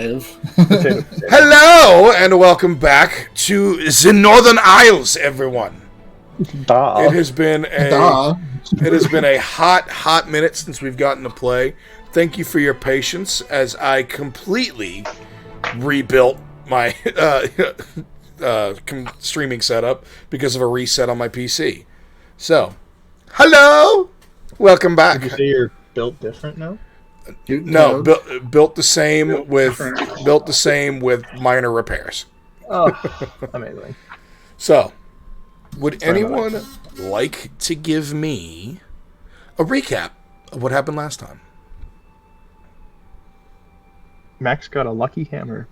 5. Hello, and welcome back to the Northern Isles, everyone. It has been a hot minute since we've gotten to play. Thank you for your patience as I completely rebuilt my streaming setup because of a reset on my PC. So, hello, welcome back. Did you say you're built different now? No, built the same with minor repairs. Oh, amazing. So, would anyone like to give me a recap of what happened last time? Max got a lucky hammer.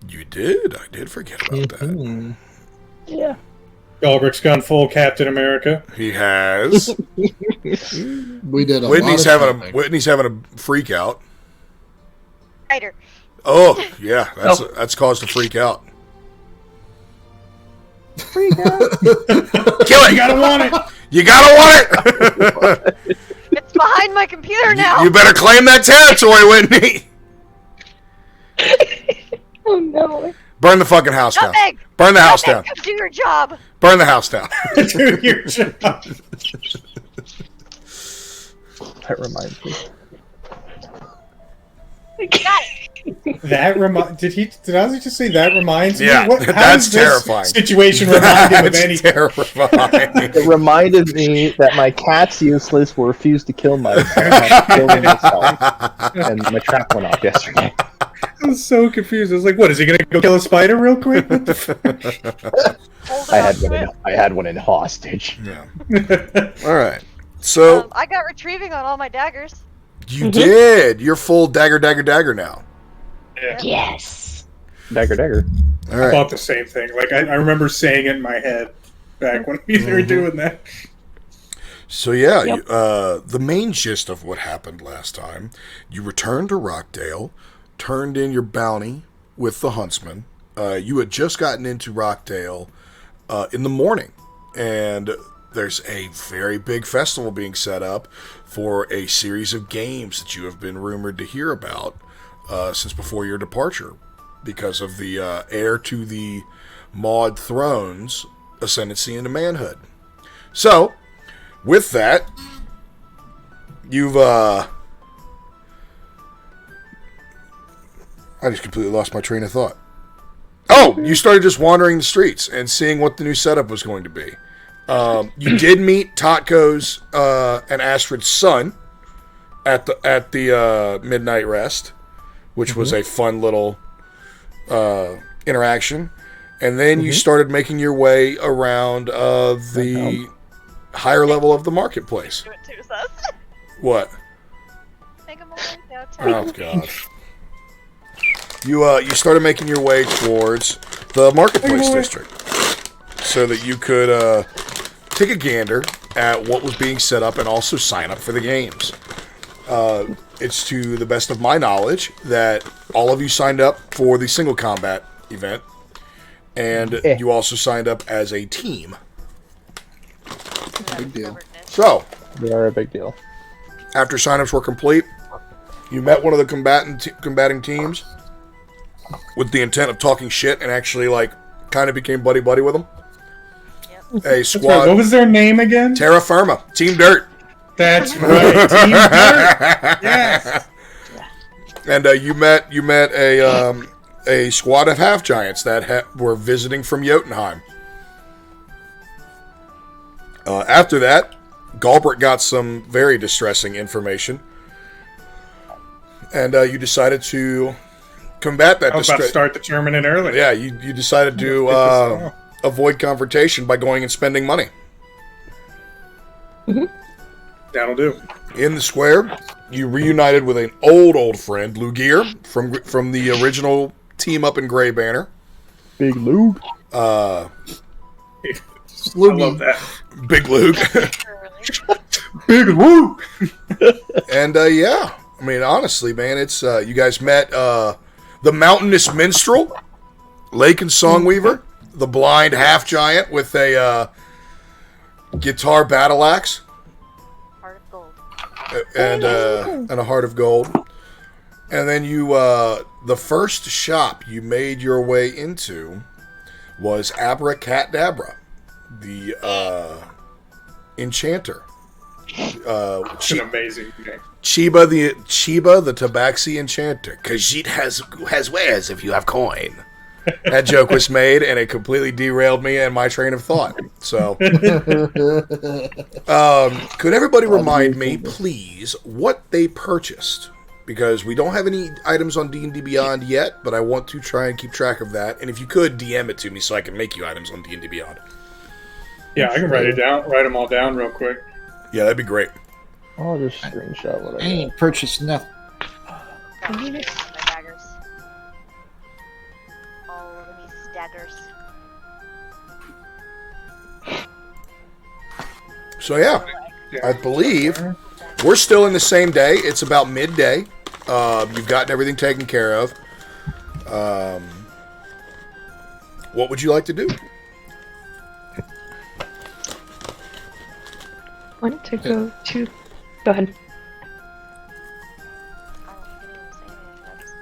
You did. I did forget about that. Yeah. Galbraith's gone full Captain America. He has. We did a Whitney's lot of having shopping. Whitney's having a freak out. Spider. Oh yeah, that's caused a freak out. Freak out. Kill it! You gotta want it! You gotta want it! It's behind my computer now. You better claim that territory, Whitney. Oh no. Burn the fucking house down. Nutmeg! Burn the house down. Come do your job. Burn the house down. Do your job. That reminds me. Got it. Did Ozzy just say that reminds me? Yeah, How that's does this terrifying. situation remind him of That's anything? terrifying. It reminded me that my cat's useless will refuse to kill my killing myself. And my trap went off yesterday. I was so confused. I was like, what, is he gonna go kill a spider real quick? What the fuck? Hold I on. had one in hostage. Yeah. All right. So I got retrieving on all my daggers. you did. You're full dagger now. Yes. Dagger. All I right. thought the same thing. Like, I remember saying it in my head back when we were doing that. So yeah, the main gist of what happened last time, you returned to Rockdale, turned in your bounty with the Huntsman. You had just gotten into Rockdale in the morning, and there's a very big festival being set up for a series of games that you have been rumored to hear about since before your departure, because of the heir to the Maud throne's ascendancy into manhood. So, with that, you've I just completely lost my train of thought. Oh, you started just wandering the streets and seeing what the new setup was going to be. You did meet Totko's and Astrid's son at the midnight rest, which was a fun little interaction. And then you started making your way around the higher level of the marketplace. Do it too, sus. What? Make 'em away downtown. Oh gosh. You started making your way towards the marketplace district so that you could take a gander at what was being set up and also sign up for the games. It's to the best of my knowledge that all of you signed up for the single combat event, and you also signed up as a team. Big deal. So, They are a big deal. after signups were complete, you met one of the combating teams with the intent of talking shit, and actually, kind of became buddy-buddy with them. Yep. A That's right. squad. What was their name again? Terra Firma. Team Dirt. That's right. Team Dirt. Yes. And you met a squad of half giants that were visiting from Jotunheim. After that, Galbraith got some very distressing information, and you decided to combat that I was about to distress. start the tournament early. Yeah, you decided to avoid confrontation by going and spending money. That'll do. In the square, you reunited with an old friend, Lugier, from the original team up in Grey Banner. Big Luke. I love that. Big Luke. Big Luke. And yeah, I mean, honestly, man, it's you guys met the Mountainous Minstrel, Lake and Songweaver, the blind half giant with a guitar battle axe Heart of gold. and a heart of gold, And then you, the first shop you made your way into was Abracadabra, the enchanter. It's an amazing name. Chiba the Tabaxi enchanter. Khajiit has wares if you have coin. That joke was made, and it completely derailed me and my train of thought. So, could everybody remind me, please, what they purchased? Because we don't have any items on D&D Beyond yet, but I want to try and keep track of that. And if you could, DM it to me so I can make you items on D&D Beyond. Yeah, I can write them all down real quick. Yeah, that'd be great. I'll just screenshot what I I got. ain't purchased nothing. My daggers. All of these daggers. So yeah, I believe we're still in the same day. It's about midday. You've gotten everything taken care of. What would you like to do? Wanted to go to. Go ahead. I don't even say anything.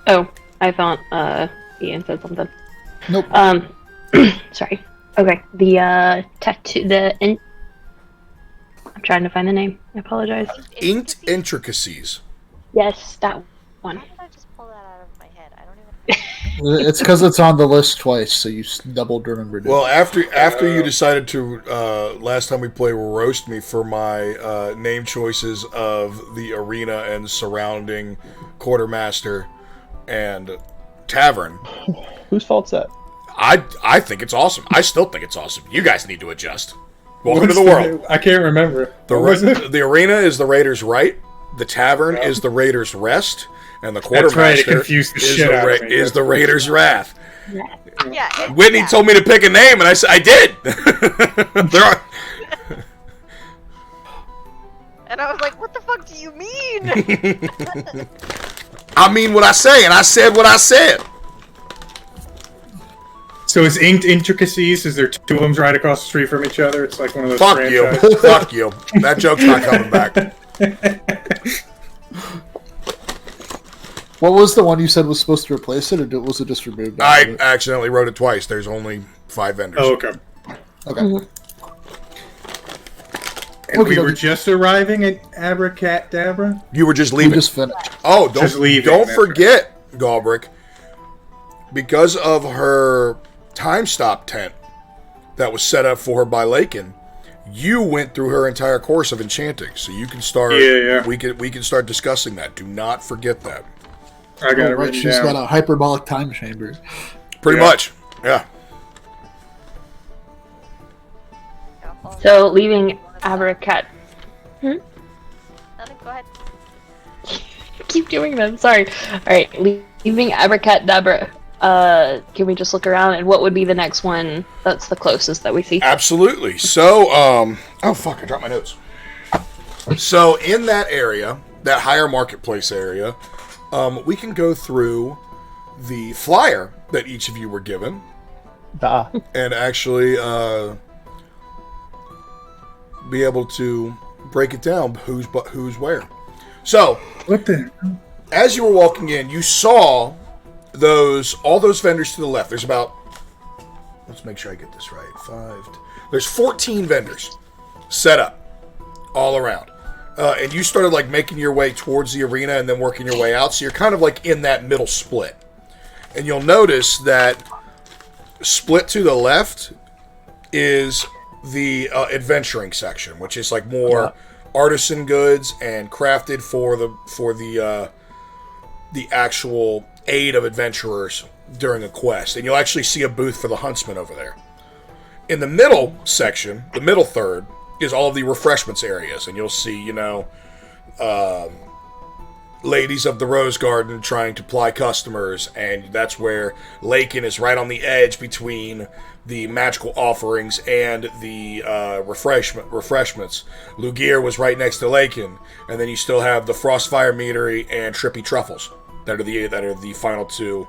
Oh, I thought Ian said something. Nope. Sorry. Okay. The tattoo. I'm trying to find the name. I apologize. Inked Intricacies. Yes, that one. How did I just pull that out of my head? I don't even. It's because it's on the list twice, so you doubled remembered it. Well, after you decided to last time we played roast me for my name choices of the arena and surrounding quartermaster and tavern, Whose fault's that? I think it's awesome. I still think it's awesome. You guys need to adjust. Welcome to the world. I can't remember. The What was it? the arena is the Raiders' right. The tavern is the Raiders' rest, and the That's right, it quartermaster confused the is shit out of me. is the Raiders' wrath. Yeah. Whitney yeah. told me to pick a name, and I said I did. There are. And I was like, what the fuck do you mean? I mean what I say, and I said what I said. So is Inked Intricacies, is there two of them right across the street from each other? It's like one of those Fuck you. franchises. Fuck you. That joke's not coming back. What was the one you said was supposed to replace it, or was it just removed? I accidentally wrote it twice. There's only 5 vendors. Oh, okay. Okay. And we Okay, were okay. just arriving at Abracadabra? You were just We leaving. just finished. Oh, Just leaving, don't that's forget, Galbrick, because of her time stop tent that was set up for her by Lakin, you went through her entire course of enchanting. So you can start. Yeah. We can start discussing that. Do not forget that. I got it Oh, right, written she's down. got a hyperbolic time chamber. Pretty Yeah. much. Yeah. So leaving Abracad. Nothing, go ahead. Keep doing them. Sorry. All right. Leaving Abracadabra. Can we just look around and what would be the next one that's the closest that we see? Absolutely. So, oh fuck, I dropped my notes. So, in that area, that higher marketplace area, we can go through the flyer that each of you were given Ah, and actually be able to break it down who's where. So, What the? as you were walking in, you saw all those vendors to the left. There's about, let's make sure I get this right. There's 14 vendors set up all around. And you started like making your way towards the arena and then working your way out. So you're kind of like in that middle split. And you'll notice that split to the left is the adventuring section, which is like more artisan goods and crafted for the actual aid of adventurers during a quest. And you'll actually see a booth for the huntsman over there. In the middle section, the middle third, is all of the refreshments areas. And you'll see, ladies of the Rose Garden trying to ply customers. And that's where Lakin is right on the edge between the magical offerings and the refreshments. Lugir was right next to Lakin. And then you still have the Frostfire Meadery and Trippy Truffles. That are the final two.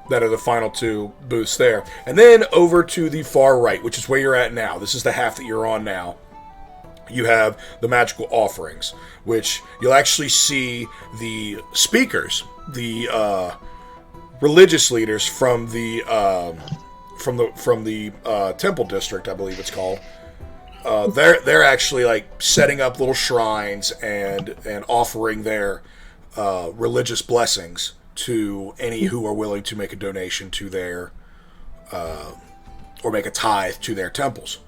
That are the final two booths there. And then over to the far right, which is where you're at now. This is the half that you're on now. you have the magical offerings, which you'll actually see the speakers, the religious leaders from the temple district, I believe it's called. They're actually like setting up little shrines and offering their religious blessings to any who are willing to make a donation to their or make a tithe to their temples.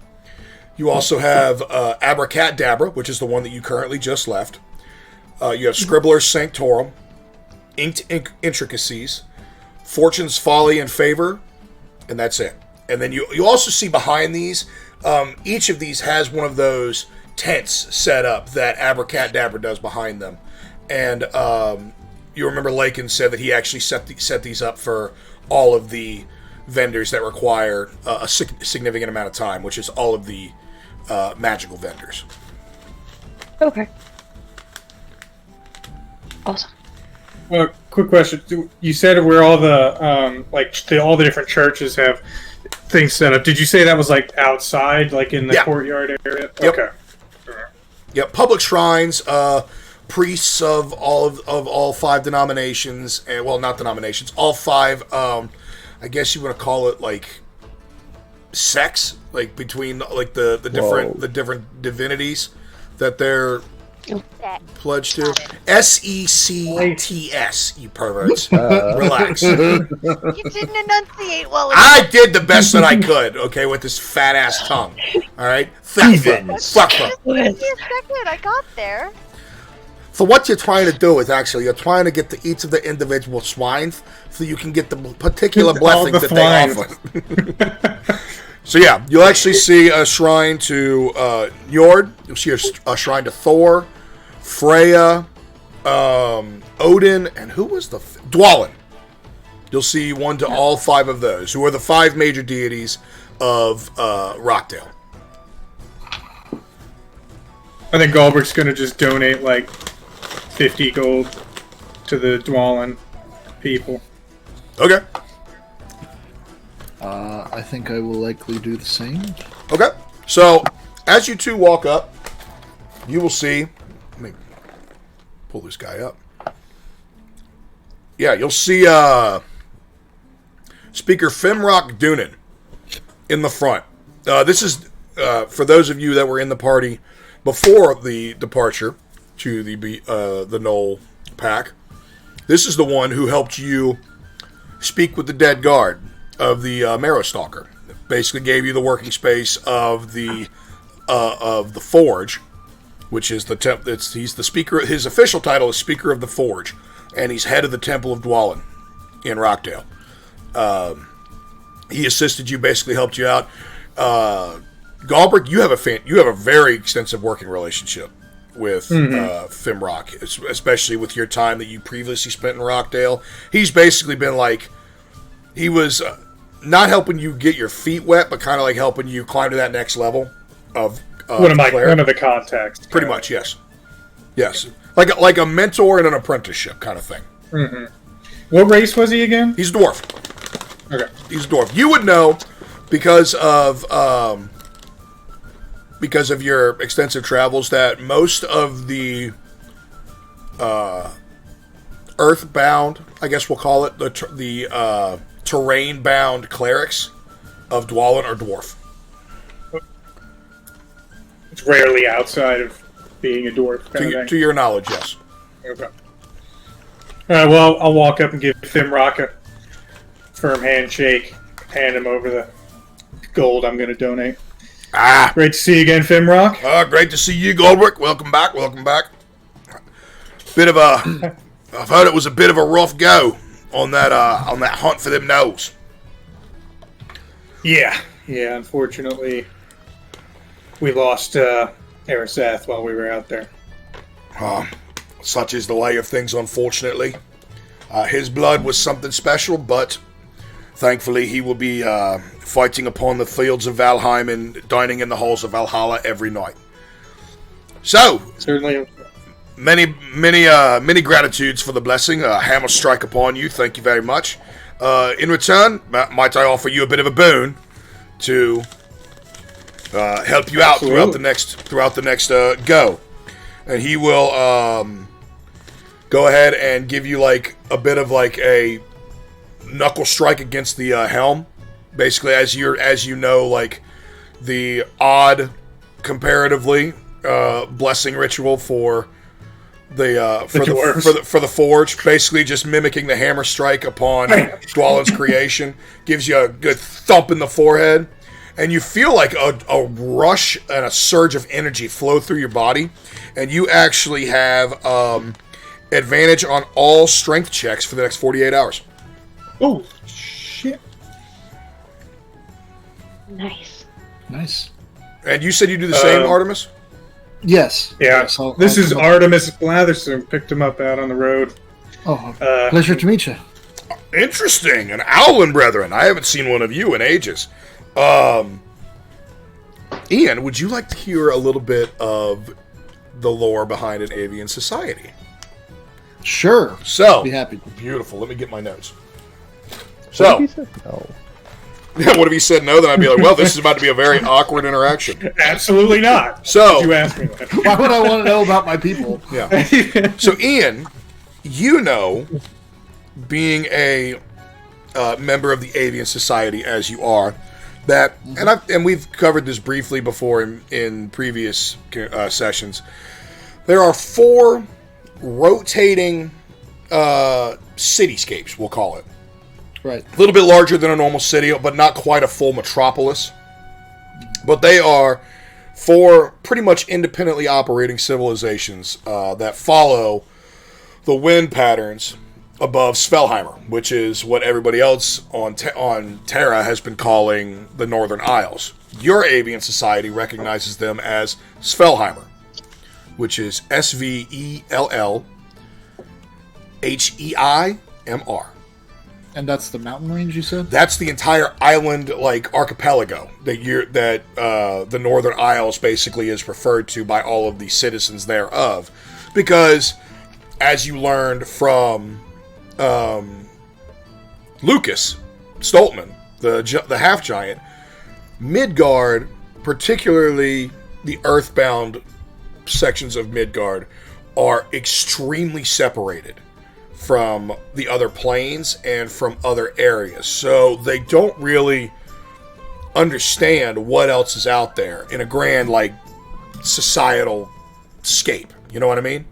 You also have Abracadabra, which is the one that you currently just left. You have Scribbler's Sanctorum, Inked Intricacies, Fortune's Folly and Favor, and that's it. And then you also see behind these, each of these has one of those tents set up that Abracadabra does behind them. And you remember Lakin said that he actually set these up for all of the vendors that require a significant amount of time, which is all of the magical vendors. Okay. Awesome. Quick question. You said where all the all the different churches have things set up. Did you say that was like outside, like in the courtyard area? Yep. Okay. Yep. Public shrines, priests of all five denominations, and well, not denominations, all five. I guess you want to call it like sects, like between like the different divinities that they're pledged to. SECTS, you perverts. Relax. You didn't enunciate well enough. I did the best that I could, okay, with this fat ass tongue. Alright? Fuck. Give me a second, I got there. So what you're trying to do is actually you're trying to get to each of the individual swines so you can get the particular blessings that they offer. So yeah, you'll actually see a shrine to Njord. You'll see a shrine to Thor, Freya, Odin, and who was the Dwalin. You'll see one to all five of those, who are the five major deities of Rockdale. I think Galbraith's going to just donate like 50 gold to the Dwalin people. Okay. I think I will likely do the same. Okay. So, as you two walk up, you will see... Let me pull this guy up. Yeah, you'll see Speaker Fimrock Doonan in the front. This is, for those of you that were in the party before the departure to the Knoll Pack, this is the one who helped you speak with the dead guard of the Marrowstalker. Basically gave you the working space of the Forge, which is the he's the speaker. His official title is Speaker of the Forge, and he's head of the Temple of Dwalin in Rockdale. He assisted you, basically helped you out. Galbraith, you have a very extensive working relationship with Fimrock, especially with your time that you previously spent in Rockdale. He's basically been like, he was not helping you get your feet wet, but kind of like helping you climb to that next level of one of the contacts. Pretty much, yes. Like a mentor and an apprenticeship kind of thing. Mm-hmm. What race was he again? He's a dwarf. Okay. He's a dwarf. You would know because of your extensive travels that most of the earthbound, I guess we'll call it, the terrain-bound clerics of Dwalin are dwarf. It's rarely outside of being a dwarf. To your knowledge, yes. Okay. Alright, well, I'll walk up and give Fimrock a firm handshake, hand him over the gold I'm going to donate. Great to see you again, Fimrock. Great to see you, Goldrick. Welcome back. Bit of a... I've heard it was a bit of a rough go on that hunt for them gnolls. Yeah, unfortunately, we lost Ariseth while we were out there. Such is the way of things, unfortunately. His blood was something special, but thankfully he will be fighting upon the fields of Valheim and dining in the halls of Valhalla every night. So, certainly, many gratitudes for the blessing. Hammer strike upon you. Thank you very much. In return, might I offer you a bit of a boon to help you out throughout Absolutely. the next go, and he will go ahead and give you like a bit of like a knuckle strike against the helm, basically as you know, like the odd comparatively blessing ritual for the for the forge, basically just mimicking the hammer strike upon Dwalin's creation, gives you a good thump in the forehead, and you feel like a rush and a surge of energy flow through your body, and you actually have advantage on all strength checks for the next 48 hours. Oh shit! Nice. Nice. And you said you do the same, Artemis? Yes. Yeah, Yes, this I'll is come up- Artemis Blatherson. Picked him up out on the road. Oh, pleasure to meet you. Interesting. An Owlin brethren. I haven't seen one of you in ages. Ian, would you like to hear a little bit of the lore behind an avian society? Sure. So, Be happy to. beautiful. Let me get my notes. What So, if he said no? what if he said no? Then I'd be like, well, this is about to be a very awkward interaction. Absolutely not. So- you asked me that. Why would I want to know about my people? Yeah. So, Ian, you know, being a member of the Avian Society as you are, that and we've covered this briefly before in previous sessions. There are 4 rotating cityscapes, we'll call it. Right. A little bit larger than a normal city, but not quite a full metropolis. But they are 4 pretty much independently operating civilizations that follow the wind patterns above Svelheimer, which is what everybody else on Terra has been calling the Northern Isles. Your avian society recognizes them as Svelheimer, which is Svellheimr. And that's the mountain range you said? That's the entire island, like archipelago that the Northern Isles basically is referred to by all of the citizens thereof, because as you learned from Lucas Stoltman, the half giant, Midgard, particularly the earthbound sections of Midgard, are extremely separated from the other planes and from other areas. So they don't really understand what else is out there in a grand, like, societal scape. You know what I mean?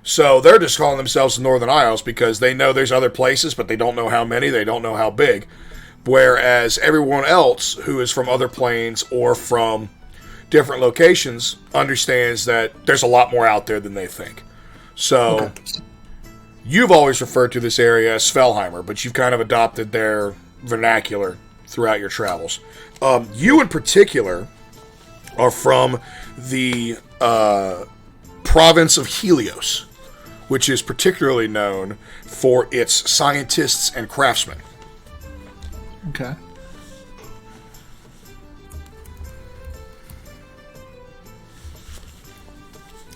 So they're just calling themselves the Northern Isles because they know there's other places, but they don't know how many, they don't know how big. Whereas everyone else who is from other planes or from different locations understands that there's a lot more out there than they think. So... Okay. You've always referred to this area as Svelheimer, but you've kind of adopted their vernacular throughout your travels. You in particular are from the province of Helios, which is particularly known for its scientists and craftsmen. Okay.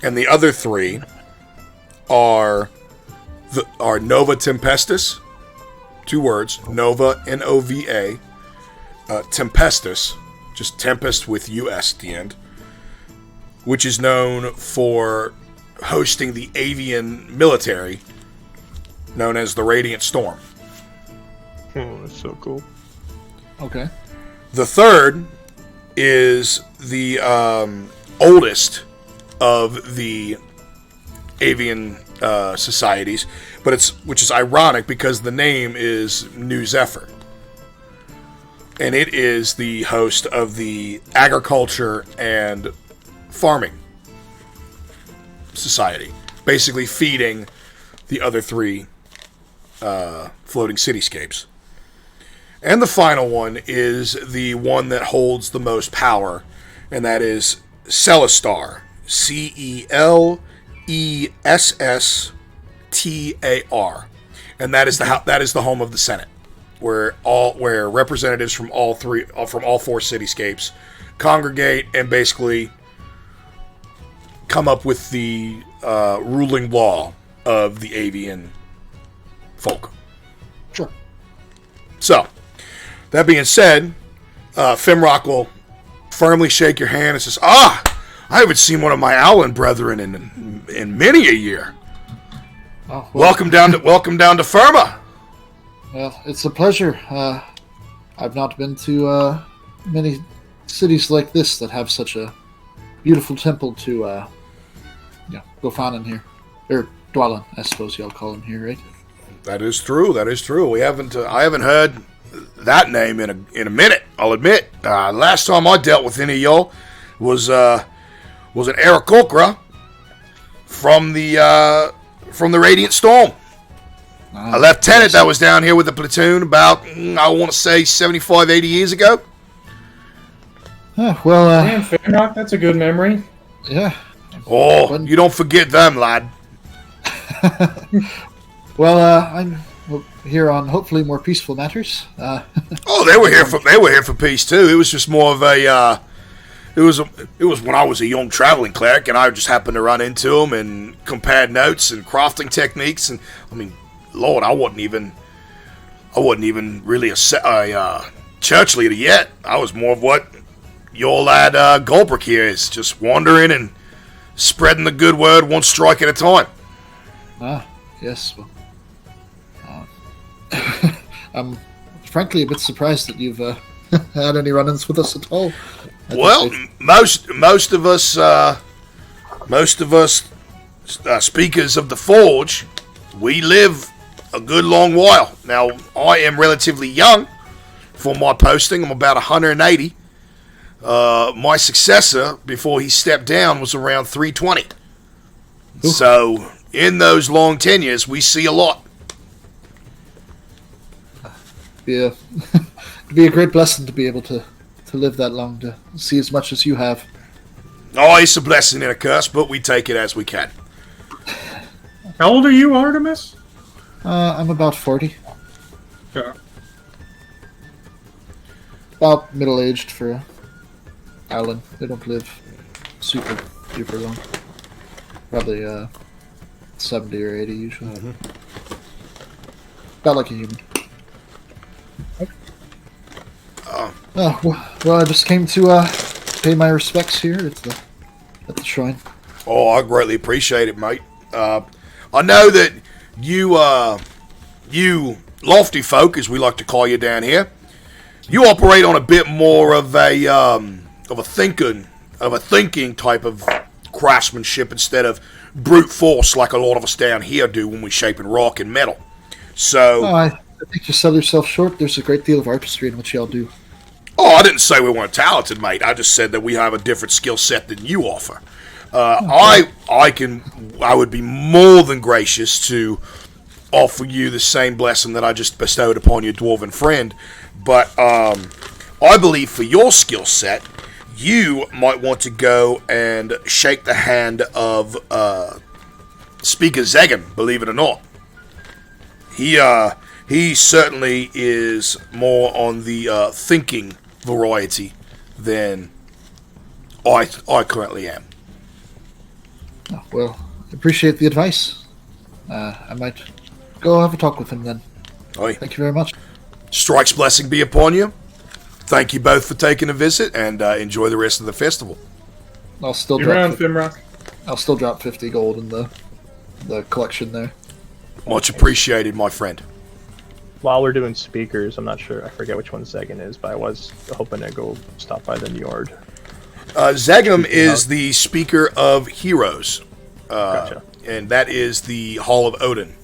And the other 3 are Nova Tempestus, 2 words, Nova, Nova, Tempestus, just Tempest with US at the end, which is known for hosting the avian military, known as the Radiant Storm. Oh, that's so cool. Okay. The 3rd is the oldest of the avian societies, which is ironic because the name is New Zephyr, and it is the host of the agriculture and farming society, basically feeding the other 3 floating cityscapes. And the final one is the one that holds the most power, and that is Celestar, Cellestar, and that is the home of the Senate, where representatives from all 4 cityscapes congregate and basically come up with the ruling law of the avian folk. Sure. So, that being said, Fimrock will firmly shake your hand and says, "Ah, I haven't seen one of my Owlin brethren in many a year. Oh, Welcome down to Firma." Well, it's a pleasure. I've not been to many cities like this that have such a beautiful temple to go find in here. Or dwelling, I suppose y'all call him here, right? That is true. We haven't. I haven't heard that name in a minute. I'll admit. Last time I dealt with any of y'all was an Aarakocra from the Radiant Storm. A lieutenant that was down here with the platoon about, I want to say, 75, 80 years ago. Well, Damn, Finrock, that's a good memory. yeah. Oh, you don't forget them, lad. Well, I'm here on hopefully more peaceful matters. Oh, they were here for peace too. It was just more of a. It was when I was a young traveling cleric, and I just happened to run into them and compared notes and crafting techniques. And I mean, Lord, I wasn't even really a church leader yet. I was more of what your lad Goldbrick here is, just wandering and spreading the good word one strike at a time. Yes. Well, I'm frankly a bit surprised that you've had any run-ins with us at all. Well, most of us speakers of the Forge, we live a good long while. Now, I am relatively young for my posting. I'm about 180. My successor, before he stepped down, was around 320. Ooh. So, in those long tenures, we see a lot. Yeah, it'd be a great blessing to be able to live that long, to see as much as you have. Oh, it's a blessing and a curse, but we take it as we can. How old are you, Artemis? I'm about 40. Yeah. About middle-aged for Alan. They don't live super duper long. Probably 70 or 80 usually. Mm-hmm. About like a human. Well, I just came to pay my respects here at the shrine. Oh, I greatly appreciate it, mate. I know that you lofty folk, as we like to call you down here, you operate on a bit more of a thinking type of craftsmanship instead of brute force like a lot of us down here do when we shape in rock and metal. So, I think you sell yourself short. There's a great deal of artistry in what y'all do. Oh, I didn't say we weren't talented, mate. I just said that we have a different skill set than you offer. I would be more than gracious to offer you the same blessing that I just bestowed upon your dwarven friend, but I believe for your skill set, you might want to go and shake the hand of Speaker Zegan, believe it or not. He certainly is more on the thinking variety than I currently am. Oh, well, appreciate the advice. I might go have a talk with him then. Oi. Thank you very much. Strike's blessing be upon you. Thank you both for taking a visit, and enjoy the rest of the festival. I'll still You're around, Finrock. I'll still drop 50 gold in the collection there. Much appreciated, my friend. While we're doing speakers, I'm not sure, I forget which one Zegan is, but I was hoping to go stop by the Njord. Zegum is the Speaker of Heroes. Gotcha. And that is the Hall of Odin.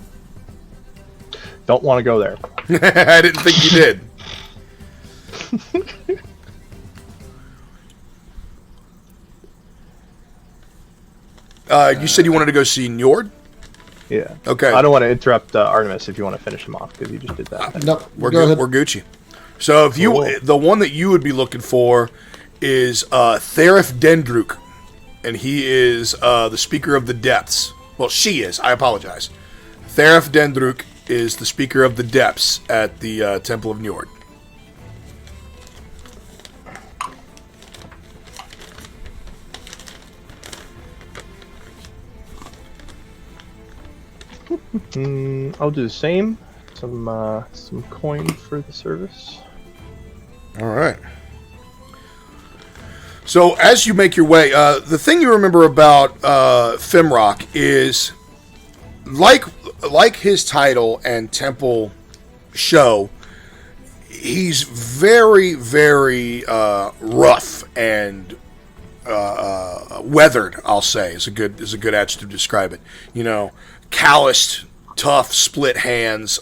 Don't want to go there. I didn't think you did. You said you wanted to go see Njord? Yeah. Okay. I don't want to interrupt Artemis if you want to finish him off, because you just did that. No, We're go ahead. We're Gucci. So if you, the one that you would be looking for is Therif Dendruk, and he is the Speaker of the Depths. Well, she is. I apologize. Therif Dendruk is the Speaker of the Depths at the Temple of Njord. I'll do the same. Some coin for the service. All right. So as you make your way, the thing you remember about Fimrock is, like his title and temple show, he's very, very rough and weathered. I'll say is a good adjective to describe it. You know, calloused, tough, split hands.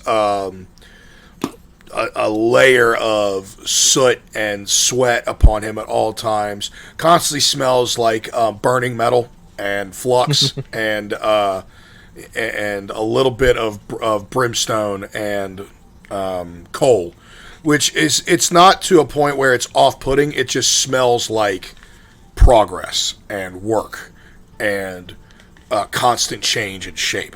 A layer of soot and sweat upon him at all times. Constantly smells like burning metal and flux and a little bit of brimstone and coal, which is, it's not to a point where it's off-putting. It just smells like progress and work and constant change and shape.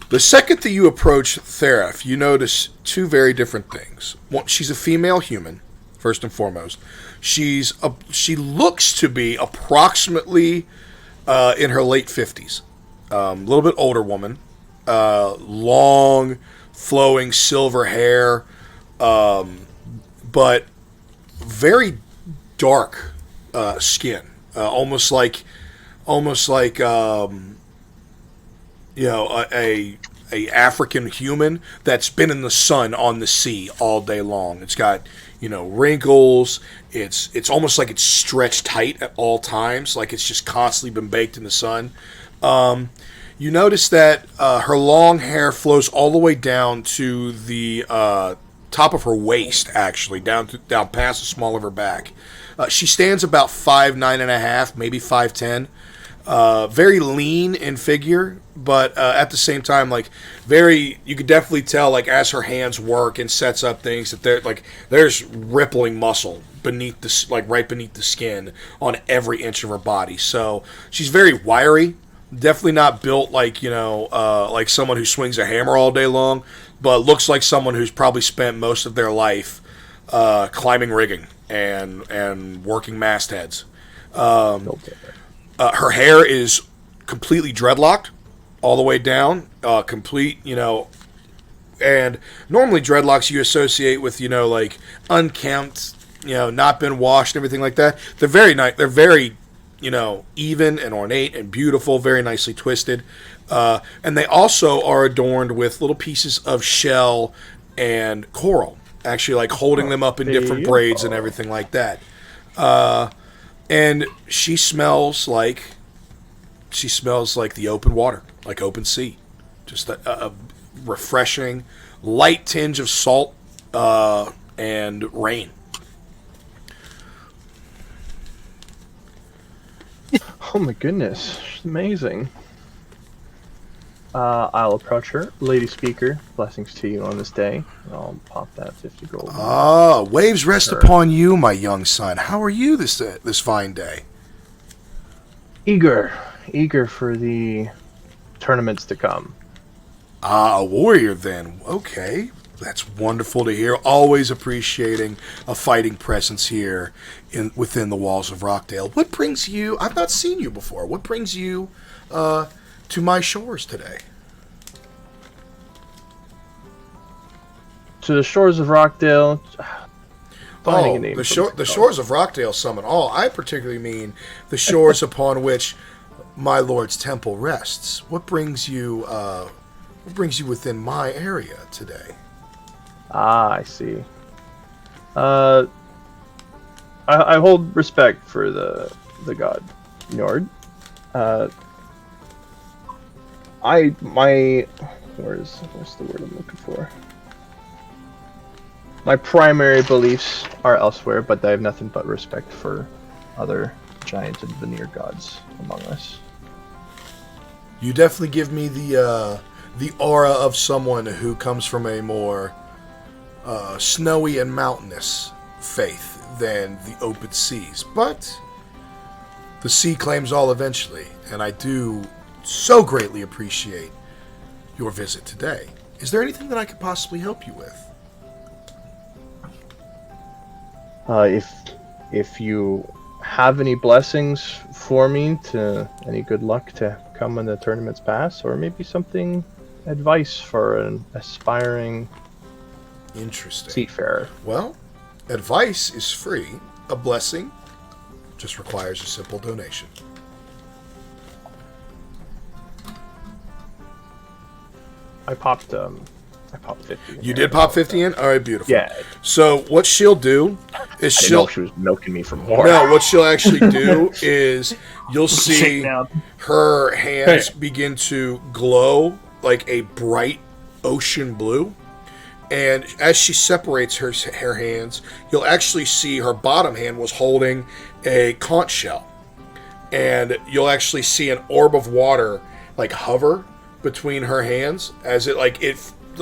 The second that you approach Theref, you notice two very different things. One, she's a female human, first and foremost. She looks to be approximately in her late 50s. A little bit older woman. Long, flowing silver hair, but very dark skin. Almost like you know, a African human that's been in the sun on the sea all day long. It's got, you know, wrinkles. It's almost like it's stretched tight at all times, like it's just constantly been baked in the sun. You notice that her long hair flows all the way down to the top of her waist, actually, down past the small of her back. She stands about 5'9.5", maybe 5'10". Very lean in figure, but at the same time, like, you could definitely tell, like, as her hands work and sets up things, that there's rippling muscle beneath right beneath the skin on every inch of her body. So she's very wiry, definitely not built like, you know, like someone who swings a hammer all day long, but looks like someone who's probably spent most of their life climbing rigging and working mastheads. Her hair is completely dreadlocked all the way down, complete, you know, and normally dreadlocks you associate with, you know, like unkempt, you know, not been washed and everything like that. They're very nice. They're very, you know, even and ornate and beautiful, very nicely twisted. And they also are adorned with little pieces of shell and coral, actually, like holding them up in different braids and everything like that. And she smells like the open water, like open sea. Just a refreshing, light tinge of salt and rain. Oh my goodness, she's amazing. I'll approach her. Lady Speaker, blessings to you on this day. I'll pop that 50 gold. Ah, waves rest upon you, my young son. How are you this fine day? Eager for the tournaments to come. Ah, a warrior then. Okay, that's wonderful to hear. Always appreciating a fighting presence here within the walls of Rockdale. What brings you? I've not seen you before. What brings you to my shores today? To the shores of Rockdale. The shores of Rockdale summon all. I particularly mean the shores upon which my lord's temple rests. What brings you within my area today? Ah, I see. I hold respect for the god Njord. What's the word I'm looking for? My primary beliefs are elsewhere, but I have nothing but respect for other giant and veneer gods among us. You definitely give me the aura of someone who comes from a more snowy and mountainous faith than the open seas. But the sea claims all eventually, and I do so greatly appreciate your visit today. Is there anything that I could possibly help you with? If you have any blessings for me, any good luck to come when the tournaments pass, or maybe something advice for an aspiring Interesting seafarer. Well, advice is free. A blessing, Just requires a simple donation. I popped 50. You did pop 50 in? All right, beautiful. Yeah. So what she'll do is I didn't know if she was milking me for more. No, what she'll actually do is you'll see her hands begin to glow like a bright ocean blue. And as she separates her hands, you'll actually see her bottom hand was holding a conch shell. And you'll actually see an orb of water like hover between her hands as it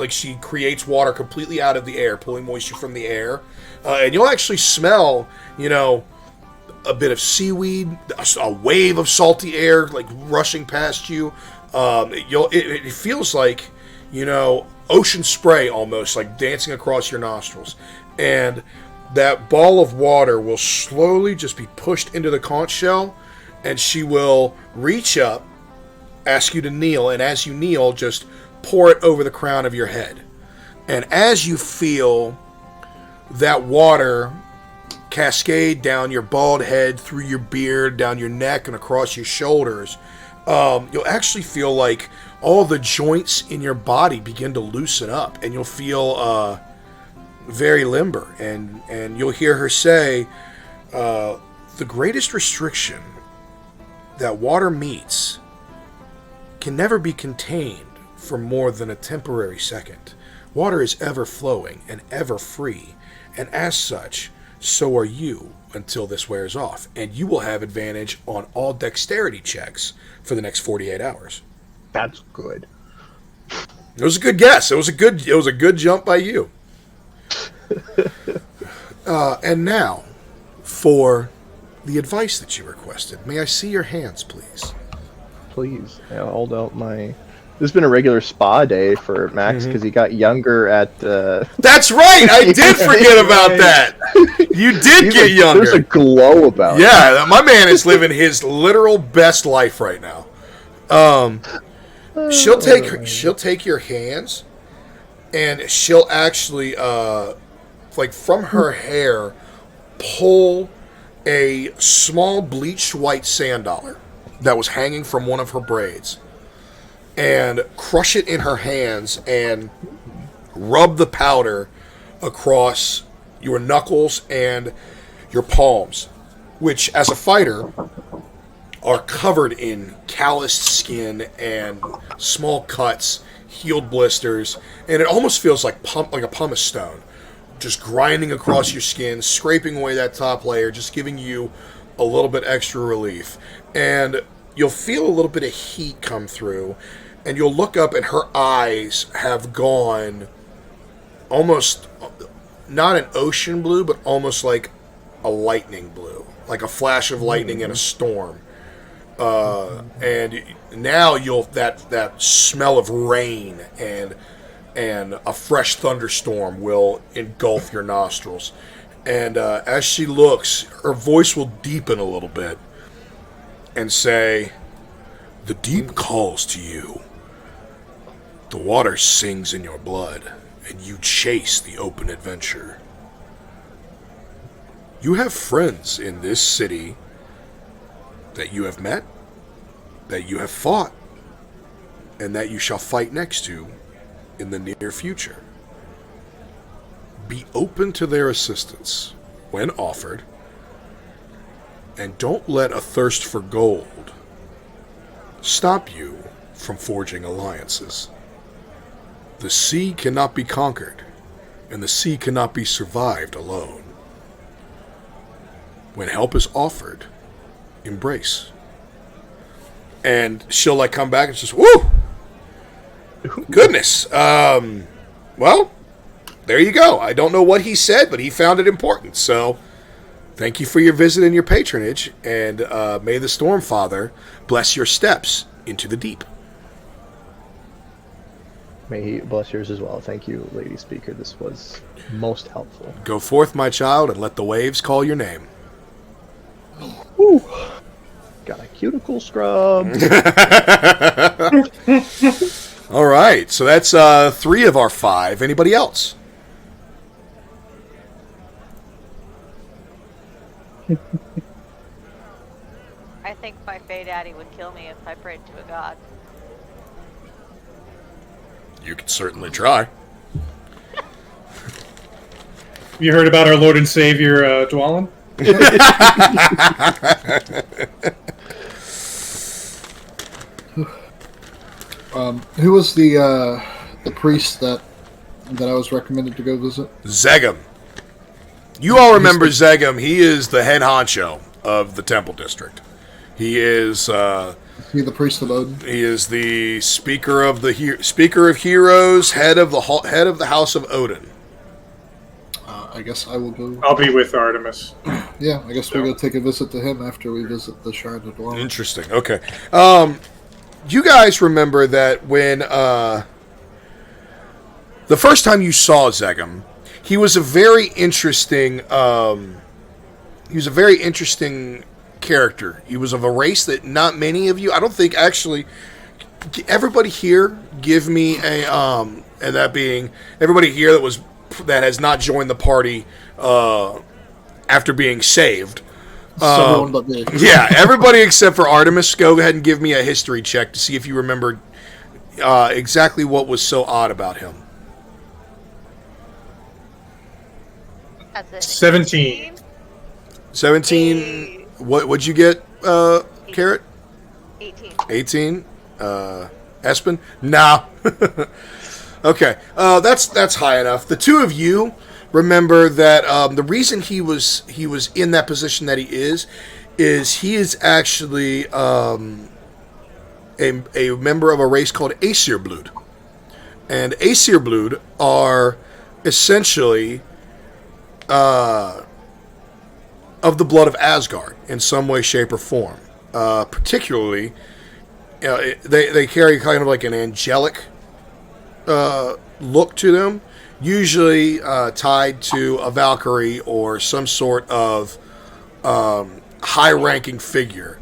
she creates water completely out of the air, pulling moisture from the air. And you'll actually smell, a bit of seaweed, a wave of salty air like rushing past you. It feels like, ocean spray almost, like dancing across your nostrils. And that ball of water will slowly just be pushed into the conch shell, and she will reach up, ask you to kneel, and as you kneel, just pour it over the crown of your head. And as you feel that water cascade down your bald head, through your beard, down your neck, and across your shoulders, you'll actually feel like all the joints in your body begin to loosen up, and you'll feel very limber. And you'll hear her say, the greatest restriction that water meets can never be contained for more than a temporary second. Water is ever flowing and ever free, and as such, so are you until this wears off, and you will have advantage on all dexterity checks for the next 48 hours. That's good. It was a good guess. It was a good jump by you. And now, for the advice that you requested, may I see your hands, please? Please, I'll hold out my... This has been a regular spa day for Max because he got younger at... That's right! I did forget about that! You did get younger! There's a glow about it. Yeah, my man is living his literal best life right now. She'll take your hands, and she'll actually, from her hair, pull a small bleached white sand dollar that was hanging from one of her braids, and crush it in her hands and rub the powder across your knuckles and your palms, which, as a fighter, are covered in calloused skin and small cuts, healed blisters, and it almost feels like a pumice stone, just grinding across your skin, scraping away that top layer, just giving you a little bit extra relief. And you'll feel a little bit of heat come through, and you'll look up and her eyes have gone almost, not an ocean blue, but almost like a lightning blue, like a flash of lightning in a storm. And now that smell of rain and a fresh thunderstorm will engulf your nostrils. And as she looks, her voice will deepen a little bit and say, "The deep calls to you. The water sings in your blood, and you chase the open adventure. You have friends in this city that you have met, that you have fought, and that you shall fight next to in the near future. Be open to their assistance when offered, and don't let a thirst for gold stop you from forging alliances. The sea cannot be conquered, and the sea cannot be survived alone. When help is offered, embrace." And she'll come back and just, "Woo! Goodness. Well, there you go. I don't know what he said, but he found it important. So, thank you for your visit and your patronage, and may the Stormfather bless your steps into the deep." May he bless yours as well. Thank you, Lady Speaker. This was most helpful. Go forth, my child, and let the waves call your name. Woo. Got a cuticle scrub. All right, so that's 3 of our 5. Anybody else? I think my Fey Daddy would kill me if I prayed to a god. You can certainly try. You heard about our Lord and Savior, Dwalin? Who was the priest that I was recommended to go visit? Zegum. You all remember Zegum. He is the head honcho of the Temple District. He is... Is he the priest of Odin? He is the speaker of heroes, head of the House of Odin. I guess I will go. I'll be with Artemis. Yeah, I guess we'll go take a visit to him after we visit the Shrine of Dwalin. Interesting. Okay. You guys remember that when the first time you saw Zegum, he was a very interesting. He was a very interesting character. He was of a race that not many of you. I don't think actually. Everybody here, give me a and that being everybody here that has not joined the party after being saved. Someone but me. Yeah, everybody except for Artemis, go ahead and give me a history check to see if you remember exactly what was so odd about him. That's it. 17. 17. What'd you get, Carrot? 18. 18. Espen? Nah. Okay, that's high enough. The two of you remember that the reason he was in that position that he is he is actually a member of a race called Aesirblood. And Aesirblood are essentially of the blood of Asgard in some way, shape, or form. Particularly, they carry kind of like an angelic look to them, usually tied to a Valkyrie or some sort of high-ranking figure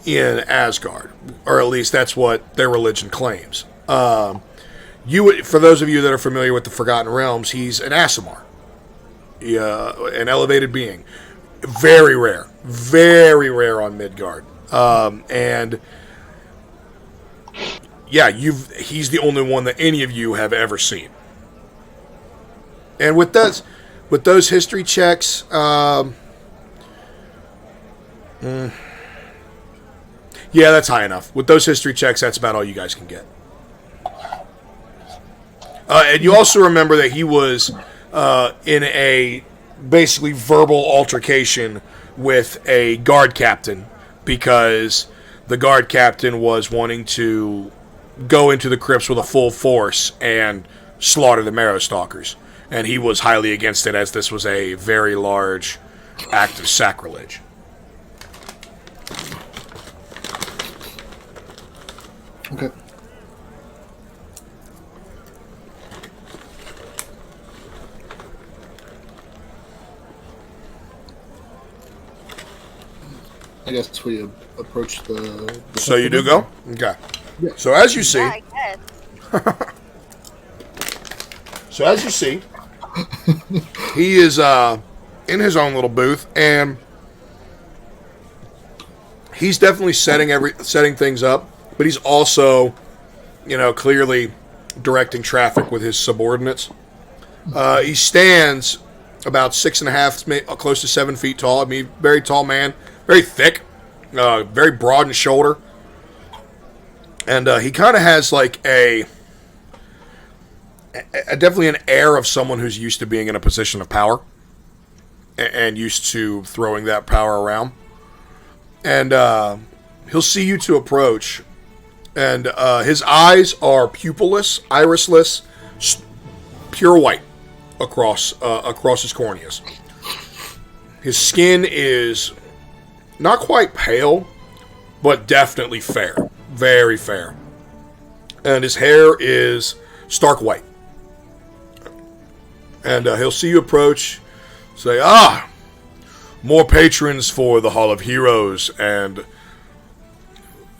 in Asgard, or at least that's what their religion claims. For those of you that are familiar with the Forgotten Realms, he's an Aasimar, an elevated being, very rare on Midgard, and. Yeah, he's the only one that any of you have ever seen. And with those history checks, yeah, that's high enough. With those history checks, that's about all you guys can get. And you also remember that he was in a basically verbal altercation with a guard captain because the guard captain was wanting to go into the crypts with a full force and slaughter the Marrow Stalkers. And he was highly against it, as this was a very large act of sacrilege. Okay. I guess we approach the So you do go? Okay. Yeah. So as you see, Yeah, I guess. he is in his own little booth, and he's definitely setting things up, but he's also, clearly directing traffic with his subordinates. He stands about 6.5, close to 7 feet tall. I mean, very tall man, very thick, very broad in shoulder. And he kind of has like definitely an air of someone who's used to being in a position of power and used to throwing that power around. And he'll see you to approach, and his eyes are pupilless, irisless, pure white across his corneas. His skin is not quite pale, but definitely fair. Very fair. And his hair is stark white. And he'll see you approach, say, more patrons for the Hall of Heroes, and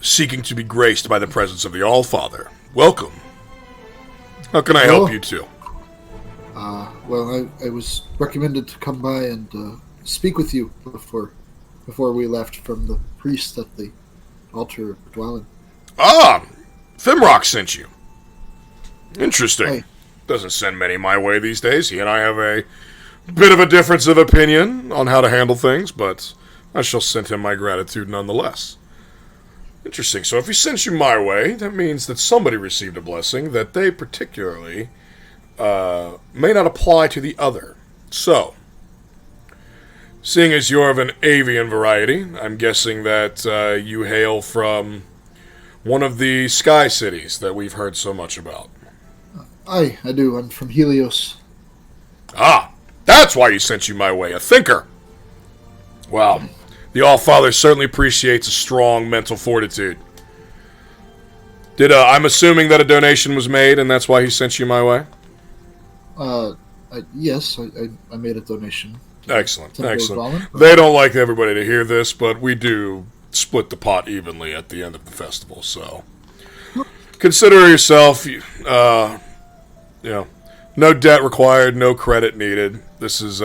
seeking to be graced by the presence of the Allfather. Welcome. How can I help you two? Well, I was recommended to come by and speak with you before before we left from the priest at the altar dwelling. Ah, Fimrock sent you. Interesting. Hey. Doesn't send many my way these days. He and I have a bit of a difference of opinion on how to handle things, but I shall send him my gratitude nonetheless. Interesting. So if he sends you my way, that means that somebody received a blessing that they particularly may not apply to the other. So, seeing as you're of an avian variety, I'm guessing that you hail from one of the sky cities that we've heard so much about. I do. I'm from Helios. Ah, that's why he sent you my way, a thinker. Well, the All-Father certainly appreciates a strong mental fortitude. I'm assuming that a donation was made, and that's why he sent you my way? Yes, I made a donation. Excellent, excellent. Dwelling. They don't like everybody to hear this, but we do split the pot evenly at the end of the festival, so consider yourself, no debt required, no credit needed. This is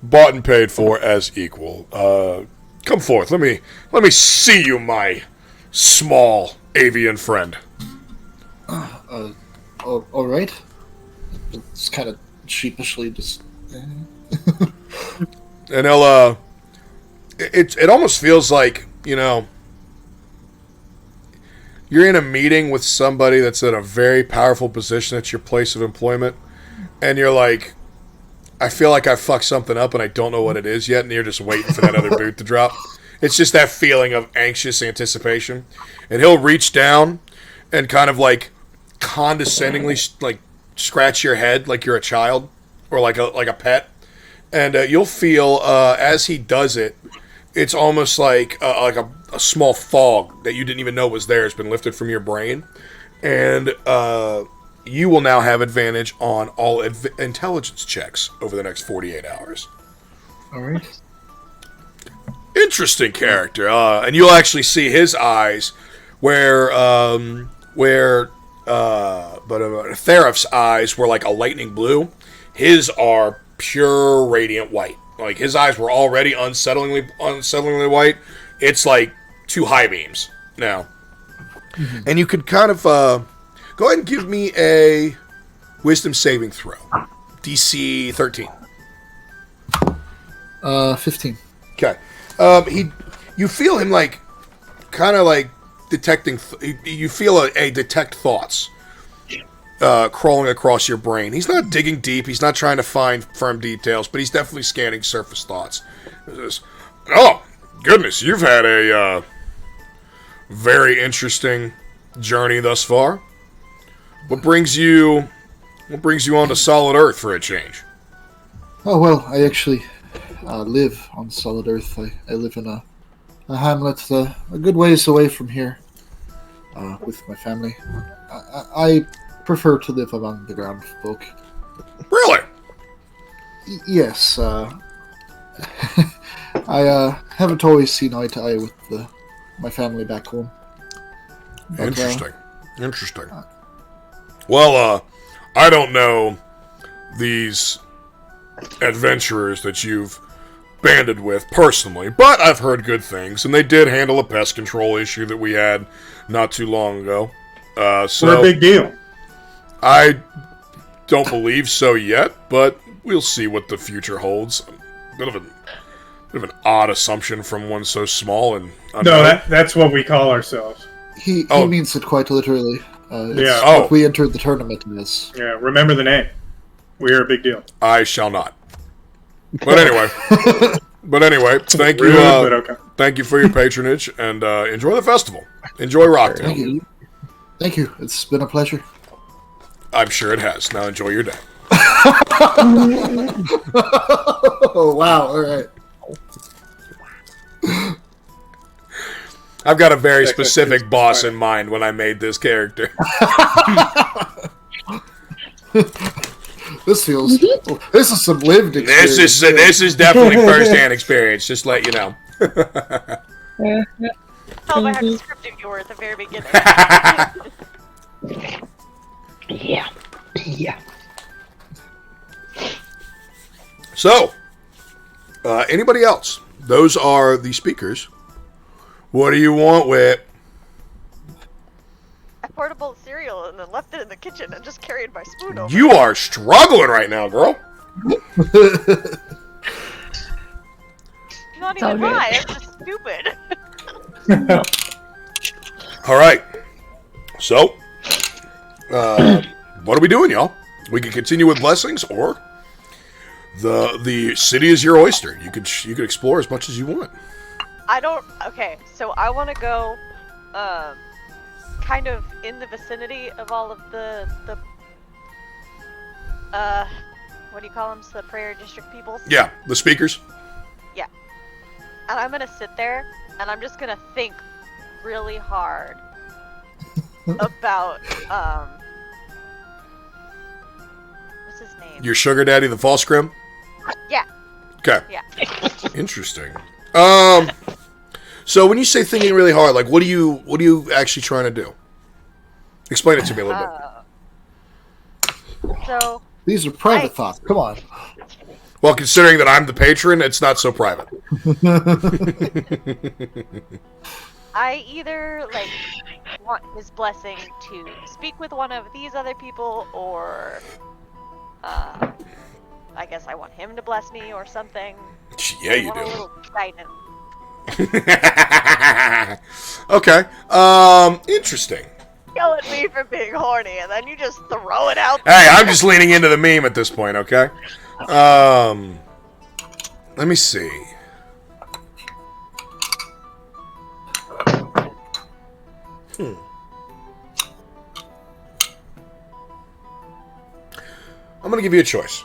bought and paid for as equal. Come forth. Let me see you, my small avian friend. All right. It's kind of sheepishly just. And he'll, it almost feels like, you're in a meeting with somebody that's in a very powerful position at your place of employment, and you're like, I feel like I fucked something up and I don't know what it is yet, and you're just waiting for that other boot to drop. It's just that feeling of anxious anticipation. And he'll reach down and kind of like condescendingly like scratch your head like you're a child or like a pet. And you'll feel as he does it, it's almost like a small fog that you didn't even know was there has been lifted from your brain. And you will now have advantage on all intelligence checks over the next 48 hours. All right. Interesting character. And you'll actually see his eyes where Theraf's eyes were like a lightning blue. His are pure radiant white. Like his eyes were already unsettlingly white. It's like 2 high beams now. Mm-hmm. And you could kind of go ahead and give me a wisdom saving throw. DC 13. 15. Okay. You feel him like kind of like detecting. You feel a detect thoughts crawling across your brain. He's not digging deep. He's not trying to find firm details, but he's definitely scanning surface thoughts. Oh goodness, you've had a very interesting journey thus far. What brings you onto solid Earth for a change? Oh well, I actually live on solid Earth. I live in a hamlet a good ways away from here with my family. I prefer to live among the ground folk. Really? Yes. I haven't always seen eye to eye with my family back home. But, Interesting. Well, I don't know these adventurers that you've banded with personally, but I've heard good things, and they did handle a pest control issue that we had not too long ago. So we're a big deal. I don't believe so yet, but we'll see what the future holds. Bit of an odd assumption from one so small and unknown. No, that's what we call ourselves. He means it quite literally. It's Oh. what we entered the tournament as. Yeah, remember the name. We're a big deal. I shall not. But anyway, thank you. Rude, but okay. Thank you for your patronage, and enjoy the festival. Enjoy Rockdale. Thank you. Thank you. It's been a pleasure. I'm sure it has. Now enjoy your day. Oh wow! All right. I've got a very specific boss in mind when I made this character. This feels. This is some lived experience. This is definitely first-hand experience. Just to let you know. Tell by how descriptive you were at the very beginning. Yeah. So, anybody else those are the speakers. What do you want, Whip? I poured a bowl of cereal and then left it in the kitchen and just carried my spoon over. You are struggling right now, girl. Not It's all even good. why. It's just stupid. All right. So, what are we doing, y'all? We can continue with blessings, or the city is your oyster. You could explore as much as you want. I don't. Okay, so I want to go, kind of in the vicinity of all of the what do you call them? The prayer district peoples. Yeah, the speakers. Yeah. And I'm gonna sit there and I'm just gonna think really hard about what's his name? Your sugar daddy, the false scrim. Yeah. Okay. Yeah. Interesting. So when you say thinking really hard, like what are you actually trying to do? Explain it to me a little bit. So These are private thoughts. Come on. Well, considering that I'm the patron, it's not so private. I either like want his blessing to speak with one of these other people, or I guess I want him to bless me or something. Yeah, you I want a do. little guidance. Okay. Interesting. Yell at me for being horny, and then you just throw it out. Hey, I'm just leaning into the meme at this point, okay? Let me see. I'm going to give you a choice.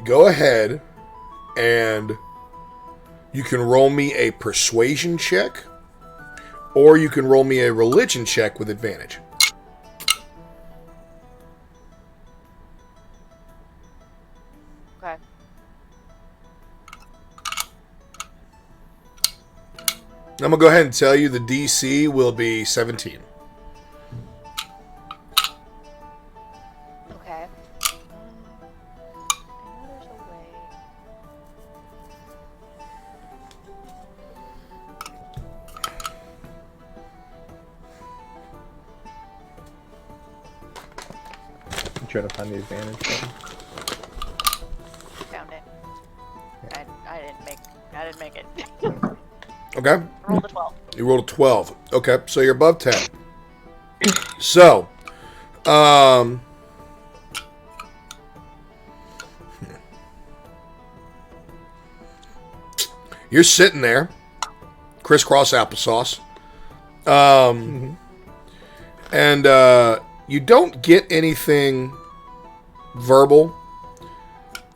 Go ahead and you can roll me a persuasion check, or you can roll me a religion check with advantage. Okay. I'm going to go ahead and tell you the DC will be 17. Okay. I know there's a way. I'm trying to find the advantage button. Found it. I didn't make it. Okay? Rolled a 12. You rolled a 12. Okay, so you're above 10. So, you're sitting there, crisscross applesauce, and you don't get anything verbal.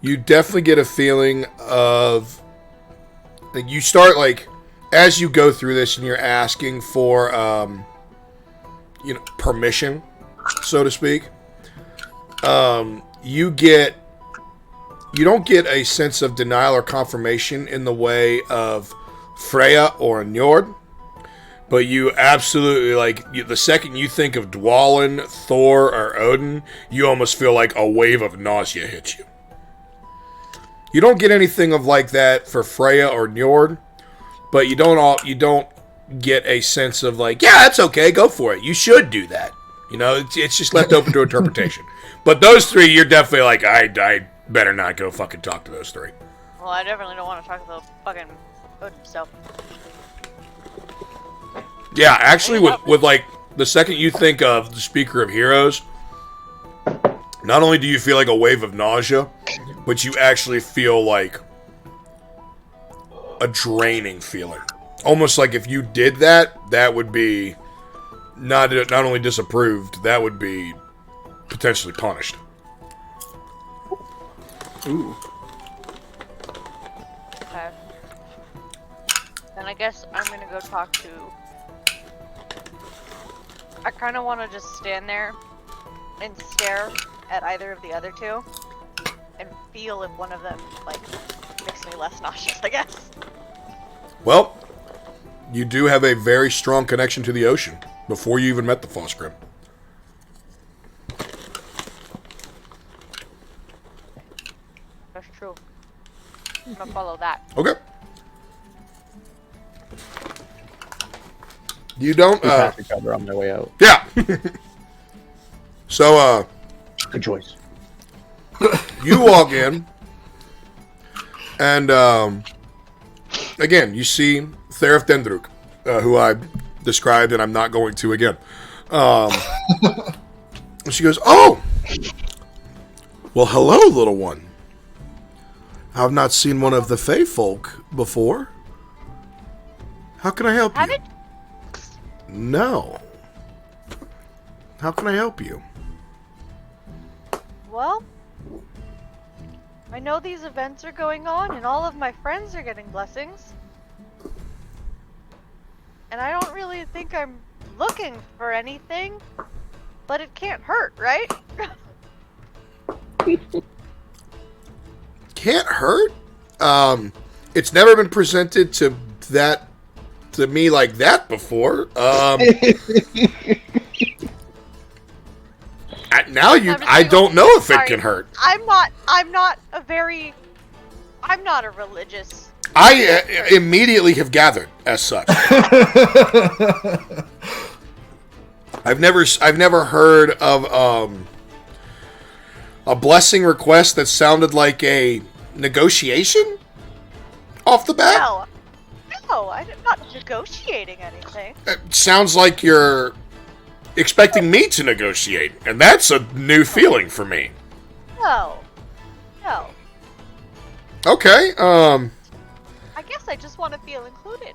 You definitely get a feeling of, like, you start, like, as you go through this and you're asking for, permission, so to speak, you don't get a sense of denial or confirmation in the way of Freya or Njord, but you absolutely, the second you think of Dwalin, Thor, or Odin, you almost feel like a wave of nausea hits you. You don't get anything of like that for Freya or Njord, but you don't get a sense of like, yeah, that's okay, go for it. You should do that. It's just left open to interpretation. But those three, you're definitely like, I better not go fucking talk to those three. Well, I definitely don't want to talk about fucking Odin stuff. Yeah, actually, with like the second you think of the Speaker of Heroes, not only do you feel like a wave of nausea, but you actually feel like a draining feeling. Almost like if you did that, that would be not only disapproved, that would be potentially punished. Ooh. Okay. Then I guess I'm gonna go talk to... I kind of want to just stand there and stare at either of the other two and feel if one of them, makes me less nauseous, I guess. Well, you do have a very strong connection to the ocean before you even met the Fosgrim. That's true. I'm gonna follow that. Okay. You don't. We pass each other on my way out. Yeah. So, Good choice. you walk in, and again, you see Therif Dendruk, who I described, and I'm not going to again. She goes, "Oh, well, hello, little one. I've not seen one of the Fey folk before. How can I help you?" Haven't No. How can I help you? Well, I know these events are going on and all of my friends are getting blessings. And I don't really think I'm looking for anything, but it can't hurt, right? Can't hurt? It's never been presented to me like that before. I don't know if it can hurt. I'm not a religious. I immediately have gathered as such. I've never heard of a blessing request that sounded like a negotiation off the bat. No, I'm not negotiating anything. It sounds like you're expecting me to negotiate, and that's a new feeling for me. No. Okay, I guess I just want to feel included.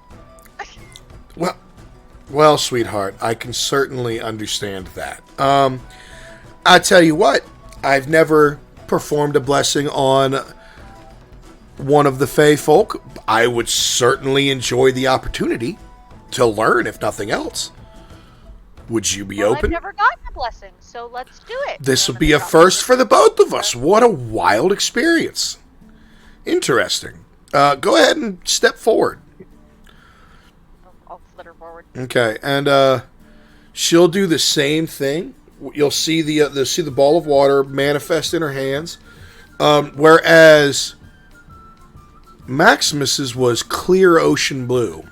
Well, sweetheart, I can certainly understand that. I tell you what, I've never performed a blessing on one of the Fey folk. I would certainly enjoy the opportunity to learn, if nothing else. Would you be open? I've never gotten a blessing, so let's do it. This will be a first for the both of us. What a wild experience. Interesting. Go ahead and step forward. I'll flitter forward. Okay, and she'll do the same thing. You'll see the ball of water manifest in her hands, whereas Maximus's was clear ocean blue.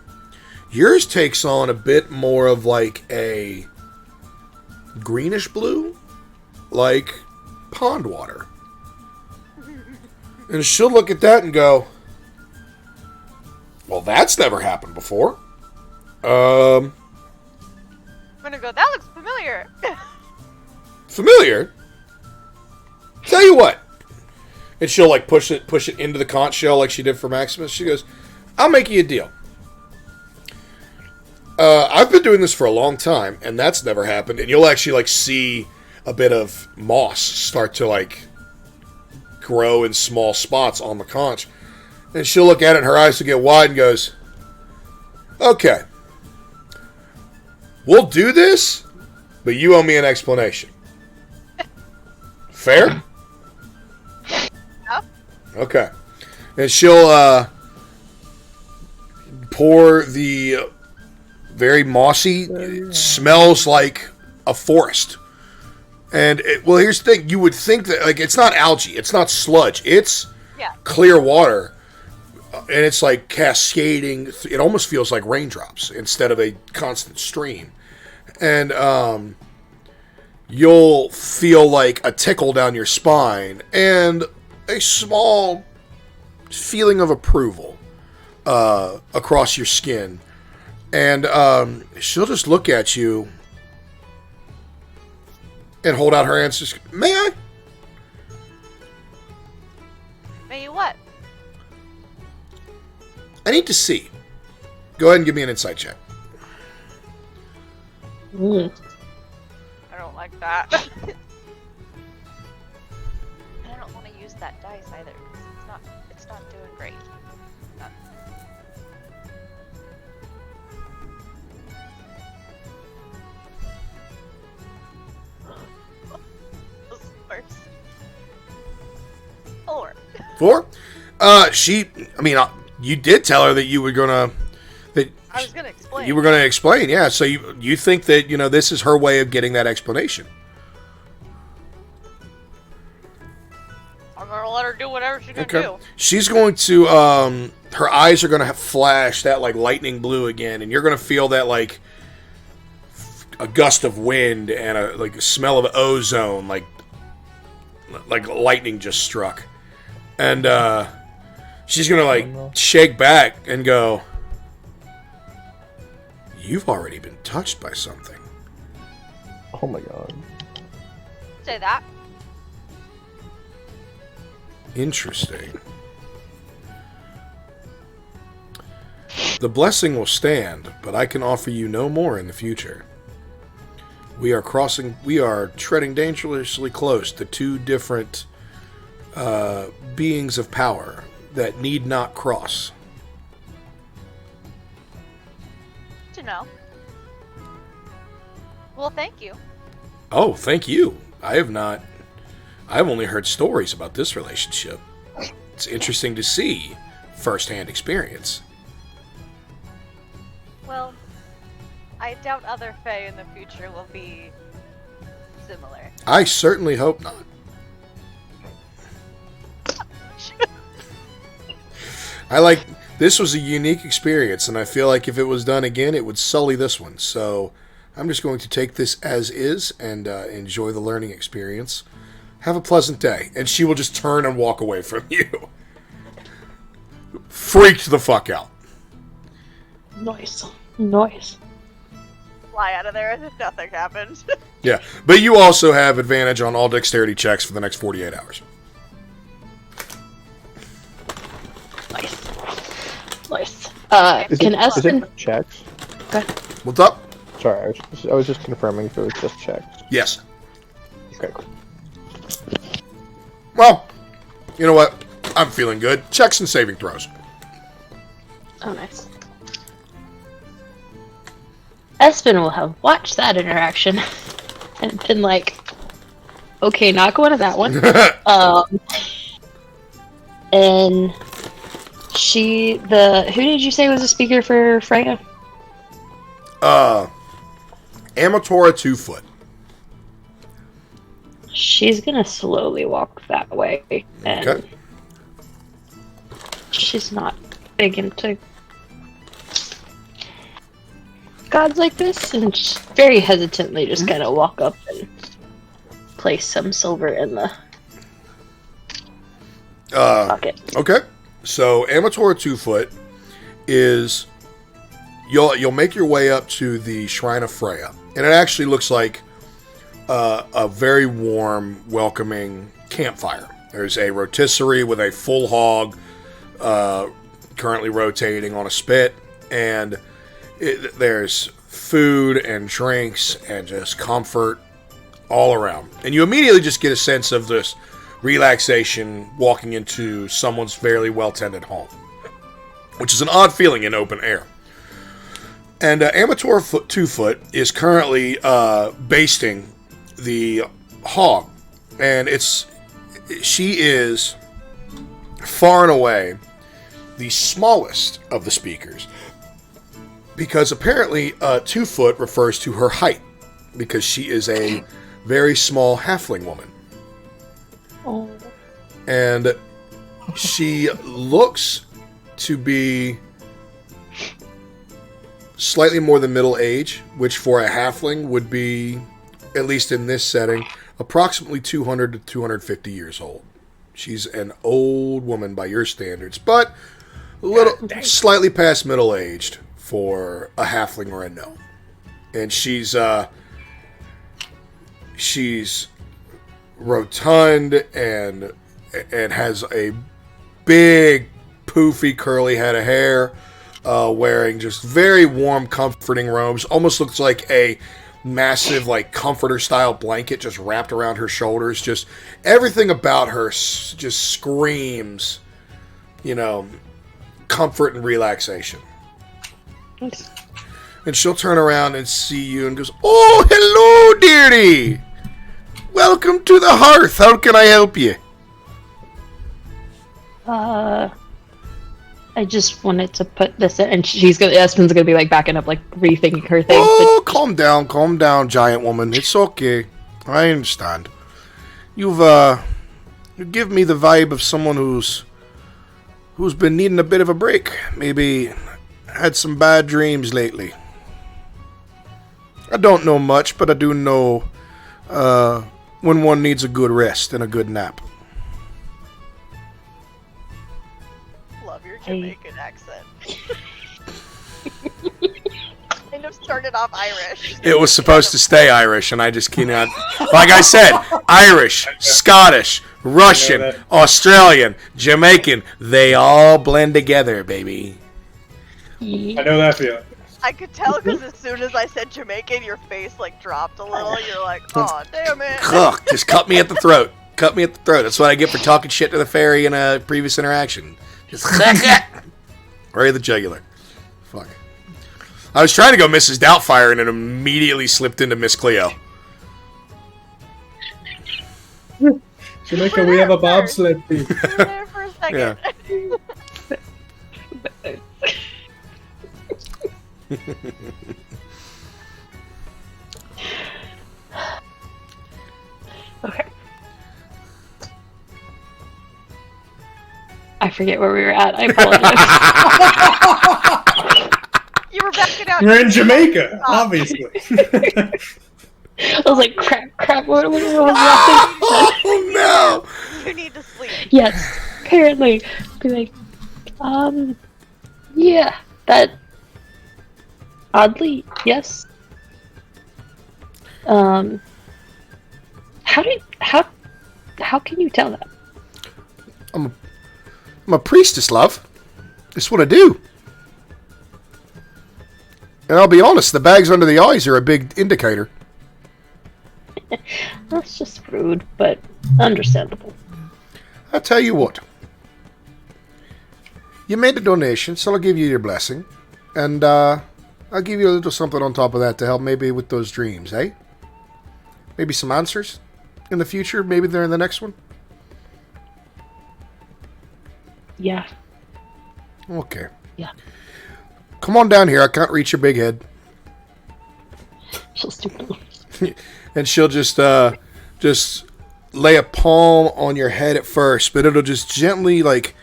Yours takes on a bit more of like a greenish blue, like pond water. And she'll look at that and go, "Well, that's never happened before." I'm gonna go, that looks familiar. Familiar? Tell you what. And she'll like push it into the conch shell like she did for Maximus. She goes, "I'll make you a deal. I've been doing this for a long time, and that's never happened." And you'll actually like see a bit of moss start to like grow in small spots on the conch. And she'll look at it, and her eyes will get wide, and goes, "Okay, we'll do this, but you owe me an explanation. Fair?" Yep. Okay. And she'll pour the very mossy, it smells like a forest. And, here's the thing. You would think that, like, it's not algae. It's not sludge. It's clear water. And it's, like, cascading. It almost feels like raindrops instead of a constant stream. And, you'll feel like a tickle down your spine and a small feeling of approval across your skin. And she'll just look at you and hold out her hands. Just, "May I?" May you what? "I need to see." Go ahead and give me an insight check. Mm. I don't like that. I don't want to use that dice either, because it's not doing great. Worse. 4. 4? You did tell her that you were gonna. I was gonna explain. You were gonna explain, yeah. So you think that this is her way of getting that explanation? I'm gonna let her do whatever she's gonna Okay. do. She's going to, her eyes are going to flash that, like, lightning blue again, and you're going to feel that, like, a gust of wind and a smell of ozone, like lightning just struck. And, she's going to, like, shake back and go, "You've already been touched by something." Oh my god. Say that. Interesting. The blessing will stand, but I can offer you no more in the future. We are treading dangerously close to two different beings of power that need not cross. To know. Well, thank you. Oh, thank you. I've only heard stories about this relationship. It's interesting to see first-hand experience. Well, I doubt other Fae in the future will be similar. I certainly hope not. This was a unique experience, and I feel like if it was done again, it would sully this one. So I'm just going to take this as is and enjoy the learning experience. Have a pleasant day. And she will just turn and walk away from you. Freaked the fuck out. Nice. Fly out of there as if nothing happened. Yeah, but you also have advantage on all dexterity checks for the next 48 hours. Nice. Is Can it Espen... checks? What's up? Sorry, I was just confirming if it was just checks. Yes. Okay, cool. Well, you know what? I'm feeling good. Checks and saving throws. Oh, nice. Espen will have watched that interaction and been like, okay, not going to that one. And who did you say was a speaker for Freya? Amatora 2-foot. She's gonna slowly walk that way, and Okay. she's not big into gods like this, and just very hesitantly just kind of walk up and place some silver in the pocket. Okay. So Amatora 2-foot is you'll make your way up to the Shrine of Freya, and it actually looks like a very warm, welcoming campfire. There's a rotisserie with a full hog currently rotating on a spit, and there's food and drinks and just comfort all around. And you immediately just get a sense of this relaxation walking into someone's fairly well-tended home, which is an odd feeling in open air. And Amatora 2-foot is currently basting the hog, and she is far and away the smallest of the speakers, because apparently 2-foot refers to her height, because she is a very small halfling woman. Oh. And she looks to be slightly more than middle age, which for a halfling would be, at least in this setting, approximately 200 to 250 years old. She's an old woman by your standards, but slightly past middle aged for a halfling or a gnome. And she's rotund and has a big, poofy, curly head of hair, wearing just very warm, comforting robes. Almost looks like a massive, like, comforter-style blanket just wrapped around her shoulders. Just everything about her just screams, comfort and relaxation. Nice. And she'll turn around and see you and goes, "Oh, hello, dearie! Welcome to the hearth. How can I help you?" I just wanted to put this in, and Espen's gonna be like backing up, like rethinking her thing. Oh, calm down, giant woman. It's okay. I understand. You've You give me the vibe of someone who's been needing a bit of a break. Maybe had some bad dreams lately. I don't know much, but I do know when one needs a good rest and a good nap. Love your Jamaican accent. Kind of started off Irish. It was supposed to stay Irish, and I just cannot. Like I said, Irish, Scottish, Russian, Australian, Jamaican, they all blend together, baby. I know that feeling. I could tell because as soon as I said Jamaican, your face like dropped a little. You're like, oh, damn it. Ugh, just cut me at the throat. Cut me at the throat. That's what I get for talking shit to the fairy in a previous interaction. Just right at the jugular. Fuck. I was trying to go Mrs. Doubtfire and it immediately slipped into Miss Cleo. Jamaica, we have a bobsled team. You were there for a second. Okay. I forget where we were at. I apologize. You were backing out. You're in Jamaica, obviously. I was like, crap, what was that? Oh no! You need to sleep. Yes, apparently. Be like, yeah, that. Oddly, yes. How can you tell that? I'm a priestess, love. It's what I do. And I'll be honest, the bags under the eyes are a big indicator. That's just rude, but understandable. I'll tell you what. You made a donation, so I'll give you your blessing. And, I'll give you a little something on top of that to help maybe with those dreams, eh? Maybe some answers in the future? Maybe they're in the next one? Yeah. Okay. Yeah. Come on down here. I can't reach your big head. She'll stupid. And she'll just lay a palm on your head at first, but it'll just gently, like,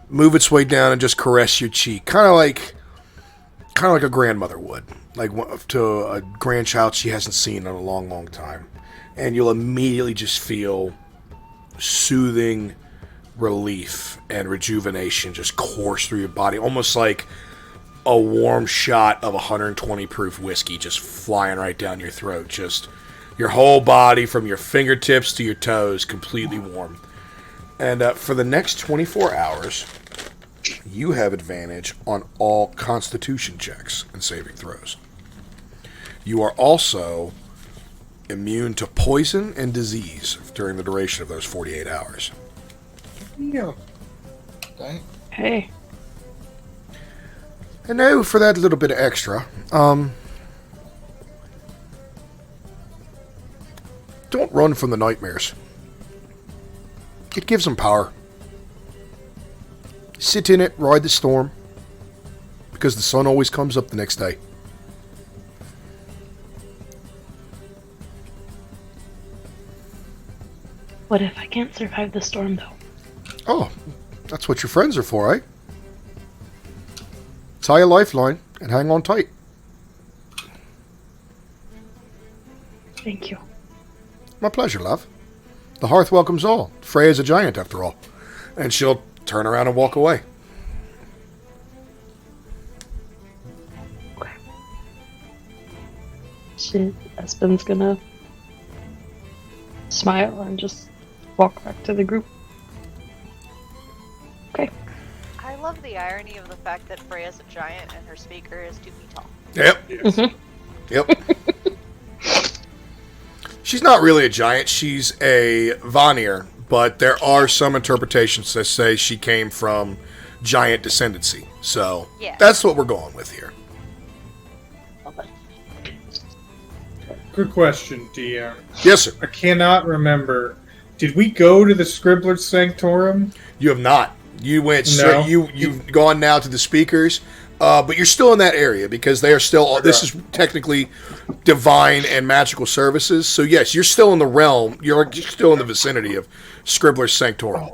move its way down and just caress your cheek. Kind of like a grandmother would. Like, to a grandchild she hasn't seen in a long, long time. And you'll immediately just feel soothing relief and rejuvenation just course through your body. Almost like a warm shot of 120 proof whiskey just flying right down your throat. Just your whole body from your fingertips to your toes completely warm. And for the next 24 hours, you have advantage on all constitution checks and saving throws. You are also immune to poison and disease during the duration of those 48 hours. Yeah. Okay. Hey. And now for that little bit of extra, don't run from the nightmares. It gives them power. Sit in it, ride the storm, because the sun always comes up the next day. What if I can't survive the storm, though? Oh, that's what your friends are for, eh? Tie a lifeline and hang on tight. Thank you. My pleasure, love. The hearth welcomes all. Freya's a giant, after all. And she'll turn around and walk away. Espen's gonna smile and just walk back to the group. Okay. I love the irony of the fact that Freya's a giant and her speaker is 2 feet tall. Yep. Yep. She's not really a giant. She's a Vanir, but there are some interpretations that say she came from giant descendancy. So Yeah. that's what we're going with here. Good question, DM. Yes, sir. I cannot remember. Did we go to the Scribbler's Sanctorum? You have not. You went No. straight. You've gone now to the speakers, But you're still in that area because they are still. This is technically divine and magical services. So yes, you're still in the realm. You're still in the vicinity of Scribbler's Sanctorum.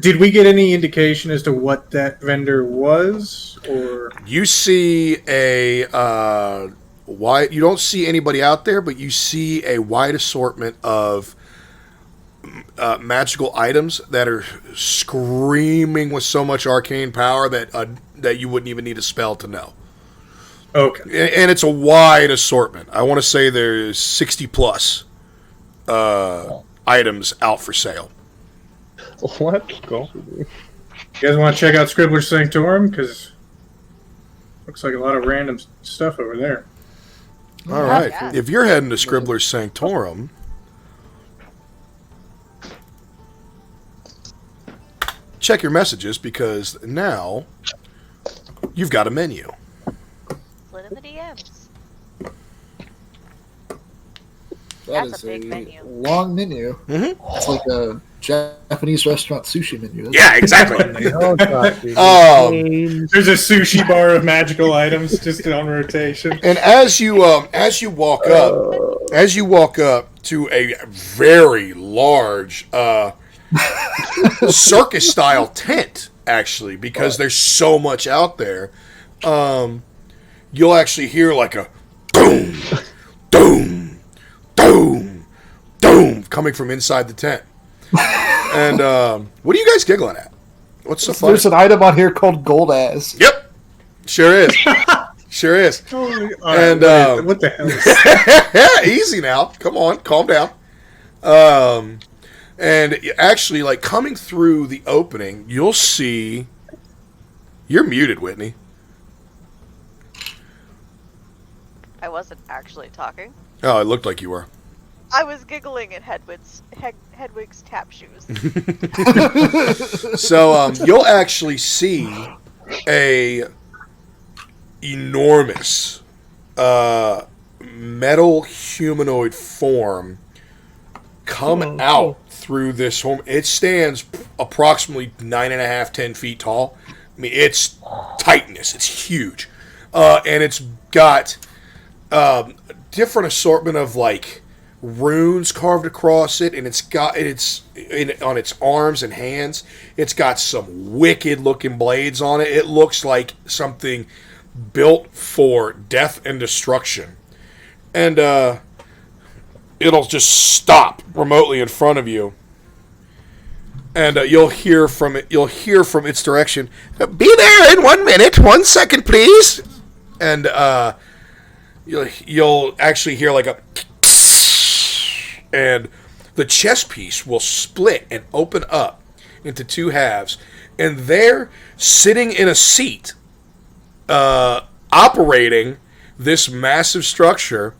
Did we get any indication as to what that vendor was, or you see a wide? You don't see anybody out there, but you see a wide assortment of magical items that are screaming with so much arcane power that you wouldn't even need a spell to know. Okay, and it's a wide assortment. I want to say there's 60 plus items out for sale. Let's go. You guys want to check out Scribbler's Sanctorum? Because looks like a lot of random stuff over there. All right. Yeah. If you're heading to Scribbler's Sanctorum, check your messages because now you've got a menu. Slid in the DMs. That That's is a big menu. long menu. Mm-hmm. It's like a Japanese restaurant sushi menu. Yeah, exactly. There's a sushi bar of magical items just on rotation. And as you walk up to a very large circus style tent, actually, because there's so much out there, you'll actually hear like a boom, boom, boom, boom coming from inside the tent. And what are you guys giggling at? What's so funny? There's an item on here called gold ass. Yep, sure is. Sure is. And what the hell? Easy now. Come on, calm down. And actually, like coming through the opening, you'll see. You're muted, Whitney. I wasn't actually talking. Oh, it looked like you were. I was giggling at Hedwig's tap shoes. So you'll actually see a enormous metal humanoid form come out through this home. It stands approximately 9.5, 10 feet tall. I mean, it's Titanus. It's huge, and it's got different assortment of like runes carved across it, and on its arms and hands. It's got some wicked looking blades on it. It looks like something built for death and destruction. And it'll just stop remotely in front of you. And you'll hear from its direction, "Be there in 1 minute, 1 second, please." And you'll actually hear like a, and the chest piece will split and open up into two halves. And there, sitting in a seat, operating this massive structure,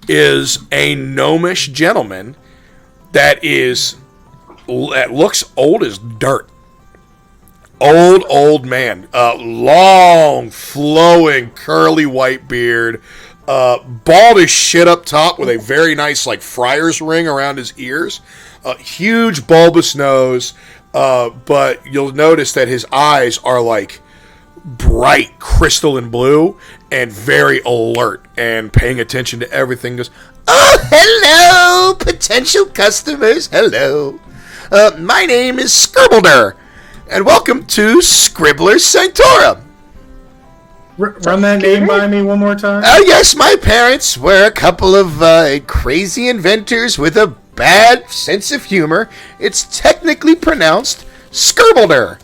is a gnomish gentleman that looks old as dirt. Old man. Long, flowing, curly white beard. Bald as shit up top with a very nice like friar's ring around his ears. Huge bulbous nose. But you'll notice that his eyes are like bright crystalline blue and very alert and paying attention to everything. Goes, "Oh, hello, potential customers. Hello. My name is Scribbler, and welcome to Scribbler's Sanctorum." Run that name by me one more time. Yes, my parents were a couple of crazy inventors with a bad sense of humor. It's technically pronounced Scribbler.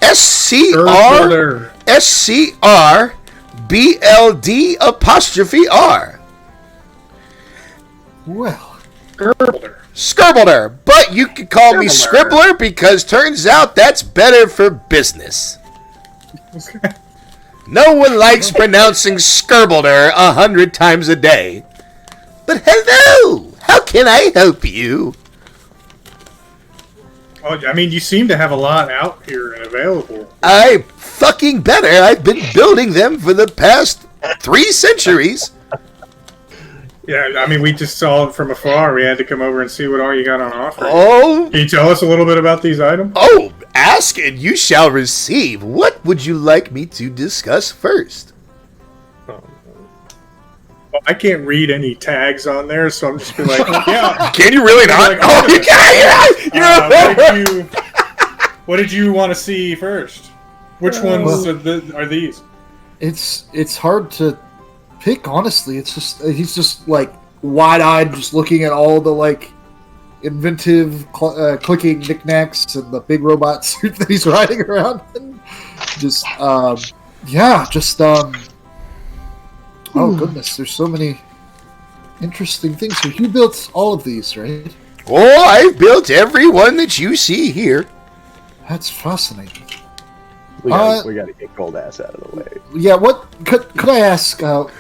SCRBLD''R. Well, Scribbler. But you can call me Scribbler because turns out that's better for business. No one likes pronouncing Scribbler 100 times a day. But hello, how can I help you? Oh, I mean, you seem to have a lot out here and available. I fucking better. I've been building them for the past 3 centuries. Yeah, I mean, we just saw it from afar. We had to come over and see what all you got on offer. Oh, Can you tell us a little bit about these items? oh, Ask and you shall receive. What would you like me to discuss first? Well, I can't read any tags on there, so I'm just be like, yeah. Can you really not? Like, Oh, you can! What did you want to see first? Which ones are these? It's hard to pick, honestly. It's just he's just like wide-eyed, just looking at all the like inventive clicking knickknacks and the big robot suit that he's riding around in. Just oh goodness, there's so many interesting things. So you built all of these, right? Oh, I've built every one that you see here. That's fascinating. We gotta get Gold Ass out of the way. Yeah, what could I ask? What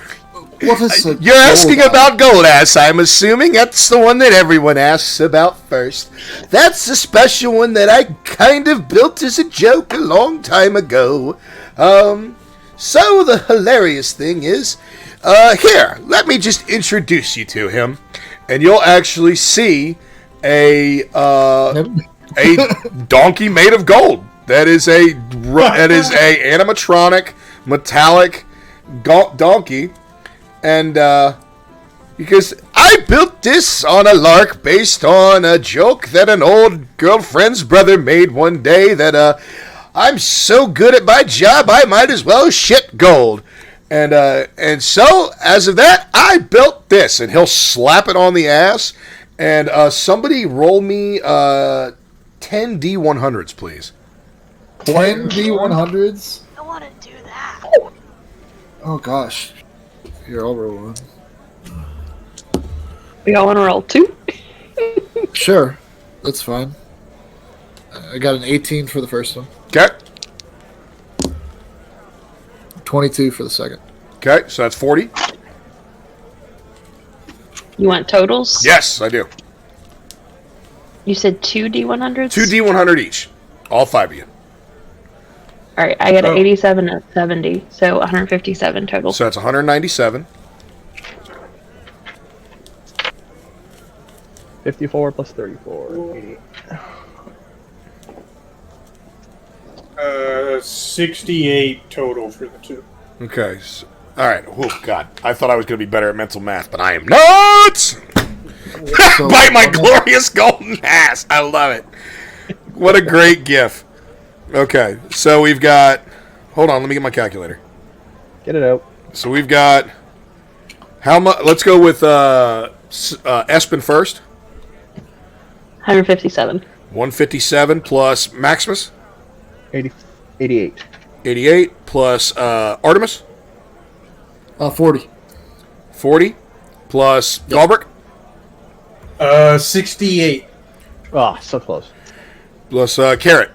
is You're asking about Goldass. I'm assuming that's the one that everyone asks about first. That's the special one that I kind of built as a joke a long time ago. So the hilarious thing is, here, let me just introduce you to him, and you'll actually see a donkey made of gold. That is a animatronic metallic donkey. And, because I built this on a lark based on a joke that an old girlfriend's brother made one day that, I'm so good at my job, I might as well shit gold. And so, as of that, I built this. And he'll slap it on the ass. And, somebody roll me, 10 D100s, please. 10 D100s? I want to do that. Oh, gosh. Here, I'll roll one. We all want to roll 2? Sure. That's fine. I got an 18 for the first one. Okay. 22 for the second. Okay, so that's 40. You want totals? Yes, I do. You said 2 D100s? 2 D100 each. All 5 of you. Alright, I got an 87 and 70, so 157 total. So that's 197. 54 plus 34. 88. 68 total for the two. Okay. So, all right. Oh, God. I thought I was going to be better at mental math, but I am not! So, Bite my glorious golden ass. I love it. What a great gif. Okay. So we've got... Hold on. Let me get my calculator. Get it out. So we've got... How much... Let's go with Espen first. 157. 157 plus Maximus. 88. 88 plus Artemis. 40. 40 plus Galbrick. 68. Oh, so close. Plus Carrot.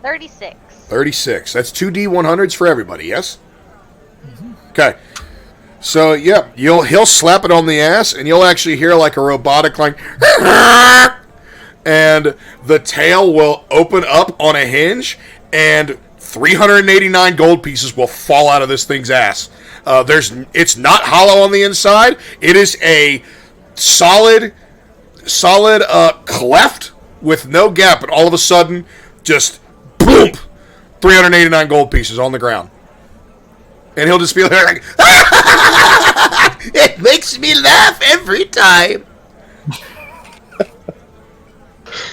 36. 36. That's 2 D100s for everybody, yes? Okay. So, yeah, he'll slap it on the ass, and you'll actually hear like a robotic like... and the tail will open up on a hinge, and 389 gold pieces will fall out of this thing's ass. It's not hollow on the inside. It is a solid cleft with no gap, and all of a sudden, just boom, 389 gold pieces on the ground. And he'll just be like, it makes me laugh every time.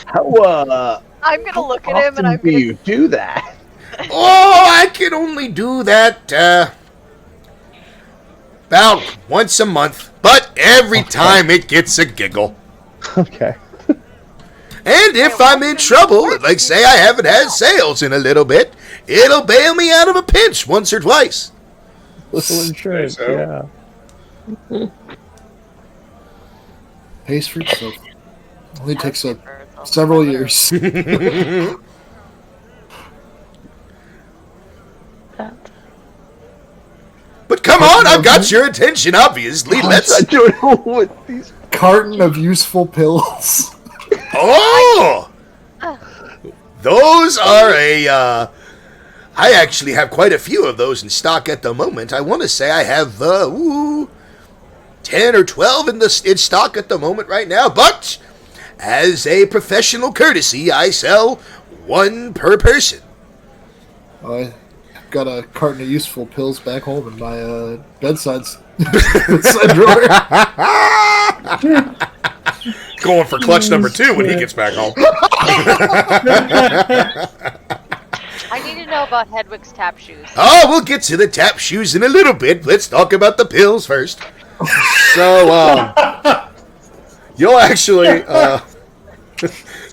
How I'm gonna look at him and I'm do gonna. you do that? Oh, I can only do that about once a month, but every time it gets a giggle. Okay. And if I'm in trouble, like say I haven't had sales in a little bit, it'll bail me out of a pinch once or twice. Little insurance, So. yeah. Pays for itself. Only takes several years. But come on, I've got your attention, obviously. I Let's... don't know what these... Carton of useful pills. Oh! Those are I actually have quite a few of those in stock at the moment. I want to say I have 10 or 12 in stock at the moment right now. But as a professional courtesy, I sell one per person. I got a carton of useful pills back home in my bedside drawer. Going for clutch number 2 when he gets back home. I need to know about Hedwig's tap shoes. Oh, we'll get to the tap shoes in a little bit. Let's talk about the pills first. So, you'll actually,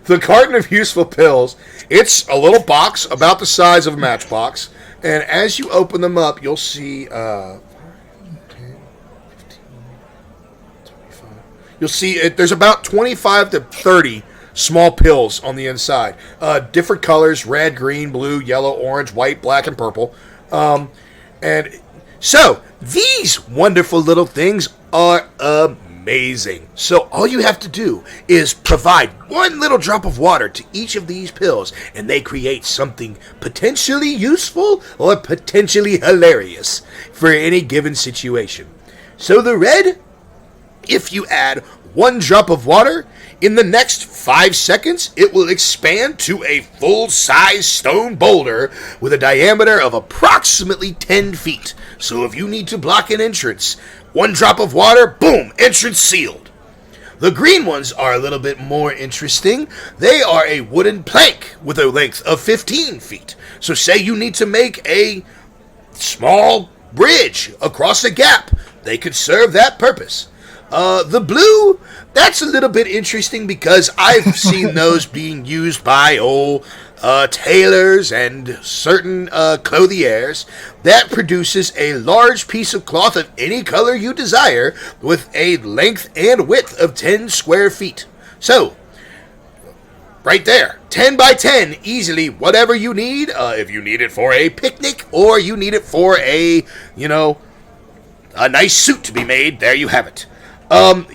the carton of useful pills, it's a little box about the size of a matchbox, and as you open them up, you'll see, 10, 15, 25. You'll see there's about 25 to 30 small pills on the inside. Different colors, red, green, blue, yellow, orange, white, black, and purple. And so, these wonderful little things are amazing. So all you have to do is provide one little drop of water to each of these pills, and they create something potentially useful or potentially hilarious for any given situation. So the red, if you add one drop of water, in the next 5 seconds, it will expand to a full-size stone boulder with a diameter of approximately 10 feet. So if you need to block an entrance, one drop of water, boom, entrance sealed. The green ones are a little bit more interesting. They are a wooden plank with a length of 15 feet. So say you need to make a small bridge across a gap, they could serve that purpose. The blue, that's a little bit interesting because I've seen those being used by tailors and certain clothiers that produces a large piece of cloth of any color you desire with a length and width of 10 square feet. So, right there, 10 by 10, easily, whatever you need, if you need it for a picnic or you need it for a nice suit to be made, there you have it.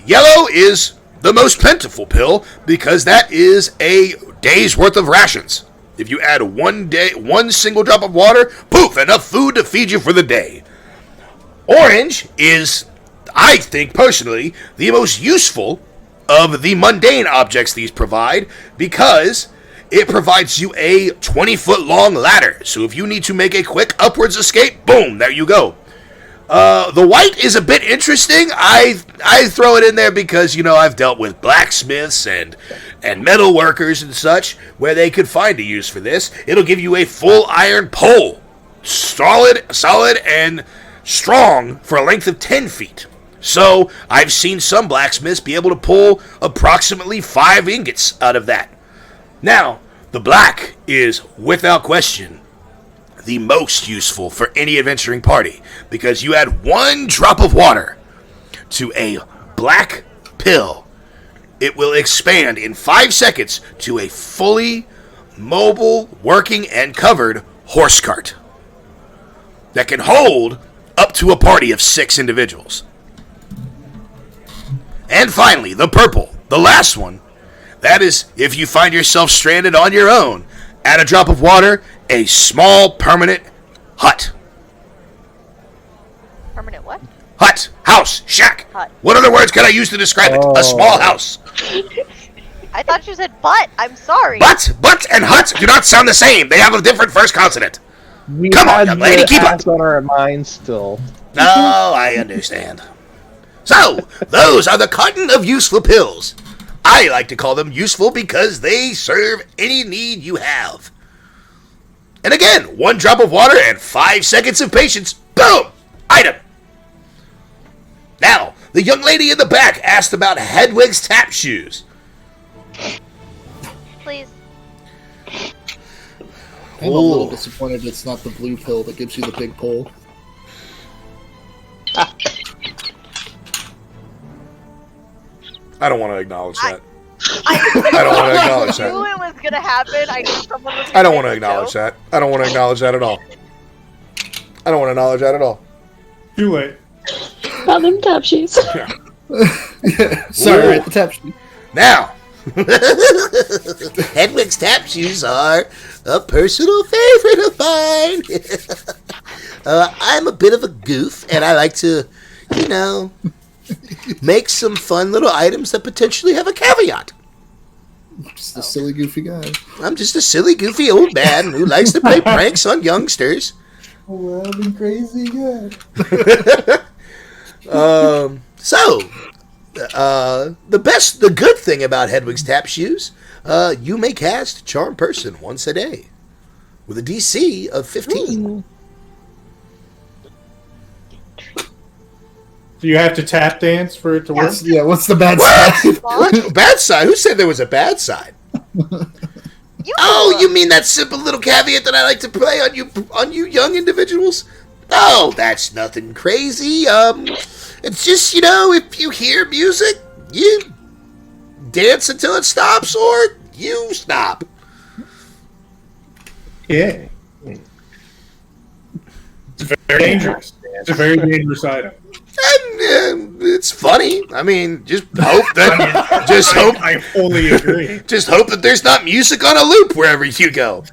Yellow is the most plentiful pill because that is a day's worth of rations. If you add one single drop of water, poof, enough food to feed you for the day. Orange is, I think personally, the most useful of the mundane objects these provide because it provides you a 20-foot long ladder. So if you need to make a quick upwards escape, boom, there you go. The white is a bit interesting. I throw it in there because, I've dealt with blacksmiths and metal workers and such where they could find a use for this. It'll give you a full iron pole. Solid, and strong for a length of 10 feet. So, I've seen some blacksmiths be able to pull approximately 5 ingots out of that. Now, the black is, without question, the most useful for any adventuring party because you add one drop of water to a black pill. It will expand in 5 seconds to a fully mobile, working, and covered horse cart that can hold up to a party of 6 individuals. And finally, the purple, the last one. That is, if you find yourself stranded on your own, add a drop of water, a small permanent hut. Permanent what? Hut, house, shack. Hut. What other words can I use to describe it? A small house. I thought you said butt. I'm sorry. But and hut do not sound the same. They have a different first consonant. Come on, young lady, keep up. On our minds still. No, I understand. So, those are the carton of useful pills. I like to call them useful because they serve any need you have. And again, one drop of water and 5 seconds of patience. Boom! Item. Now, the young lady in the back asked about Hedwig's tap shoes. Please. I'm a little disappointed it's not the blue pill that gives you the big pole. I don't want to acknowledge that. I don't want to acknowledge that. I knew it was going to happen. I knew someone was I don't want to acknowledge that. I don't want to acknowledge that at all. I don't want to acknowledge that at all. Too late. Not them tap shoes. Yeah, sorry, right, the tap shoe. Now, Hedwig's tap shoes are a personal favorite of mine. I'm a bit of a goof, and I like to, make some fun little items that potentially have a caveat. Just a silly, goofy guy. I'm just a silly, goofy old man who likes to play pranks on youngsters. Wild and crazy guy. The good thing about Hedwig's Tap Shoes, you may cast Charm Person once a day with a DC of 15. Ooh. Do you have to tap dance for it to work? What's the bad side? Bad side? Who said there was a bad side? You mean that simple little caveat that I like to play on you young individuals? Oh, that's nothing crazy. It's just, if you hear music, you dance until it stops or you stop. Yeah. It's very dangerous. It's a very dangerous item. And, it's funny. I mean, just hope that. I fully agree. Just hope that there's not music on a loop wherever you go.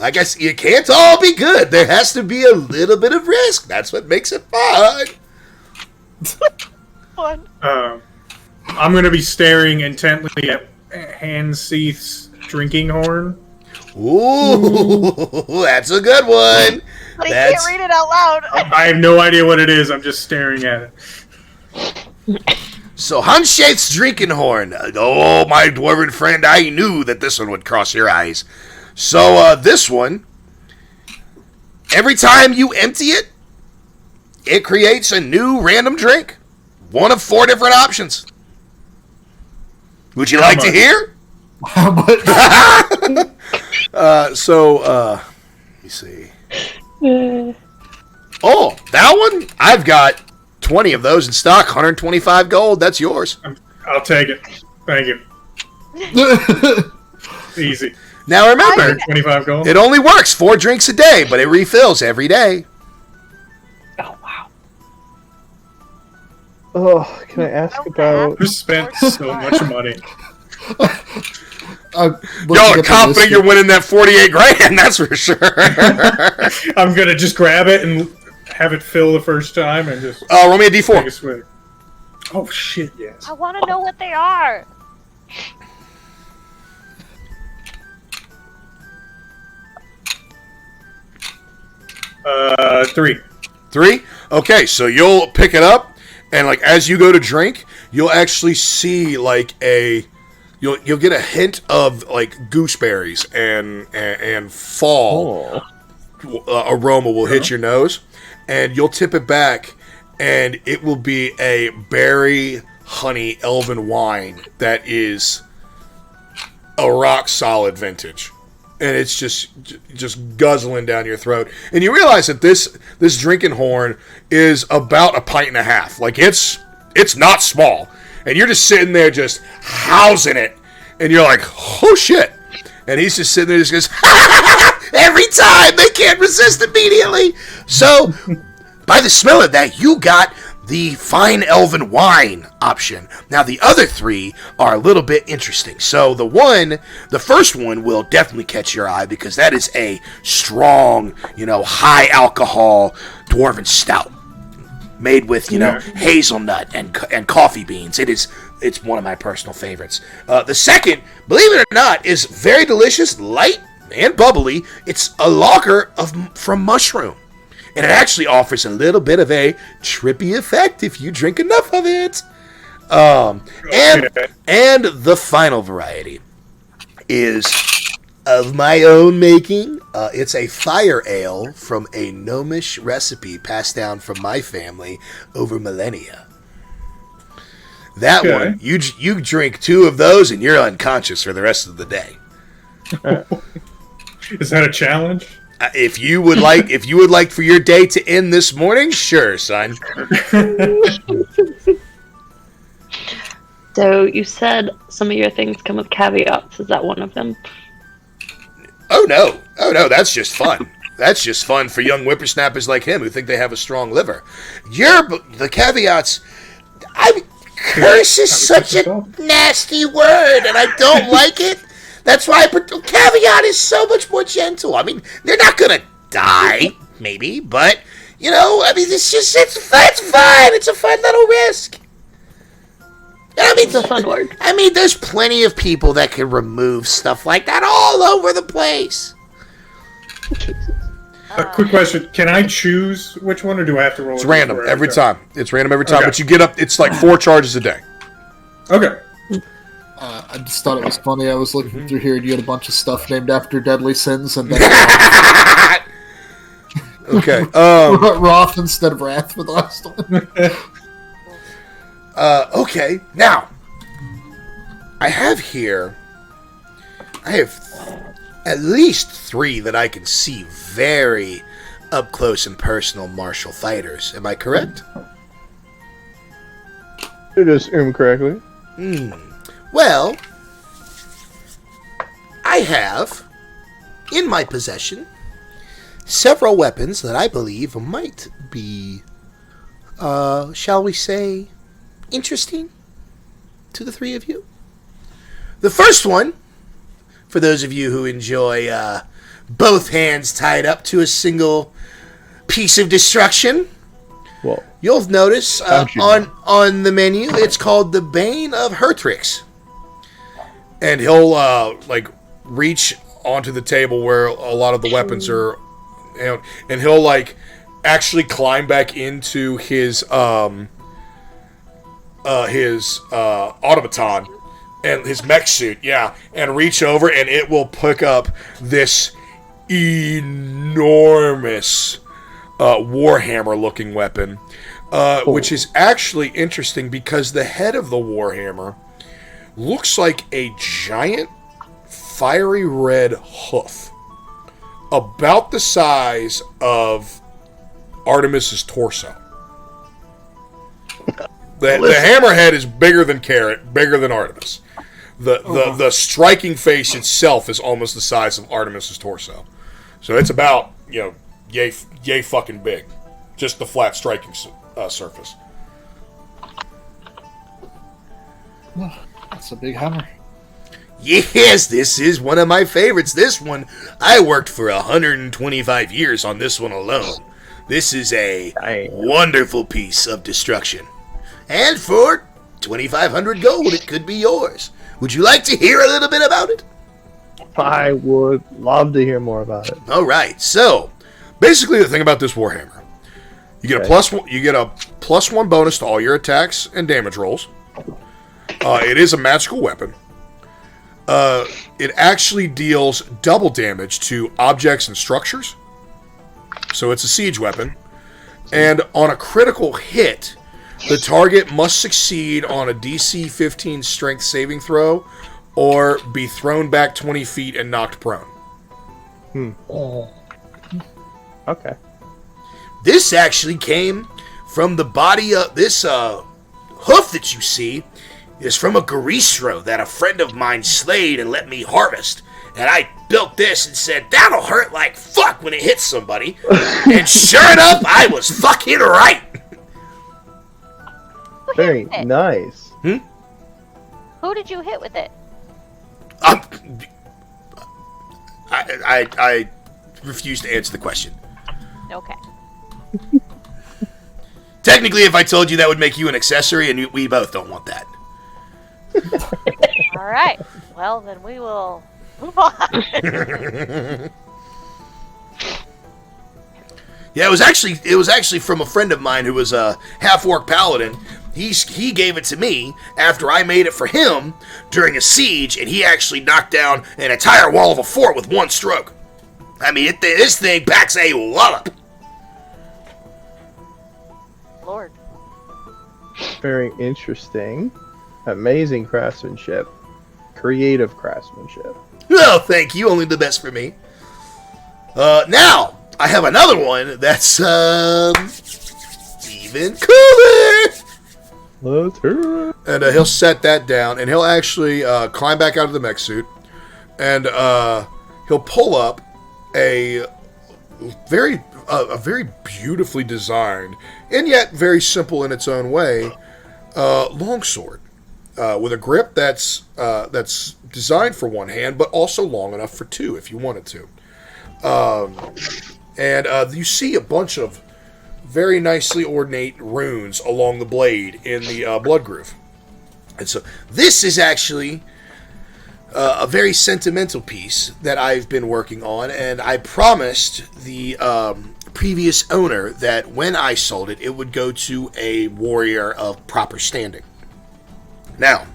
I guess you can't all be good. There has to be a little bit of risk. That's what makes it fun. Fun. I'm going to be staring intently at Hanseath's drinking horn. Ooh, that's a good one. But he can't read it out loud. I have no idea what it is. I'm just staring at it. So, Hanshaith's drinking horn. Oh, my dwarven friend, I knew that this one would cross your eyes. So, this one, every time you empty it, it creates a new random drink. One of 4 different options. Would you like to hear? How much? Let me see. Oh, that one? I've got 20 of those in stock, 125 gold. That's yours. I'll take it. Thank you. Easy. Now remember, 25 gold. it only works 4 drinks a day, but it refills every day. Oh wow. Oh, can I ask about? You spent so much money. Y'all are confident you're winning that 48 grand, that's for sure. I'm gonna just grab it and have it fill the first time and just Roll me a take a D4. swig. Oh shit, yes. I want to know what they are. Three. 3? Okay, so you'll pick it up, and like as you go to drink, you'll actually see like you'll get a hint of like gooseberries and fall aroma will hit your nose, and you'll tip it back, and it will be a berry honey elven wine that is a rock solid vintage. And it's just guzzling down your throat. And you realize that this drinking horn is about a pint and a half. Like, it's not small. And you're just sitting there just housing it. And you're like, oh, shit. And he's just sitting there just goes, every time. They can't resist immediately. So, by the smell of that, you got the fine elven wine option. Now, the other 3 are a little bit interesting. So, the first one will definitely catch your eye because that is a strong, high alcohol dwarven stout made with, hazelnut and coffee beans. It's one of my personal favorites. The second, believe it or not, is very delicious, light and bubbly. It's a lager from mushroom. And it actually offers a little bit of a trippy effect if you drink enough of it. And the final variety is of my own making. It's a fire ale from a gnomish recipe passed down from my family over millennia. That one, you drink 2 of those and you're unconscious for the rest of the day. Is that a challenge? If you would like for your day to end this morning, sure, son. So you said some of your things come with caveats. Is that one of them? Oh no, that's just fun. That's just fun for young whippersnappers like him who think they have a strong liver. The caveats. Curse is such a nasty word, and I don't like it. That's why caveat is so much more gentle. I mean, they're not gonna die, maybe, but it's fun. It's a fun little risk. It's a fun word. I mean, there's plenty of people that can remove stuff like that all over the place. A quick question: can I choose which one, or do I have to roll? It's it random before every I start? time. It's random every time, Okay. but you get up. It's like 4 charges a day. Okay. I just thought it was funny. I was looking through here, and you had a bunch of stuff named after deadly sins, and then Okay. Wrath instead of Wrath for the last one. Okay, now I have at least 3 that I can see very up close and personal martial fighters. Am I correct? It is correctly. Well, I have in my possession several weapons that I believe might be, shall we say, interesting to the 3 of you. The first one, for those of you who enjoy both hands tied up to a single piece of destruction, Well, you'll notice How'd you on the menu it's called the Bane of Hertrix. And he'll like reach onto the table where a lot of the weapons are, and he'll like actually climb back into his automaton and his mech suit, and reach over, and it will pick up this enormous Warhammer-looking weapon, which is actually interesting because the head of the Warhammer looks like a giant fiery red hoof, about the size of Artemis's torso. The hammerhead is bigger than Carrot, bigger than Artemis. The striking face itself is almost the size of Artemis's torso. So it's about, yay fucking big. Just the flat striking surface. That's a big hammer. Yes, this is one of my favorites. This one, I worked for 125 years on this one alone. This is a wonderful piece of destruction. And for 2,500 gold, it could be yours. Would you like to hear a little bit about it? I would love to hear more about it. All right, so Basically, the thing about this Warhammer, you get a +1 bonus to all your attacks and damage rolls. It is a magical weapon. It actually deals double damage to objects and structures. So it's a siege weapon. And on a critical hit, the target must succeed on a DC 15 strength saving throw or be thrown back 20 feet and knocked prone. Okay. this actually came from the body of this hoof that you see is from a Garistro that a friend of mine slayed and let me harvest. And I built this and said, that'll hurt like fuck when it hits somebody. And sure enough, I was fucking right. Very nice. Who did you hit with it? I refuse to answer the question. Okay. Technically, if I told you, that would make you an accessory, and we both don't want that. All right. Well, then we will move on. Yeah, it was actually from a friend of mine who was a half-orc paladin. He gave it to me after I made it for him during a siege, and he actually knocked down an entire wall of a fort with one stroke. I mean, this thing packs a wallop. Lord. Very interesting. Amazing craftsmanship. Creative craftsmanship. Oh, thank you. Only the best for me. Now, I have another one that's even cooler. Let's hear it. And he'll set that down, and he'll actually climb back out of the mech suit, and he'll pull up a very beautifully designed, and yet very simple in its own way, longsword with a grip that's designed for one hand, but also long enough for two if you wanted to. And you see a bunch of very nicely ornate runes along the blade in the blood groove. And so this is actually a very sentimental piece that I've been working on, and I promised the previous owner that when I sold it, it would go to a warrior of proper standing. Now,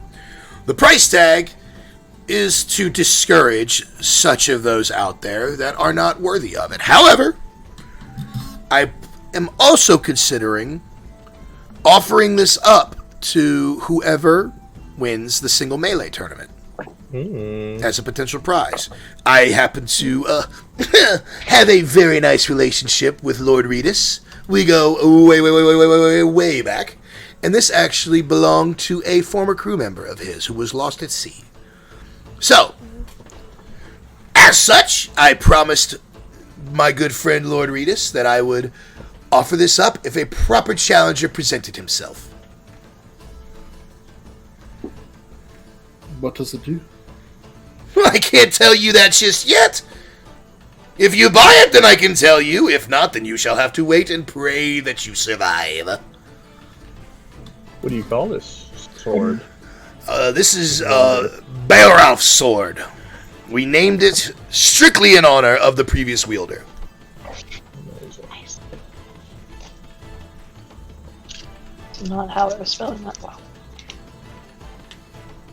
the price tag is to discourage such of those out there that are not worthy of it. However, I am also considering offering this up to whoever wins the single melee tournament as a potential prize. I happen to have a very nice relationship with Lord Redis. We go way back. And this actually belonged to a former crew member of his who was lost at sea. So, as such, I promised my good friend Lord Redis that I would offer this up if a proper challenger presented himself. What does it do? I can't tell you that just yet. If you buy it, then I can tell you. If not, then you shall have to wait and pray that you survive. What do you call this sword? This is Beowulf's sword. We named it strictly in honor of the previous wielder. Nice. Not how I was spelling that well.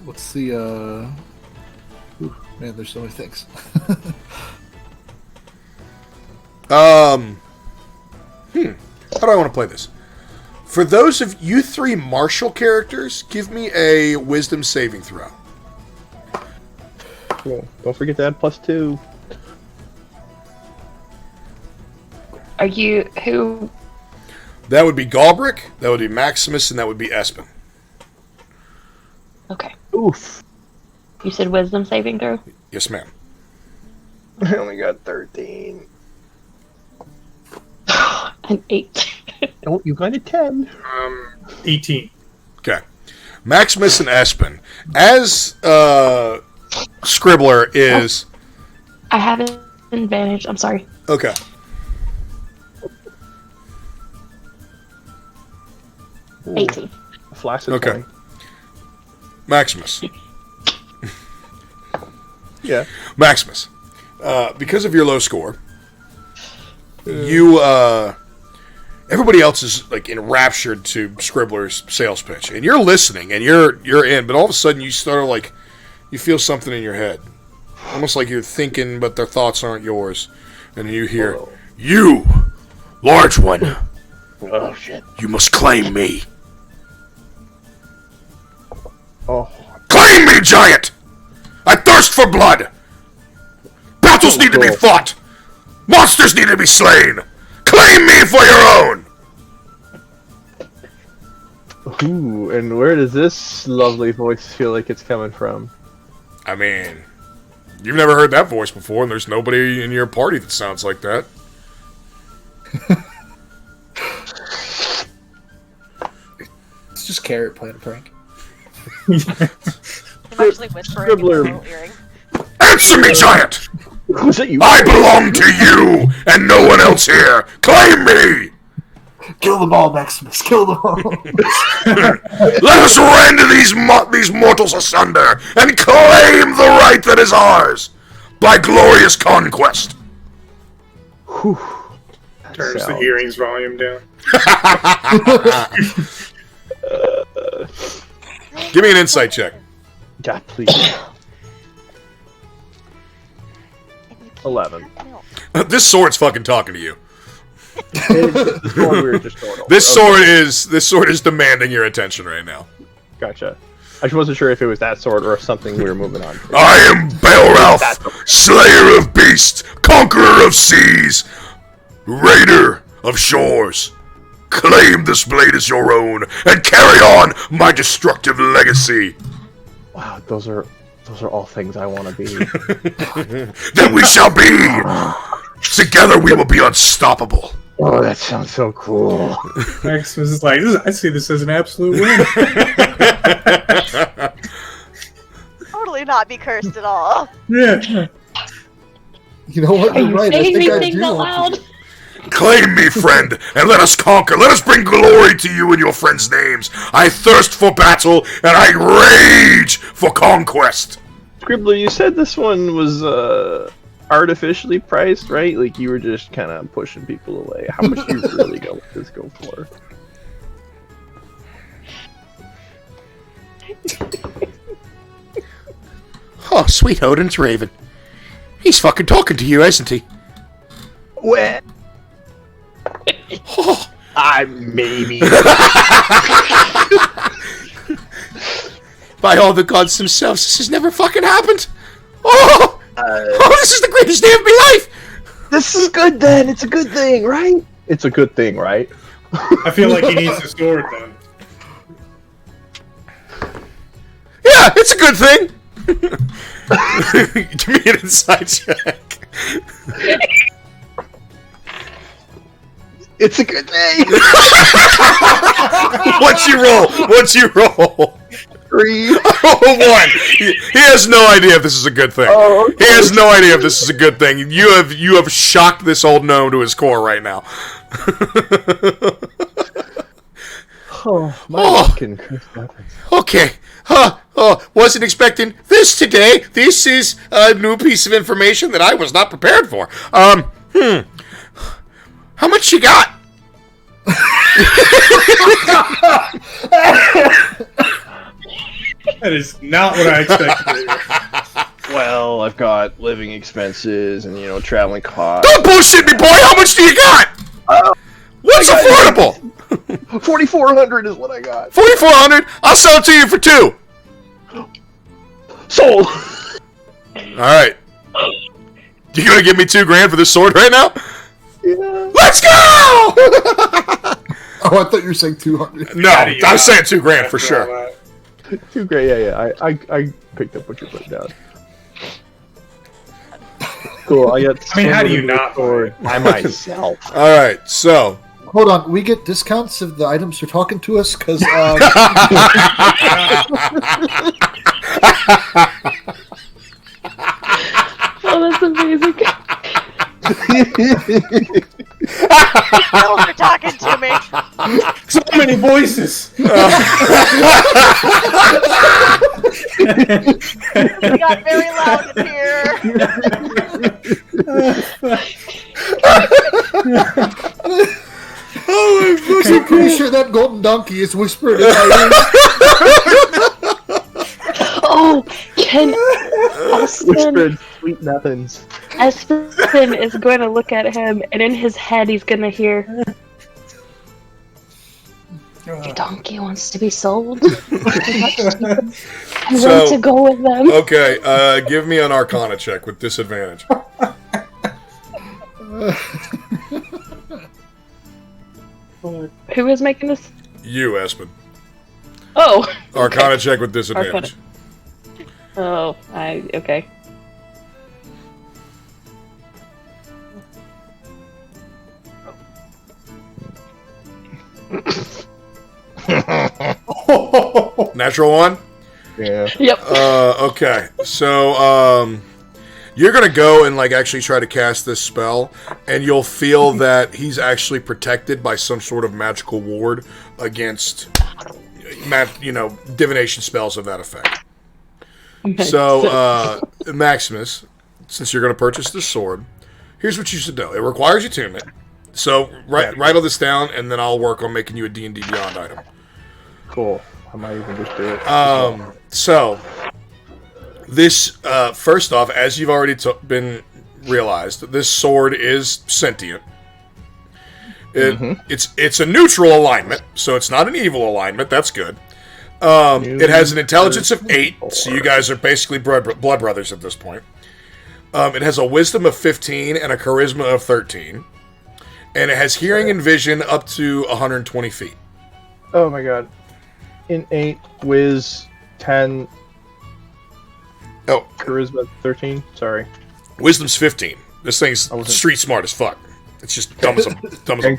What's the, Ooh, man, there's so many things. How do I want to play this? For those of you three martial characters, give me a wisdom saving throw. Cool. Don't forget to add +2. Are you who? That would be Galbrick, that would be Maximus, and that would be Espen. Okay. Oof. You said wisdom saving throw? Yes, ma'am. I only got 13. An 8. Oh, you got a 10. 18. Okay. Maximus and Espen. As Scribbler is... I have an advantage. I'm sorry. Okay. Ooh, 18. a flaccid Okay. 20. Maximus. Yeah. Maximus. Because of your low score, you, everybody else is, like, enraptured to Scribbler's sales pitch. And you're listening, and you're in, but all of a sudden you start, like, you feel something in your head. Almost like you're thinking, but their thoughts aren't yours. And you hear, "You, large one, Oh, shit. you must claim me. Oh. Claim me, giant! I thirst for blood! Battles need to be fought! Monsters need to be slain! Claim me for your own!" Ooh, and where does this lovely voice feel like it's coming from? I mean, you've never heard that voice before, and there's nobody in your party that sounds like that. It's just Carrot playing a prank. I'm actually whispering in my little earring. Answer me, giant! Was it you? I belong to you, and no one else here! Claim me! Kill them all, Maximus. Kill them all. Let us rend these mortals asunder, and claim the right that is ours, by glorious conquest! Whew. Turns the Sounds- earrings volume down. Give me an insight check. God, please. 11. This sword's fucking talking to you. It's the sword we were just going over. This Okay, sword is demanding your attention right now. Gotcha. I just wasn't sure if it was that sword or something we were moving on to. I am Beowulf, slayer of beasts, conqueror of seas, raider of shores. Claim this blade as your own, and carry on my destructive legacy. Wow, those are all things I want to be. Then we shall be. Together we will be unstoppable. Oh, that sounds so cool. Maximus is like, I see this as an absolute win. Totally not be cursed at all. Yeah. You know what? Are You're you right. I saying think these I things do out want loud? to. Claim me, friend, and let us conquer. Let us bring glory to you and your friends' names. I thirst for battle, and I rage for conquest. Scribbler, you said this one was artificially priced, right? Like you were just kind of pushing people away. How much do you really go for? Oh, sweet Odin's Raven. He's fucking talking to you, isn't he? Well, Oh, I maybe. by all the gods themselves, this has never fucking happened. Oh, this is the greatest day of my life. This is good then. It's a good thing, right? It's a good thing, right? I feel like he needs a sword then. Yeah, it's a good thing. Give me an insight check. It's a good thing. What's you roll? 3. Oh, 1. He has no idea if this is a good thing. Oh, okay. He has no idea if this is a good thing. You have shocked this old gnome to his core right now. Oh, my Oh. fucking Chris Evans. Okay. Wasn't expecting this today. This is a new piece of information that I was not prepared for. How much you got? That is not what I expected. Well, I've got living expenses and traveling costs. Don't bullshit me, boy. How much do you got? What's affordable? 4,400 is what I got. 4,400. I'll sell it to you for 2. Sold. All right. You gonna give me $2,000 for this sword right now? Yeah. Let's go! Oh, I thought you were saying 200. No, I'm saying $2,000 for sure. Too great. Yeah. I picked up what you put down. Cool. I got. I mean, how do you not for by myself? All right, so Hold on, we get discounts if the items are talking to us? Because Oh, that's amazing. Elves are talking to me. So many voices. It got very loud in here. I'm pretty sure that golden donkey is whispered in my Oh, can Espen, Whispered sweet nothings. Espen is going to look at him, and in his head he's going to hear, "Your donkey wants to be sold. I'm ready to go with them." okay, give me an Arcana check with disadvantage. Who is making this? You, Espen. Oh. Arcana check with disadvantage. Arcana. Oh, okay. Natural 1? Yeah. Yep. Okay. So, you're gonna go and actually try to cast this spell, and you'll feel that he's actually protected by some sort of magical ward against, divination spells of that effect. So, Maximus, since you're gonna purchase this sword, here's what you should do. It requires attunement. So, write all this down, and then I'll work on making you a D&D Beyond item. Cool. I might even just do it. So, this, first off, as you've already been realized, this sword is sentient. It's a neutral alignment, so it's not an evil alignment. That's good. It has an intelligence of 8, so you guys are basically blood brothers at this point. It has a wisdom of 15 and a charisma of 13. And it has hearing and vision up to 120 feet. Oh my god. In 8, Wiz 10. Oh, Charisma 13. Sorry. wisdom's 15. This thing's street smart as fuck. It's just dumb as a And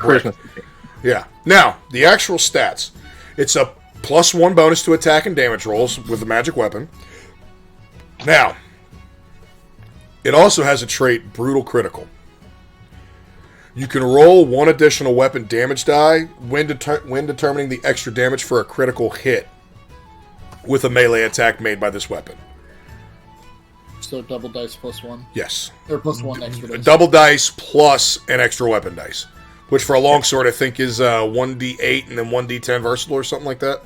brick. charisma 15. Yeah. Now, the actual stats. It's a +1 bonus to attack and damage rolls with a magic weapon. Now, it also has a trait, Brutal Critical. You can roll 1 additional weapon damage die when determining the extra damage for a critical hit with a melee attack made by this weapon. So double dice plus 1? Yes. Or plus 1 extra dice. Double dice plus an extra weapon dice. Which for a longsword I think is 1d8 and then 1d10 versatile or something like that.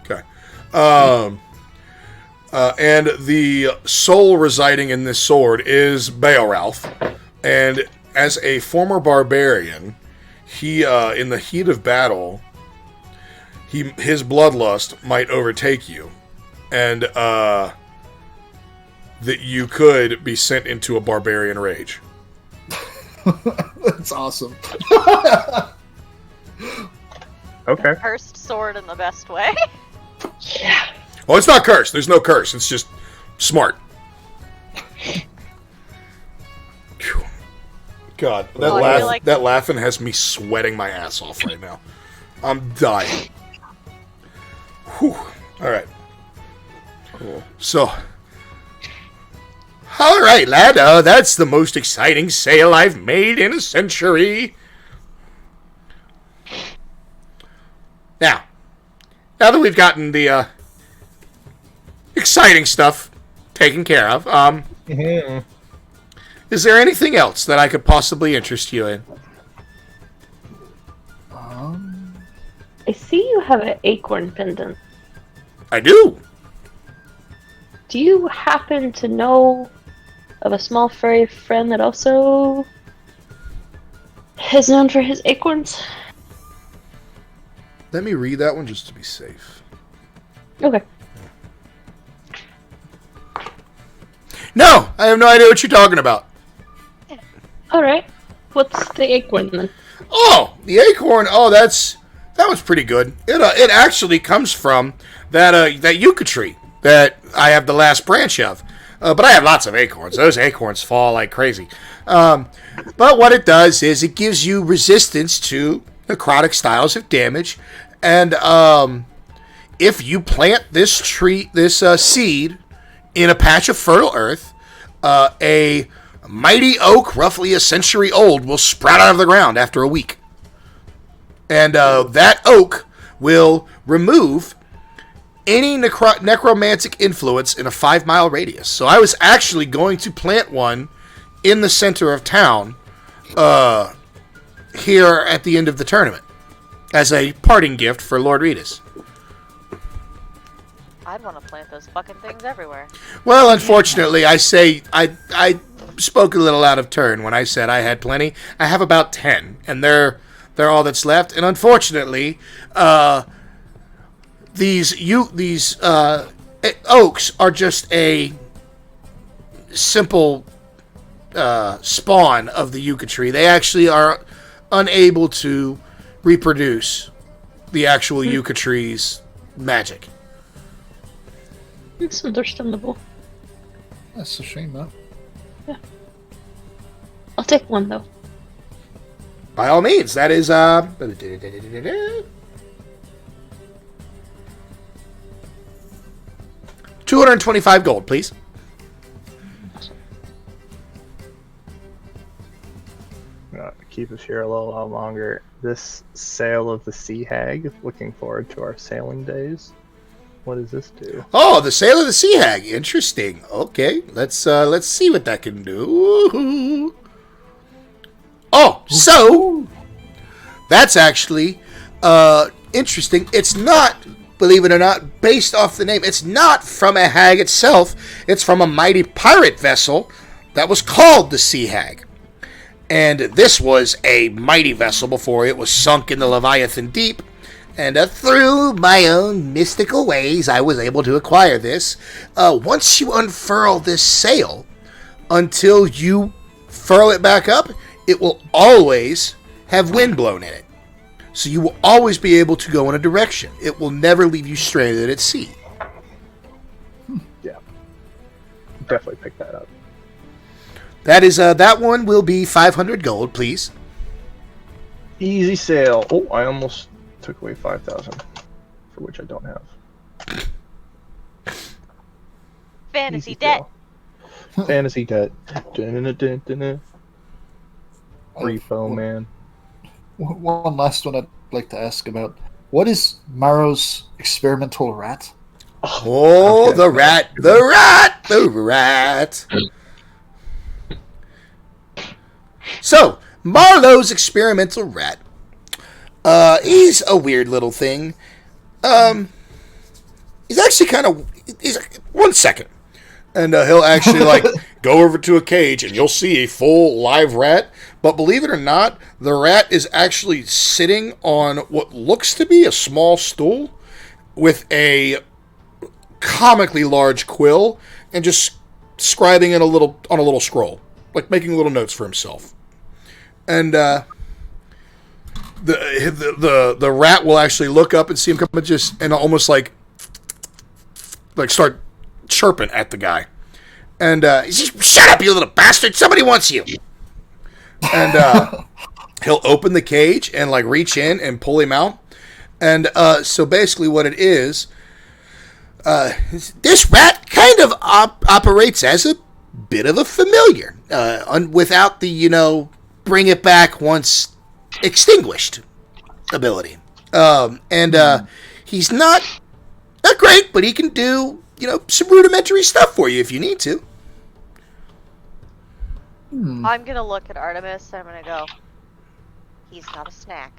Okay. And the soul residing in this sword is Beowulf. And as a former barbarian, he, in the heat of battle, his bloodlust might overtake you. And that you could be sent into a barbarian rage. That's awesome. Okay. Cursed sword in the best way. Yeah. Well, it's not cursed. There's no curse. It's just smart. Phew. God, that laughing has me sweating my ass off right now. I'm dying. Whew. All right. Cool. So, all right, lad. That's the most exciting sale I've made in a century. Now that we've gotten the exciting stuff taken care of, is there anything else that I could possibly interest you in? I see you have an acorn pendant. I do. Do you happen to know of a small furry friend that also is known for his acorns? Let me read that one just to be safe. Okay. No, I have no idea what you're talking about. Alright. What's the acorn then? Oh, the acorn. Oh, that was pretty good. It actually comes from that yucca tree that I have the last branch of. But I have lots of acorns. Those acorns fall like crazy. But what it does is it gives you resistance to necrotic styles of damage, and if you plant this seed in a patch of fertile earth, a mighty oak, roughly a century old, will sprout out of the ground after a week. And that oak will remove any necromantic influence in a 5-mile radius. So I was actually going to plant one in the center of town here at the end of the tournament as a parting gift for Lord Redis. I'd want to plant those fucking things everywhere. Well, unfortunately, I spoke a little out of turn when I said I had plenty. I have about 10, and they're all that's left. And unfortunately, these oaks are just a simple spawn of the yucca tree. They actually are unable to reproduce the actual yucca tree's magic. It's understandable. That's a shame, though. Yeah. I'll take one, though. By all means, that is 225 gold, please. Keep us here a little while longer. This Sail of the Sea Hag. Looking forward to our sailing days. What does this do? Oh, the Sail of the Sea Hag. Interesting. Okay, let's see what that can do. Oh, so that's actually interesting. It's not, believe it or not, based off the name. It's not from a hag itself. It's from a mighty pirate vessel that was called the Sea Hag. And this was a mighty vessel before it was sunk in the Leviathan Deep. And through my own mystical ways, I was able to acquire this. Once you unfurl this sail, until you furl it back up, it will always have wind blown in it. So you will always be able to go in a direction. It will never leave you stranded at sea. Yeah. Definitely pick that up. That is, that one will be 500 gold, please. Easy sail. Oh, I almost took away 5,000, for which I don't have. Fantasy Easy debt. sail. Fantasy debt. Dun-dun-dun-dun-dun. Repo man. One last one I'd like to ask about. What is Maro's experimental rat? Oh, okay. The rat. So, Marlowe's experimental rat. He's a weird little thing. He's actually kind of... 1 second. And he'll actually, like, go over to a cage, and you'll see a full live rat. But believe it or not, the rat is actually sitting on what looks to be a small stool with a comically large quill and just scribing it on a little scroll, like making little notes for himself. And the rat will actually look up and see him come and almost like start chirping at the guy. And he's just, shut up, you little bastard! Somebody wants you. And he'll open the cage and like reach in and pull him out. And so basically, what it is, this rat kind of operates as a bit of a familiar, without the bring it back once extinguished ability. He's not great, but he can do some rudimentary stuff for you if you need to. I'm gonna look at Artemis and I'm gonna go, he's not a snack.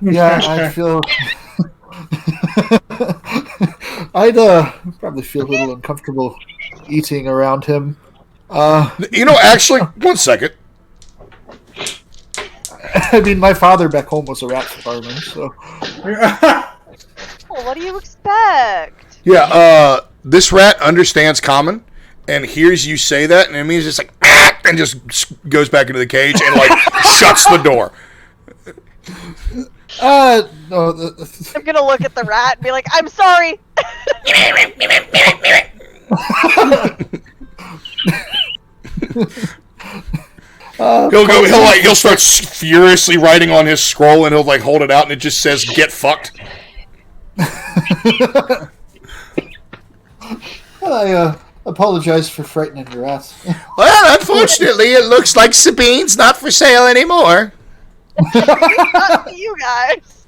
Yeah, I feel... I'd probably feel a little uncomfortable eating around him. Actually, 1 second. I mean, my father back home was a rat farmer, so... Well, what do you expect? Yeah, this rat understands common and hears you say that, and it means it's like, and just goes back into the cage and, like, shuts the door. No, I'm gonna look at the rat and be like, I'm sorry! He'll start furiously writing on his scroll, and he'll, like, hold it out, and it just says, get fucked. I apologize for frightening your ass. Well, unfortunately, it looks like Sabine's not for sale anymore. Not you guys.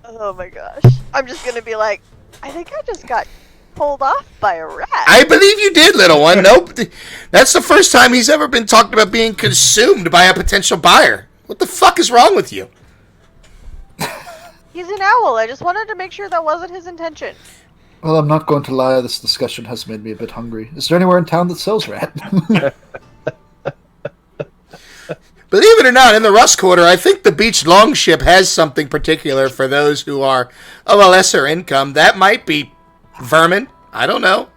Oh my gosh. I'm just gonna be like, I think I just got pulled off by a rat. I believe you did, little one. Nope. That's the first time he's ever been talked about being consumed by a potential buyer. What the fuck is wrong with you? He's an owl. I just wanted to make sure that wasn't his intention. Well, I'm not going to lie. This discussion has made me a bit hungry. Is there anywhere in town that sells rat? Believe it or not, in the Rust Quarter, I think the Beach Longship has something particular for those who are of a lesser income. That might be vermin. I don't know.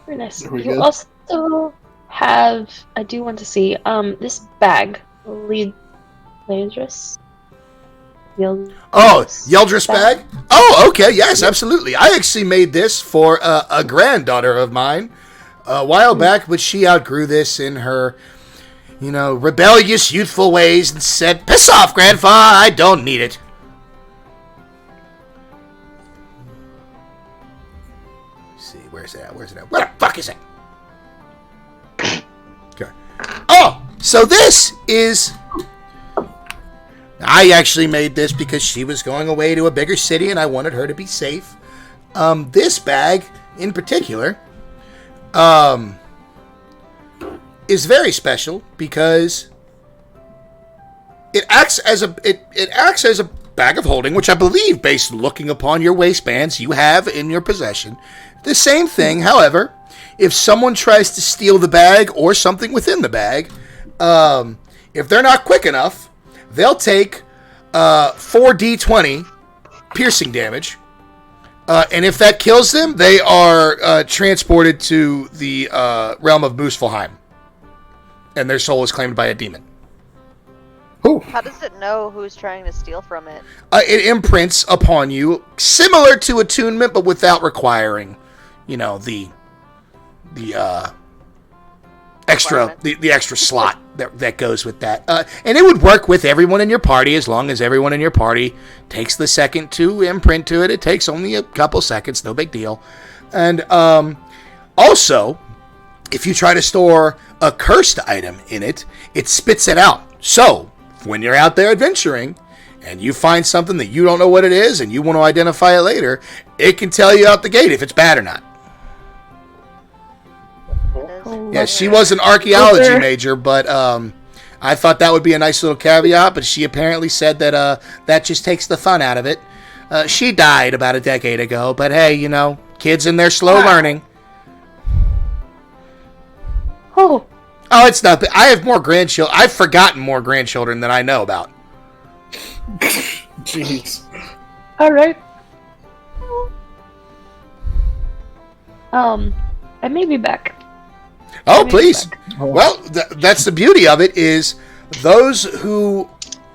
Very nice. You also have, I do want to see, this bag. Yeldris? Oh, Yeldris bag? Oh, okay, yes, absolutely. I actually made this for a granddaughter of mine a while back, but she outgrew this in her, rebellious, youthful ways and said, piss off, Grandpa, I don't need it. Let's see, where's it at? Where the fuck is it? Okay. Oh, so this is... I actually made this because she was going away to a bigger city and I wanted her to be safe. This bag, in particular, is very special because it acts as a bag of holding, which I believe, based looking upon your waistbands, you have in your possession. The same thing, however, if someone tries to steal the bag or something within the bag, if they're not quick enough, they'll take 4d20 piercing damage. And if that kills them, they are transported to the realm of Muspelheim. And their soul is claimed by a demon. Ooh. How does it know who's trying to steal from it? It imprints upon you, similar to attunement, but without requiring, the extra, the extra slot that goes with that. And it would work with everyone in your party as long as everyone in your party takes the second to imprint to it. It takes only a couple seconds, no big deal. And also, if you try to store a cursed item in it, it spits it out. So, when you're out there adventuring and you find something that you don't know what it is and you want to identify it later, it can tell you out the gate if it's bad or not. Yeah, she was an archaeology major, but I thought that would be a nice little caveat, but she apparently said that that just takes the fun out of it. She died about a decade ago, but hey, you know, kids in their slow learning. Oh, it's not. I have more grandchildren. I've forgotten more grandchildren than I know about. Jeez. All right. I may be back. Oh, please. Well, that's the beauty of it is those who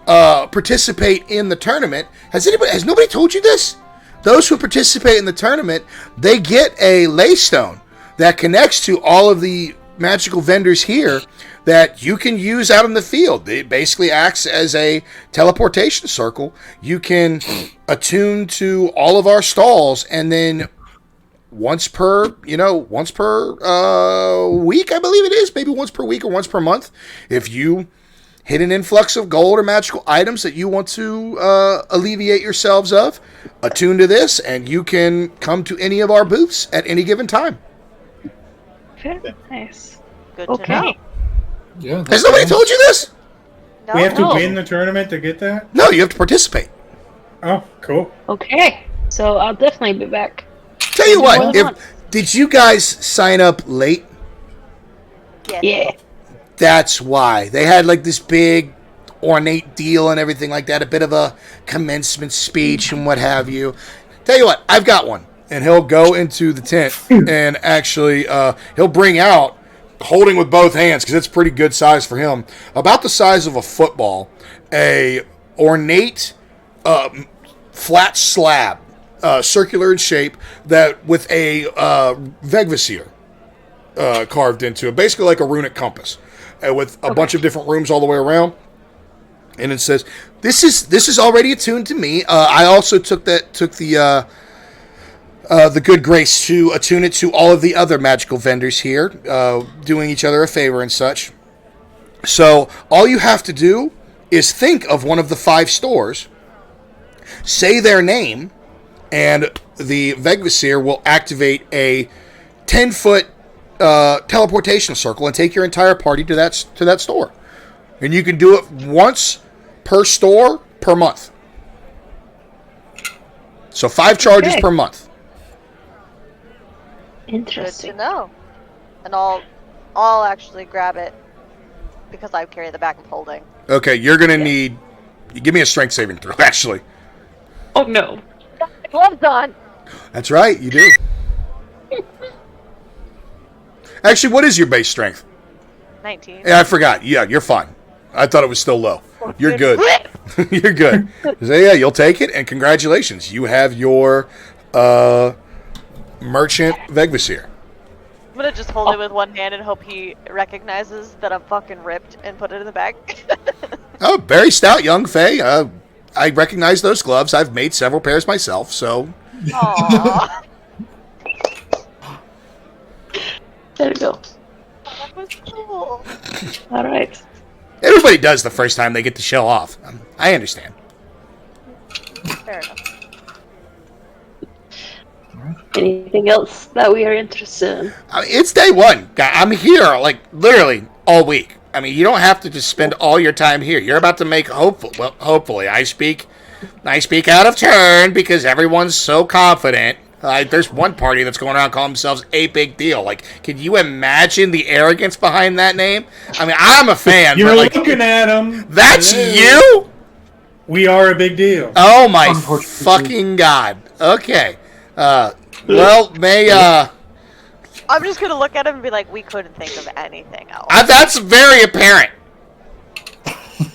participate in the tournament. Has nobody told you this? Those who participate in the tournament, they get a ley stone that connects to all of the magical vendors here that you can use out in the field. It basically acts as a teleportation circle. You can attune to all of our stalls, and then once per week, I believe it is, maybe once per week or once per month, if you hit an influx of gold or magical items that you want to alleviate yourselves of, attune to this, and you can come to any of our booths at any given time. Very nice. Good Okay. to know. Yeah. Has nobody told you this? No, We have to No. win the tournament to get that? No, you have to participate. Oh, cool. Okay. So I'll definitely be back. Tell you More what, than once. did you guys sign up late? Yes. Yeah. That's why. They had like this big ornate deal and everything like that, a bit of a commencement speech and what have you. Tell you what, I've got one. And he'll go into the tent and actually he'll bring out, holding with both hands, because it's pretty good size for him, about the size of a football, a ornate flat slab, circular in shape, that with a Vegvasir carved into it, basically like a runic compass, with a bunch of different rooms all the way around. And it says, "This is already attuned to me." I also took the good grace to attune it to all of the other magical vendors here, doing each other a favor and such. So all you have to do is think of one of the 5 stores, say their name, and the Vegvasir will activate a 10-foot teleportation circle and take your entire party to that store. And you can do it once per store per month. So 5 charges per month. Good Interesting. to know. And I'll actually grab it because I carry the bag of holding. Okay, you're going to need... Give me a strength saving throw, actually. Oh no. Gloves on. That's right, you do. Actually, what is your base strength? 19. Yeah, I forgot. Yeah, you're fine. I thought it was still low. You're good. You're good. So yeah, you'll take it, and congratulations. You have your merchant Vegvasir. I'm gonna just hold it with one hand and hope he recognizes that I'm fucking ripped and put it in the bag. Oh, very stout young Fae. I recognize those gloves. I've made several pairs myself, so... Aww. There we go. That was cool. All right. Everybody does the first time they get to show off. I understand. Fair enough. Anything else that we are interested in? I mean, it's day one. I'm here, like, literally all week. I mean, you don't have to just spend all your time here. You're about to make hopefully. I speak out of turn because everyone's so confident. There's one party that's going around calling themselves A Big Deal. Like, can you imagine the arrogance behind that name? I mean, I'm a fan. You're but like, looking at him. that's Hello. you? We are a big deal. Oh my Unfortunately. fucking god. Okay. Well, I'm just gonna look at him and be like, we couldn't think of anything else. that's very apparent.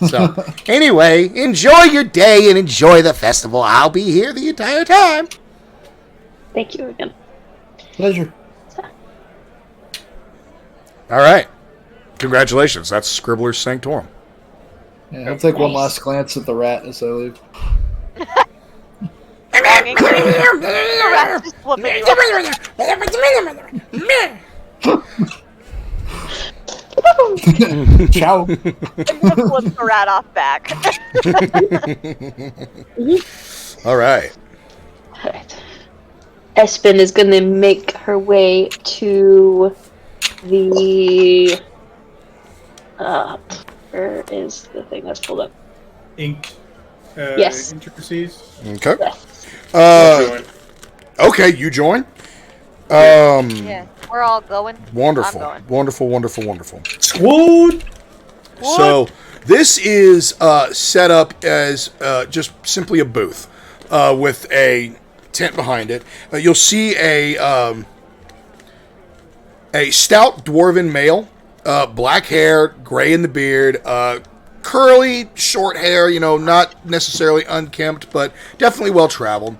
So, anyway, enjoy your day and enjoy the festival. I'll be here the entire time. Thank you again. Pleasure. All right. congratulations. That's Scribbler's Sanctorum. Yeah, I'll take one last glance at the rat as I leave. The rat's just flipping. Ciao. I'm gonna flip the rat off back. All right. Alright. Espen is gonna make her way to the where is the thing that's pulled up? Inked. Yes. Intricacies. Okay. Yes. Okay, you join. Yeah, we're all going. Wonderful. I'm going. Wonderful. Swoon! So this is set up as just simply a booth with a tent behind it. You'll see a stout dwarven male, black hair, gray in the beard, curly, short hair. Not necessarily unkempt, but definitely well traveled.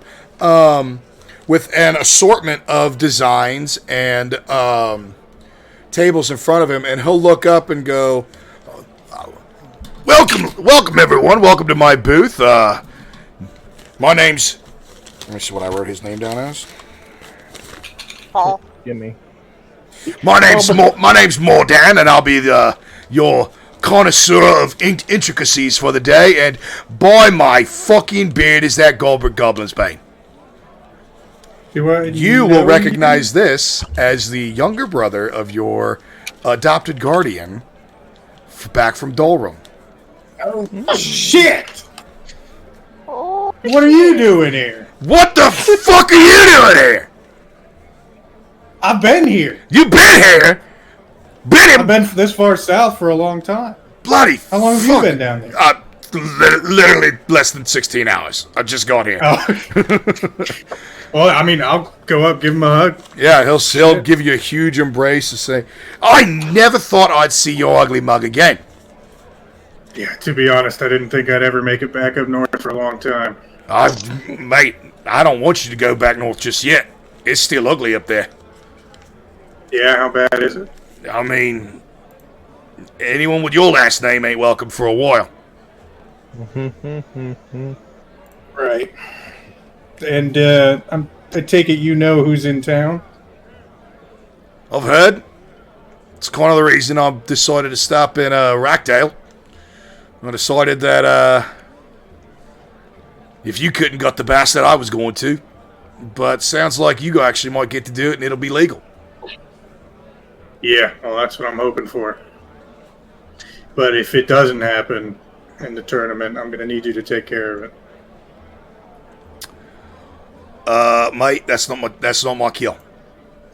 With an assortment of designs and tables in front of him, and he'll look up and go, Welcome everyone. Welcome to my booth. My name's... Let me see what I wrote his name down as. Paul. Gimme. My name's Mordan, and I'll be your connoisseur of inked intricacies for the day, and by my fucking beard is that Goldberg Goblin's Bane. You will recognize this as the younger brother of your adopted guardian back from Dolrum. Oh, shit! Oh, What are you doing here? What the fuck are you doing here? I've been here. You been here? I've been this far south for a long time. Bloody How long have you been down there? Literally less than 16 hours. I just got here. Oh. Well, I mean, I'll go up, give him a hug. Yeah, he'll give you a huge embrace and say, I never thought I'd see your ugly mug again. Yeah, to be honest, I didn't think I'd ever make it back up north for a long time. Mate, I don't want you to go back north just yet. It's still ugly up there. Yeah, how bad is it? I mean, anyone with your last name ain't welcome for a while. Right. And I take it you know who's in town? I've heard. It's kind of the reason I decided to stop in Rockdale. I decided that if you couldn't got the bastard, I was going to. But sounds like you actually might get to do it, and it'll be legal. Yeah, well, that's what I'm hoping for. But if it doesn't happen in the tournament, I'm going to need you to take care of it. Mate, that's not my kill.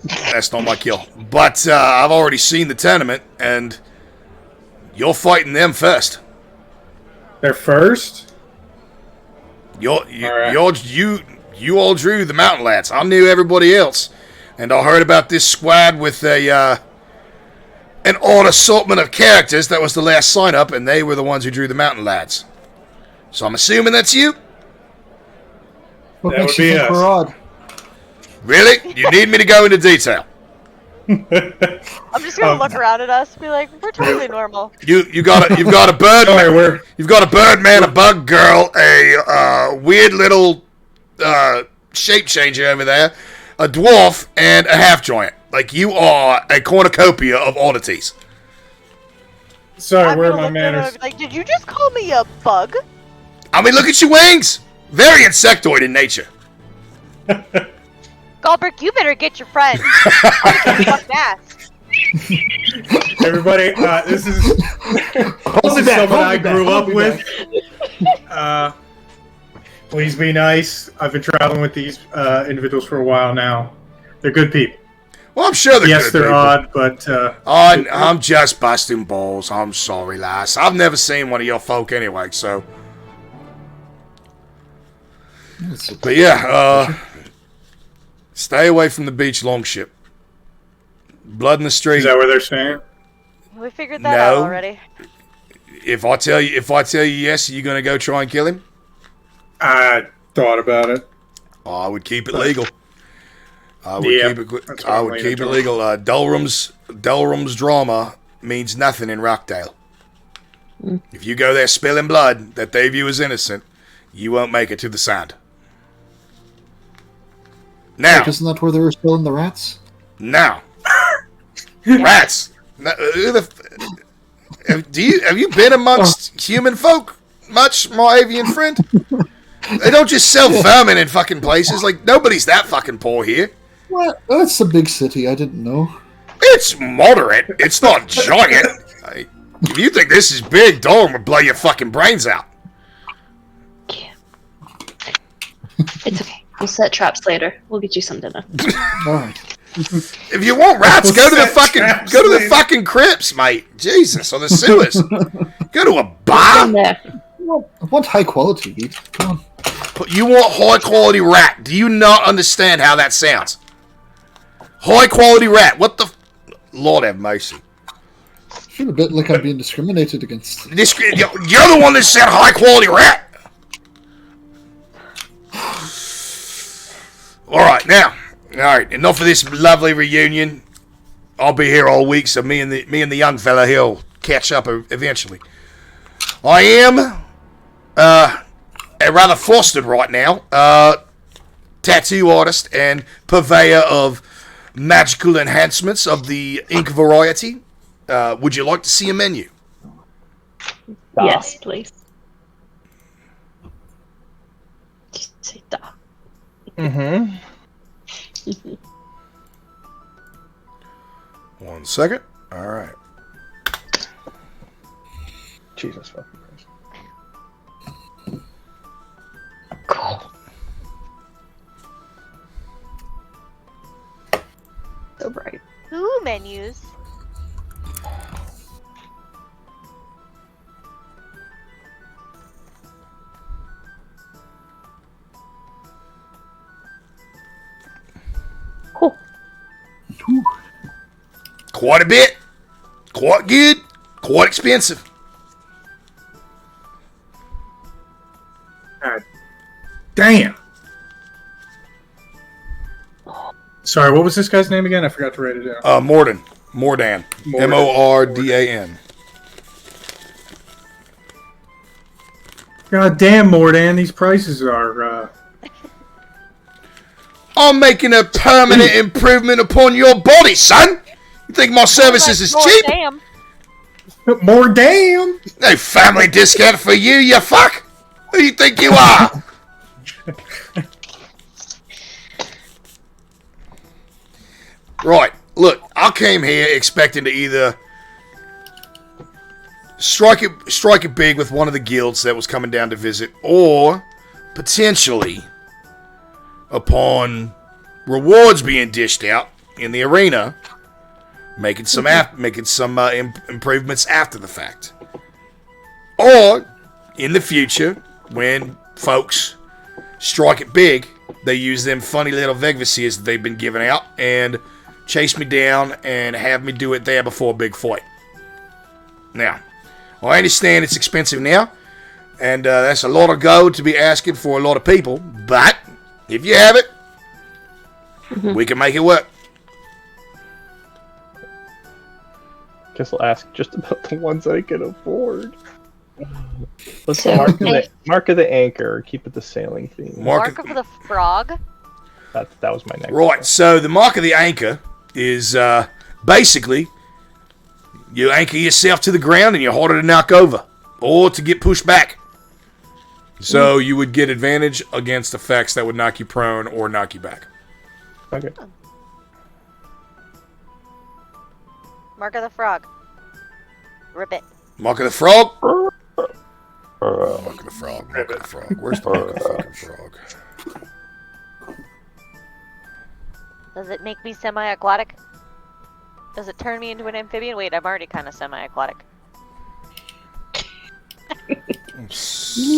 That's not my kill. But I've already seen the tournament, and you're fighting them first. They're first? You all drew the mountain lads. I knew everybody else, and I heard about this squad with an odd assortment of characters. That was the last sign up, and they were the ones who drew the mountain lads. So I'm assuming that's you. What That makes would you be think us. we're odd? Really? You need me to go into detail? I'm just gonna look around at us and be like, we're totally normal. You've got a bird. Sorry, You've got a bird man, a bug girl, a weird little shape changer over there, a dwarf, and a half giant. Like, you are a cornucopia of oddities. Sorry, I'm where are gonna my look at manners? her, like, did you just call me a bug? I mean, look at your wings. Very insectoid in nature. Goldberg, you better get your friend. I'm gonna fuck ass. Everybody, this is someone I grew up with. Please be nice. I've been traveling with these individuals for a while now. They're good people. Well, I'm sure they're Yes, good they're people. odd, but I'm just busting balls. I'm sorry, lass. I've never seen one of your folk anyway, so... But yeah, stay away from the beach longship. Blood in the street. is that where they're staying? We figured that out No. already. If I tell you yes, are you gonna go try and kill him? I thought about it. Oh, I would keep it legal. I would Yeah, keep it. that's what I I'm would leaning keep it towards. legal. Delrum's drama means nothing in Rockdale. If you go there spilling blood that they view as innocent, you won't make it to the Sand. Now, Isn't that where they were spilling the rats? now, rats. Have you been amongst human folk much, my avian friend? They don't just sell vermin in fucking places. Like, nobody's that fucking poor here. What? That's a big city. I didn't know. It's moderate. It's not giant. If you think this is big, dog will blow your fucking brains out. It's okay. We'll set traps later. We'll get you some dinner. All right. If you want rats, go to the fucking crypts, mate. Jesus, or the sewers. Go to a bar. There. I want high quality meat. Come on. You want high quality rat. Do you not understand how that sounds? High quality rat. What the... Lord have mercy. I feel a bit like I'm being discriminated against. You're the one that said high quality rat. Alright, enough of this lovely reunion. I'll be here all week, so me and the young fella he'll catch up eventually. I am rather flustered right now. Tattoo artist and purveyor of magical enhancements of the ink variety. Would you like to see a menu? Yes, please. Mm-hmm. 1 second. All right. Jesus fucking Christ. Cool. So bright. Ooh, menus. Cool. Quite a bit. Quite good. Quite expensive. God damn. Sorry, what was this guy's name again? I forgot to write it down. Mordan. Mordan. Mordan. God damn, Mordan, these prices are, I'm making a permanent improvement upon your body, son. You think my services is cheap? Damn. More damn! No family discount for you, you fuck. Who do you think you are? Right, look, I came here expecting to either strike it big with one of the guilds that was coming down to visit, or potentially, upon rewards being dished out in the arena, making some improvements after the fact, or in the future when folks strike it big, they use them funny little Vegvasirs that they've been giving out and chase me down and have me do it there before a big fight. Now, I understand it's expensive now, and that's a lot of gold to be asking for a lot of people, but if you have it, we can make it work. Guess I'll ask just about the ones I can afford. Let's So, mark of the anchor. Keep it the sailing theme. Mark of the frog. That was my next. Right, so the mark of the anchor is basically you anchor yourself to the ground and you're harder to knock over or to get pushed back. So you would get advantage against effects that would knock you prone or knock you back. Okay. Mark of the frog. Rip it. Mark of the frog? Mark of the frog. Mark of the frog. Where's the mark of the fucking frog? Does it make me semi-aquatic? Does it turn me into an amphibian? Wait, I'm already kind of semi-aquatic.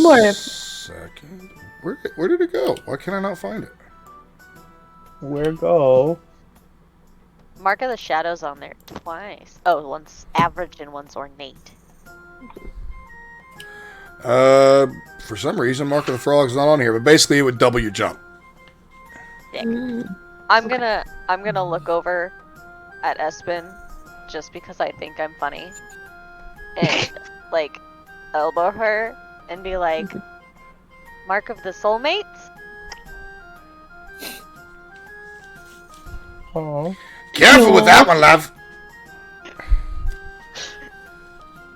More. Second. Where did it go? Why can I not find it? Where go? Mark of the Shadow's on there twice. Oh, one's average and one's ornate. For some reason, Mark of the Frog's not on here, but basically it would double your jump. Dick. I'm gonna look over at Espen just because I think I'm funny, and like elbow her and be like, "Mark of the soulmates." Oh. Careful with that one, love.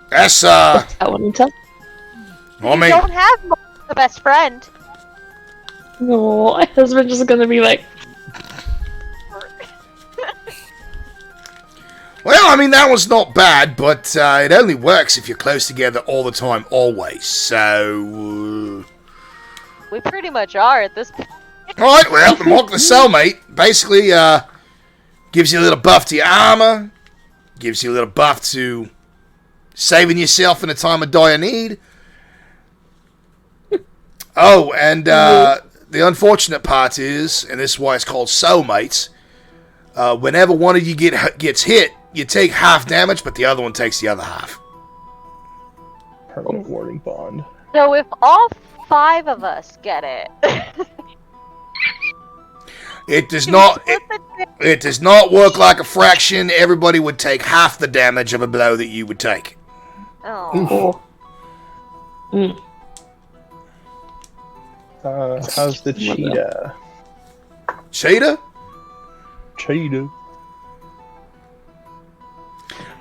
That's I want to tell. I You mean, don't have the best friend. No, my husband's just gonna be like, well, I mean that was not bad, but it only works if you're close together all the time, always. So, We pretty much are at this point. all right. Well, the Mark of the Cellmate basically gives you a little buff to your armor, gives you a little buff to saving yourself in a time of dire need. Oh, and the unfortunate part is, and this is why it's called soulmates, whenever one of you gets hit, you take half damage, but the other one takes the other half. Permanent warding bond. So if all 5 of us get it, It does not. It does not work like a fraction. Everybody would take half the damage of a blow that you would take. oh, How's the cheetah? Cheetah? Cheetah.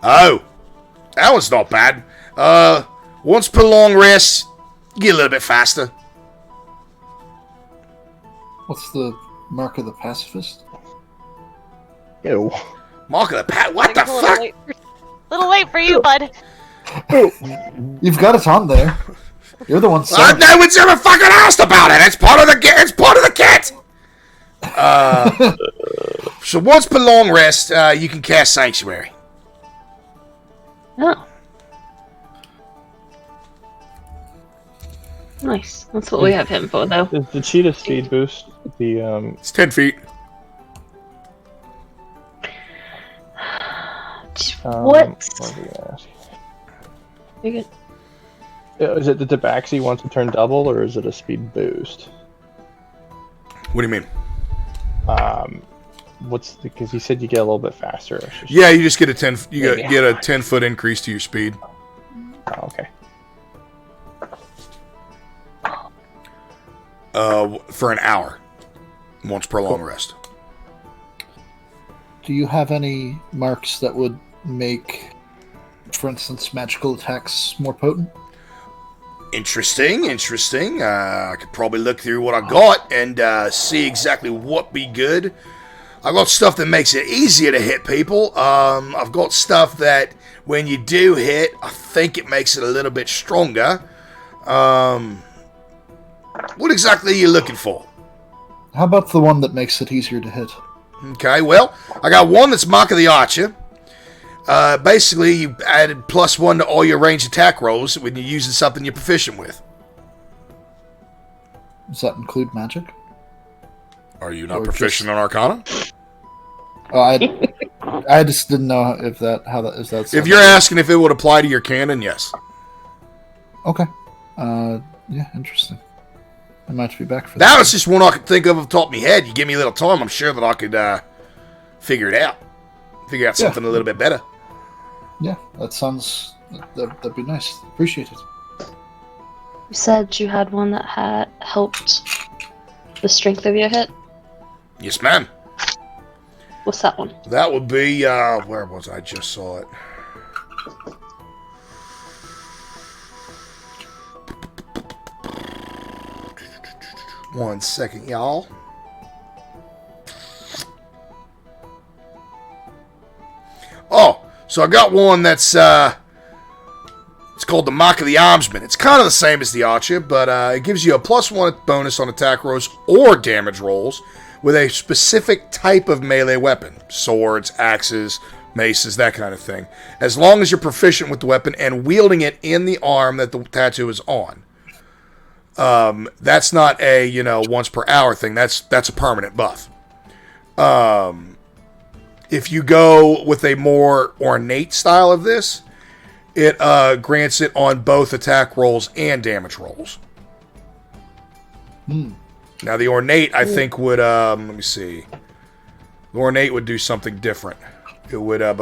Oh, that one's not bad. Once per long rest, you get a little bit faster. What's the mark of the pacifist? Ew. Mark of the pat. What the it's a little fuck? little late for you, bud. You've got it on there. You're the one. No one's ever fucking asked about it. It's part of the It's part of the kit. So once per long rest, you can cast Sanctuary. oh. Nice. That's what we have him for, though. Does the cheetah speed boost the It's 10 feet. What? was I gonna ask? You good? Is it the Tabaxi once a turn double, or is it a speed boost? What do you mean? Because you said you get a little bit faster. I was just- Yeah, you just get a 10. You Maybe. get a 10-foot increase to your speed. Oh, okay. For an hour, once per long rest. Do you have any marks that would make, for instance, magical attacks more potent? Interesting. I could probably look through what I got and see exactly what be good. I got stuff that makes it easier to hit people. I've got stuff that when you do hit, I think it makes it a little bit stronger. What exactly are you looking for? How about the one that makes it easier to hit? Okay, well, I got one that's Mark of the Archer. Basically, you added +1 to all your range attack rolls when you're using something you're proficient with. Does that include magic? Are you not Or proficient on Arcana? Oh, I just didn't know if that's. If you're asking if it would apply to your canon, yes. Okay. Yeah, interesting. I might be back for That that. was just one I could think of off the top of my head. You give me a little time, I'm sure that I could figure it out. Figure out something a little bit better. Yeah, that sounds. That'd be nice. Appreciate it. You said you had one that had helped the strength of your hit. Yes, ma'am. What's that one? That would be, where was I? Just saw it. One second, y'all. Oh, so I got one that's, it's called the Mark of the Armsman. It's kind of the same as the Archer, but it gives you a +1 bonus on attack rolls or damage rolls with a specific type of melee weapon. Swords, axes, maces, that kind of thing. As long as you're proficient with the weapon and wielding it in the arm that the tattoo is on. That's not a, once per hour thing. That's a permanent buff. If you go with a more ornate style of this, it grants it on both attack rolls and damage rolls. Now, the ornate, I think, would, let me see. The ornate would do something different. It would I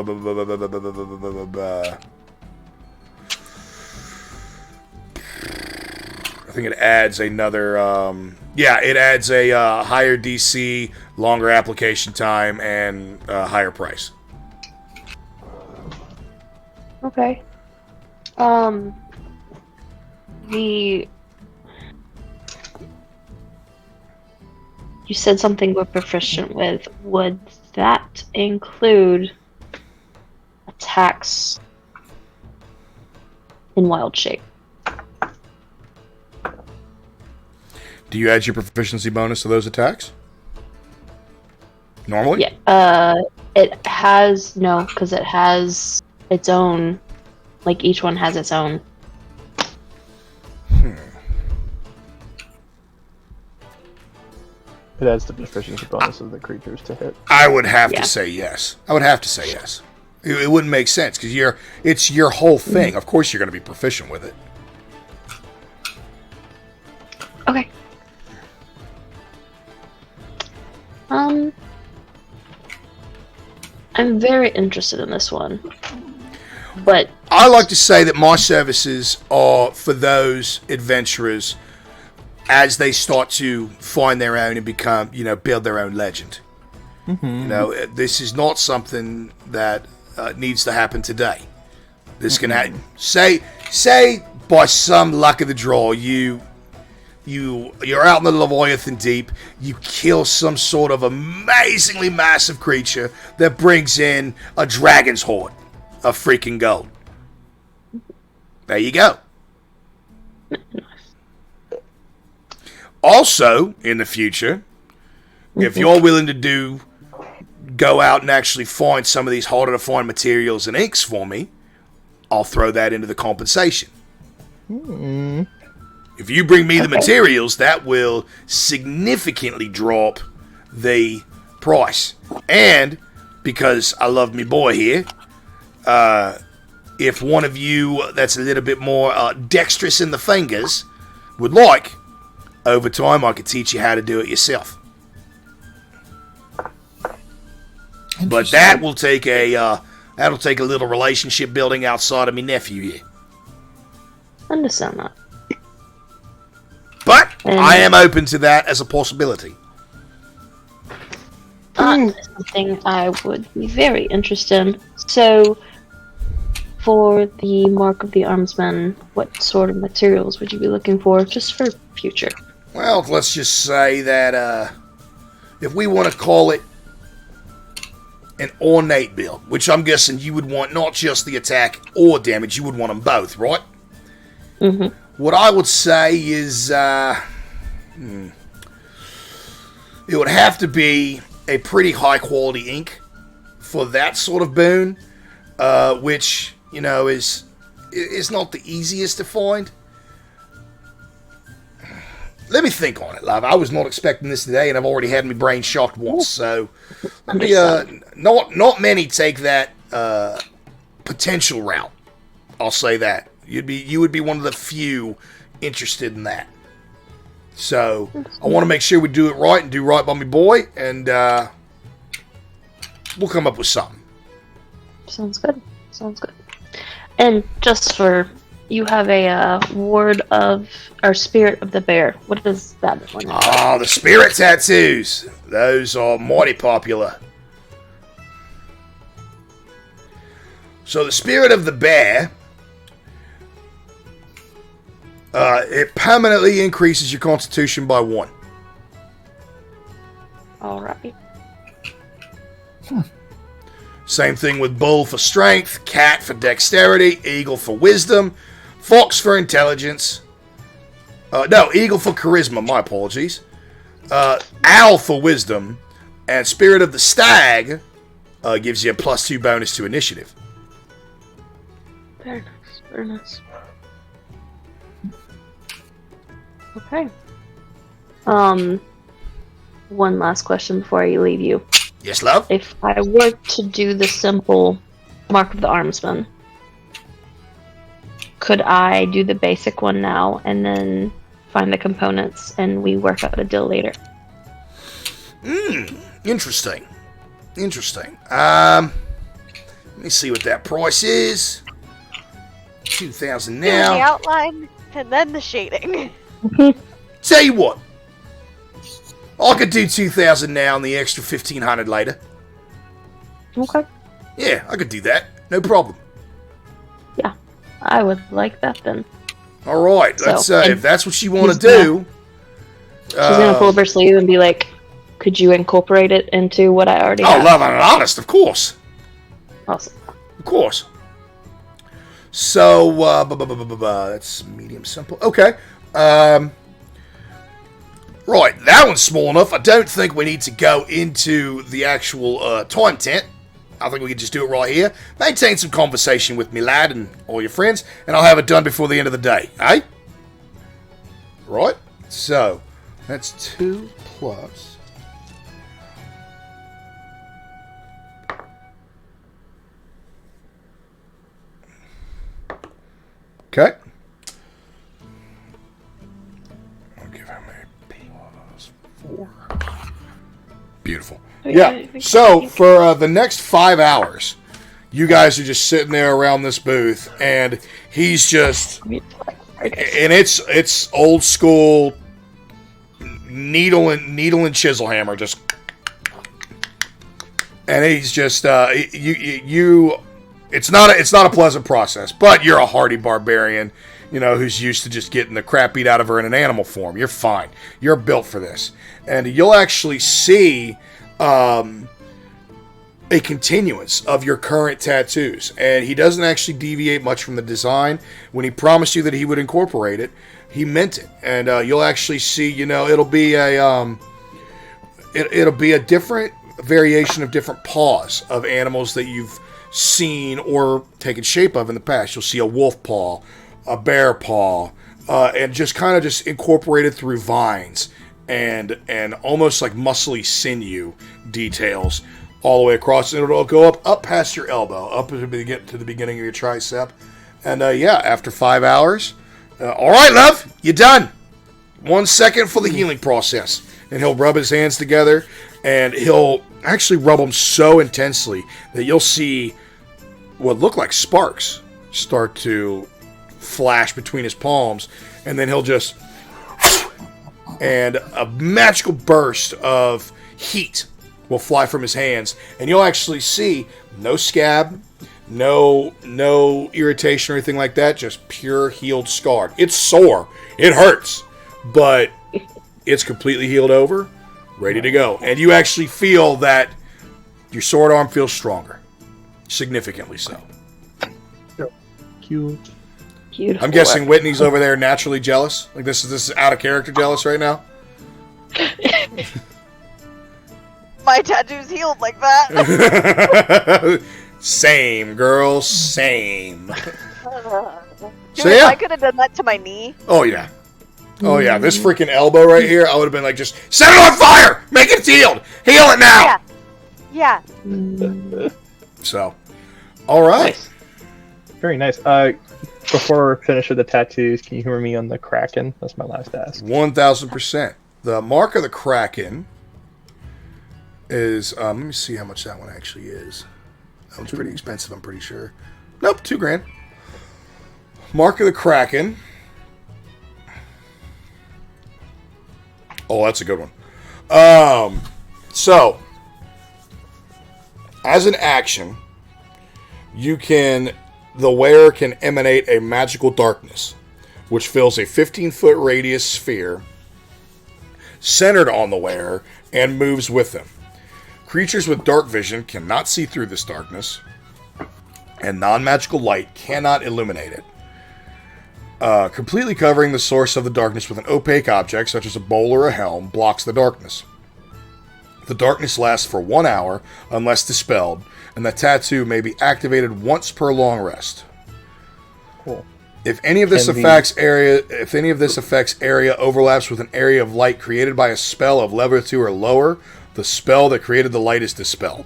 think it adds another it adds a higher DC, longer application time, and higher price. Okay. You said something we're proficient with. Would that include attacks in wild shape? Do you add your proficiency bonus to those attacks? Normally? Yeah. It has no, because it has its own. Like each one has its own. It adds the proficiency bonus of the creatures to hit. I would have to say yes. I would have to say yes. It wouldn't make sense because it's your whole thing. Of course, you're going to be proficient with it. Okay. I'm very interested in this one, but I like to say that my services are for those adventurers as they start to find their own and become, build their own legend. Mm-hmm. This is not something that needs to happen today. This can happen. Say by some luck of the draw, you're out in the Leviathan Deep, you kill some sort of amazingly massive creature that brings in a dragon's horde of freaking gold. There you go. Also, in the future, if you're willing to go out and actually find some of these harder to find materials and inks for me, I'll throw that into the compensation. Mm-hmm. If you bring me the materials, that will significantly drop the price. And, because I love me boy here, if one of you that's a little bit more dexterous in the fingers would like, over time I could teach you how to do it yourself. But that will take that'll take a little relationship building outside of me nephew here. Understand that. But I am open to that as a possibility. Something I would be very interested in. So, for the Mark of the Armsman, what sort of materials would you be looking for, just for future? Well, let's just say that if we want to call it an ornate build, which I'm guessing you would want not just the attack or damage, you would want them both, right? Mm-hmm. What I would say is it would have to be a pretty high quality ink for that sort of boon, which, is not the easiest to find. Let me think on it, love. I was not expecting this today, and I've already had my brain shocked once. So, let me, not many take that potential route. I'll say that you would be one of the few interested in that. So, I want to make sure we do it right and do right by my boy, and we'll come up with something. Sounds good. And just for you have a ward of our Spirit of the Bear. What does that one? Oh, the spirit tattoos. Those are mighty popular. So the Spirit of the Bear, it permanently increases your Constitution by 1. All right. Same thing with Bull for Strength, Cat for Dexterity, Eagle for Wisdom, Fox for Intelligence. Eagle for Charisma, my apologies. Owl for Wisdom, and Spirit of the Stag gives you a +2 bonus to Initiative. Very nice, very nice. Okay. One last question before I leave you. Yes, love? If I were to do the simple Mark of the Armsman, could I do the basic one now and then find the components and we work out a deal later? Interesting. Let me see what that price is. 2,000 Doing the now. outline and then the shading. Tell you what. I could do 2,000 now and the extra 1,500 later. Okay. Yeah, I could do that. No problem. Yeah, I would like that then. All right. So, Let's, and if that's what you want he's to do. She's gonna pull up her sleeve and be like, "Could you incorporate it into what I already have?" Oh, love and honest, of course. Awesome. Of course. So, that's medium simple. Okay. Right, that one's small enough. I don't think we need to go into the actual time tent. I think we can just do it right here. Maintain some conversation with me, lad, and all your friends, and I'll have it done before the end of the day. Eh? Right? So, that's 2 plus... Okay. I'll give him a +4. Beautiful. Yeah. So for the next 5 hours, you guys are just sitting there around this booth, and he's just, and it's old school needle and chisel hammer, just, and he's just you. It's not a pleasant process, but you're a hardy barbarian, you know, who's used to just getting the crap beat out of her in an animal form. You're fine. You're built for this. And you'll actually see a continuance of your current tattoos. And he doesn't actually deviate much from the design. When he promised you that he would incorporate it, he meant it. And you'll actually see, you know, it'll be a different variation of different paws of animals that you've seen or taken shape of in the past. You'll see a wolf paw, a bear paw, and just kind of just incorporated through vines and almost like muscly sinew details all the way across. And it'll go up past your elbow, up to the beginning of your tricep. And yeah, after 5 hours, all right, love, you're done. 1 second for the healing process. And he'll rub his hands together, and he'll actually rub them so intensely that you'll see what look like sparks start to flash between his palms, and then he'll just, and a magical burst of heat will fly from his hands, and you'll actually see no scab, no irritation or anything like that, just pure healed scar. It's sore, it hurts, but it's completely healed over, ready to go. And you actually feel that your sword arm feels stronger. Significantly so. Cute. Beautiful. I'm guessing Whitney's over there naturally jealous. Like this is out of character jealous right now. My tattoo's healed like that. Same, girl, same. Dude, So, if yeah. I could have done that to my knee. Oh yeah. Oh yeah, this freaking elbow right here, I would have been like, just set it on fire! Make it healed! Heal it now! Yeah. So, alright. Nice. Very nice. Before we finish with the tattoos, can you humor me on the Kraken? That's my last ask. 1,000%. The mark of the Kraken is, let me see how much that one actually is. That one's pretty expensive, I'm pretty sure. Nope, $2,000. Mark of the Kraken. Oh, that's a good one. So, as an action, the wearer can emanate a magical darkness, which fills a 15-foot radius sphere centered on the wearer and moves with them. Creatures with dark vision cannot see through this darkness, and non-magical light cannot illuminate it. Completely covering the source of the darkness with an opaque object, such as a bowl or a helm, blocks the darkness. The darkness lasts for 1 hour, unless dispelled, and the tattoo may be activated once per long rest. Cool. If any of this affects area overlaps with an area of light created by a spell of level 2 or lower, the spell that created the light is dispelled.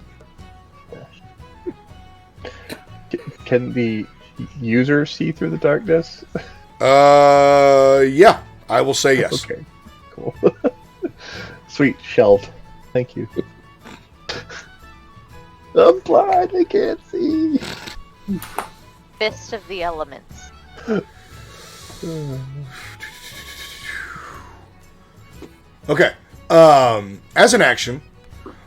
Can the user see through the darkness? Yeah, I will say yes. Okay, cool. Sweet, shelved. Thank you. I'm blind. I can't see. Fist of the elements. Okay. As an action,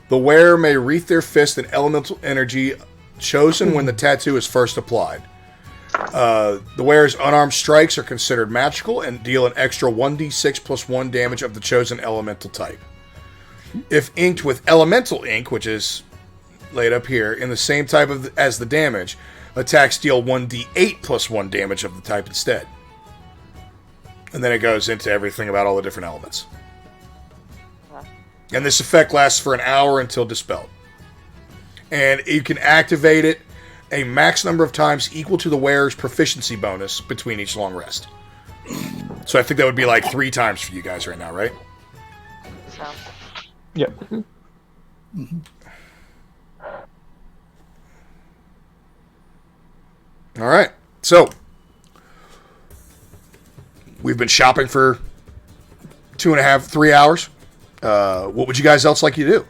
the wearer may wreath their fist in elemental energy chosen when the tattoo is first applied. The wearer's unarmed strikes are considered magical and deal an extra 1d6 plus 1 damage of the chosen elemental type. If inked with elemental ink, which is laid up here, in the same type as the damage, attacks deal 1d8 plus 1 damage of the type instead. And then it goes into everything about all the different elements. And this effect lasts for an hour until dispelled. And you can activate it a max number of times equal to the wearer's proficiency bonus between each long rest. So I think that would be like 3 times for you guys right now, right? So. Yep. All right. So we've been shopping for 2.5, 3 hours. What would you guys else like to do?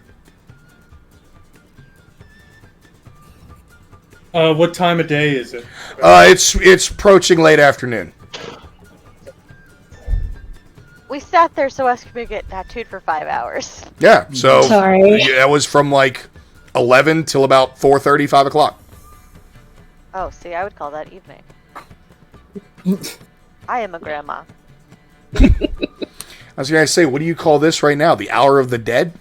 What time of day is it? It's approaching late afternoon. We sat there so us could get tattooed for 5 hours. Yeah, so Sorry. that was from like 11 till about 4:30, 5 o'clock. Oh, see, I would call that evening. I am a grandma. I was going to say, what do you call this right now? The hour of the dead?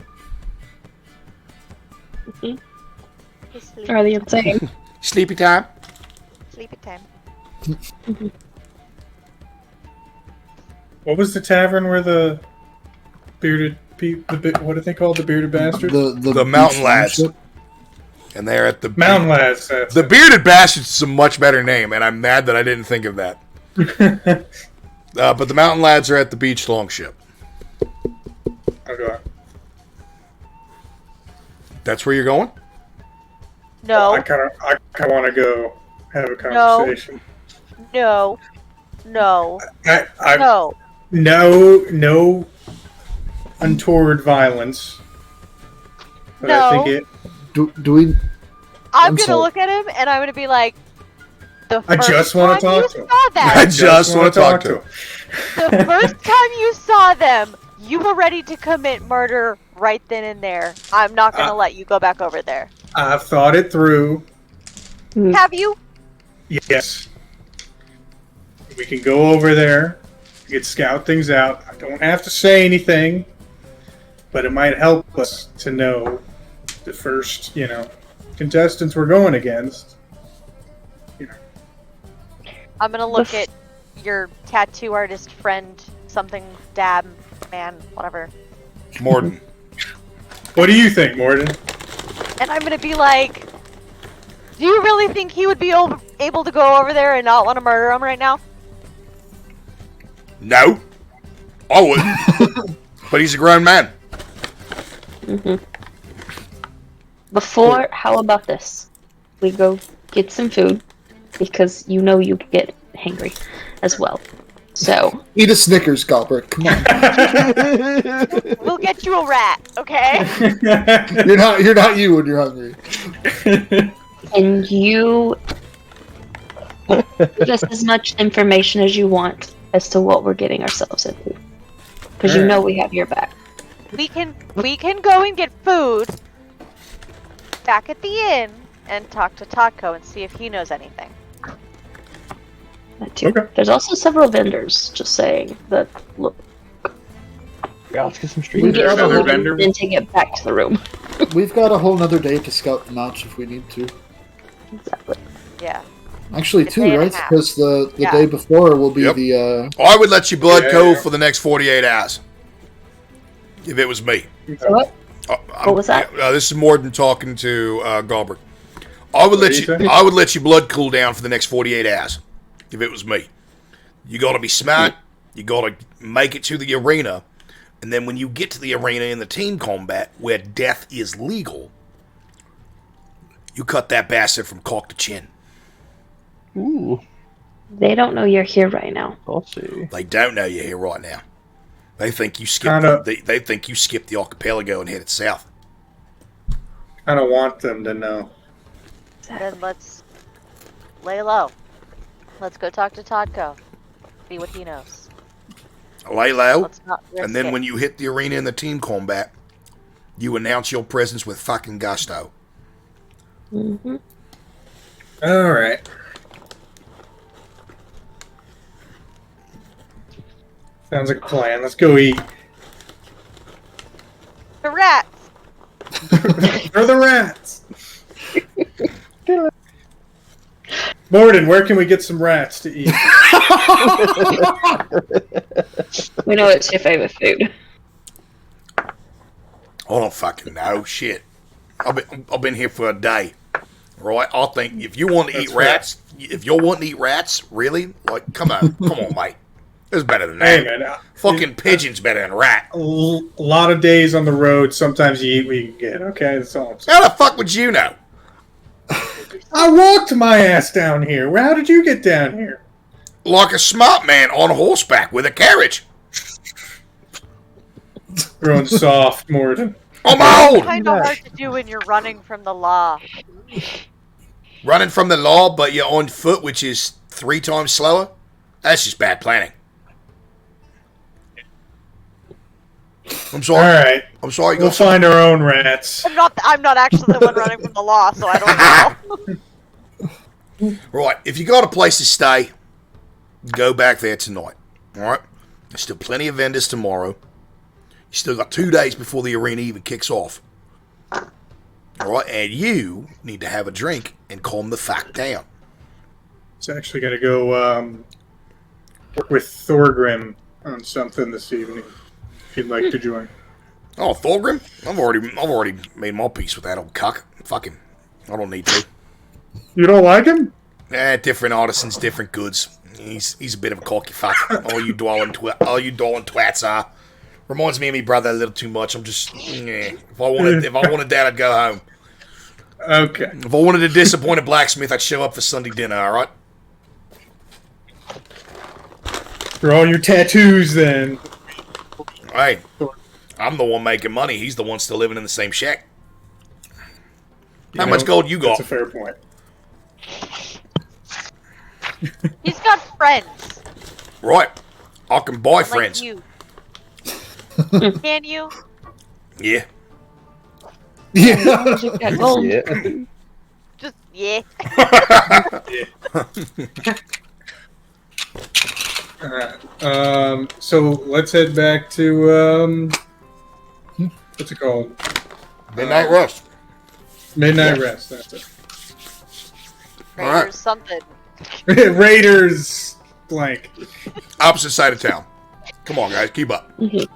Are they insane? Sleepy time? Sleepy time. What was the tavern where the bearded people? What are they called? The bearded bastards? The Mountain Lads. And they're at the Mountain Lads. The Bearded Bastards is a much better name, and I'm mad that I didn't think of that. But the Mountain Lads are at the beach longship. Okay. That's where you're going? No. I kind of want to go have a conversation. No. No. No. No. No untoward violence. But No. I think it. Do we? I'm gonna sorry. look at him and I'm gonna be like, the I first just want to time talk you to him. saw them, I just want to talk to him. the first time you saw them, you were ready to commit murder right then and there. I'm not gonna let you go back over there. I've thought it through. Have you? Yes. We can go over there. We can scout things out. I don't have to say anything, but it might help us to know the first, contestants we're going against. I'm gonna look at your tattoo artist friend, something dab man, whatever. Morden. What do you think, Morden? And I'm gonna be like, do you really think he would be able to go over there and not want to murder him right now? No. I wouldn't. But he's a grown man. Before, how about this? We go get some food, because you know you get hangry as well. So Eat a Snickers, Galbert. Come on. We'll get you a rat, okay? You're not you when you're hungry. and you just as much information as you want as to what we're getting ourselves into, because you know we have your back. We can go and get food back at the inn and talk to Taco and see if he knows anything. That too. Okay. There's also several vendors, just saying, that look. Yeah, let's get some We street. get another a little vendor? then to get back to the room. We've got a whole nother day to scout them out if we need to. Exactly. Yeah. Actually, A day two, and a right? half. Because the Yeah. day before will be Yep. the. I would let you blood Yeah, cove yeah. for the next 48 hours. If it was me. So what? What was that? This is Morden talking to Galbert. I would What let did you. he say? I would let your blood cool down for the next 48 hours. If it was me, you got to be smart. You got to make it to the arena, and then when you get to the arena in the team combat where death is legal, you cut that bastard from cock to chin. Ooh, They don't know you're here right now. I'll see. They don't know you're here right now. They think you skipped. Kinda- They think you skipped the archipelago and headed south. I don't want them to know. Then let's lay low. Let's go talk to Todco. See what he knows. Lay low, Let's not risk and then it. when you hit the arena in the team combat, you announce your presence with fucking gusto. Mm-hmm. All right. Sounds like a plan. Let's go eat. The rats! For the rats. Morden, where can we get some rats to eat? We know it's your favorite food. I don't fucking know. Shit. I've been here for a day. Right? I think if you want to eat That's fair. rats, if you're wanting to eat rats, really? Like, come on, mate. It's better than that. Hey, man. Fucking pigeon's better than rat. A lot of days on the road, sometimes you eat what you can get. Okay, that's all I'm saying. How the fuck would you know? I walked my ass down here. How did you get down here? Like a smart man on horseback with a carriage. Growing soft, Morden. I'm It's old. kind of hard to do when you're running from the law. Running from the law, but you're on foot, which is 3 times slower? That's just bad planning. I'm All sorry. right, I'm sorry. we'll find our own rats. I'm not actually the one running from the law, so I don't know. Right, if you got a place to stay, go back there tonight. Alright? There's still plenty of vendors tomorrow. You still got 2 days before the arena even kicks off. Alright, and you need to have a drink and calm the fuck down. It's actually going to go work with Thorgrim on something this evening. If you'd like to join. Oh, Thorgrim? I've already made my peace with that old cuck. Fucking, I don't need to. You don't like him? Different artisans, different goods. He's a bit of a cocky fuck. All you dwelling twats are. Reminds me of me brother a little too much. I'm just, if I wanted that, I'd go home. Okay. If I wanted to disappoint a blacksmith, I'd show up for Sunday dinner. All right. For all your tattoos, then. Hey, I'm the one making money. He's the one still living in the same shack. How much gold you got? That's a fair point. He's got friends. Right. I can buy Like friends. you. Can you? Yeah. Yeah. You've got gold. Yeah. Just, yeah. Alright. So let's head back to what's it called? Midnight Rust. Midnight Rest. That's it. All right. Raiders something. Raiders blank. Opposite side of town. Come on, guys. Keep up. Mhm.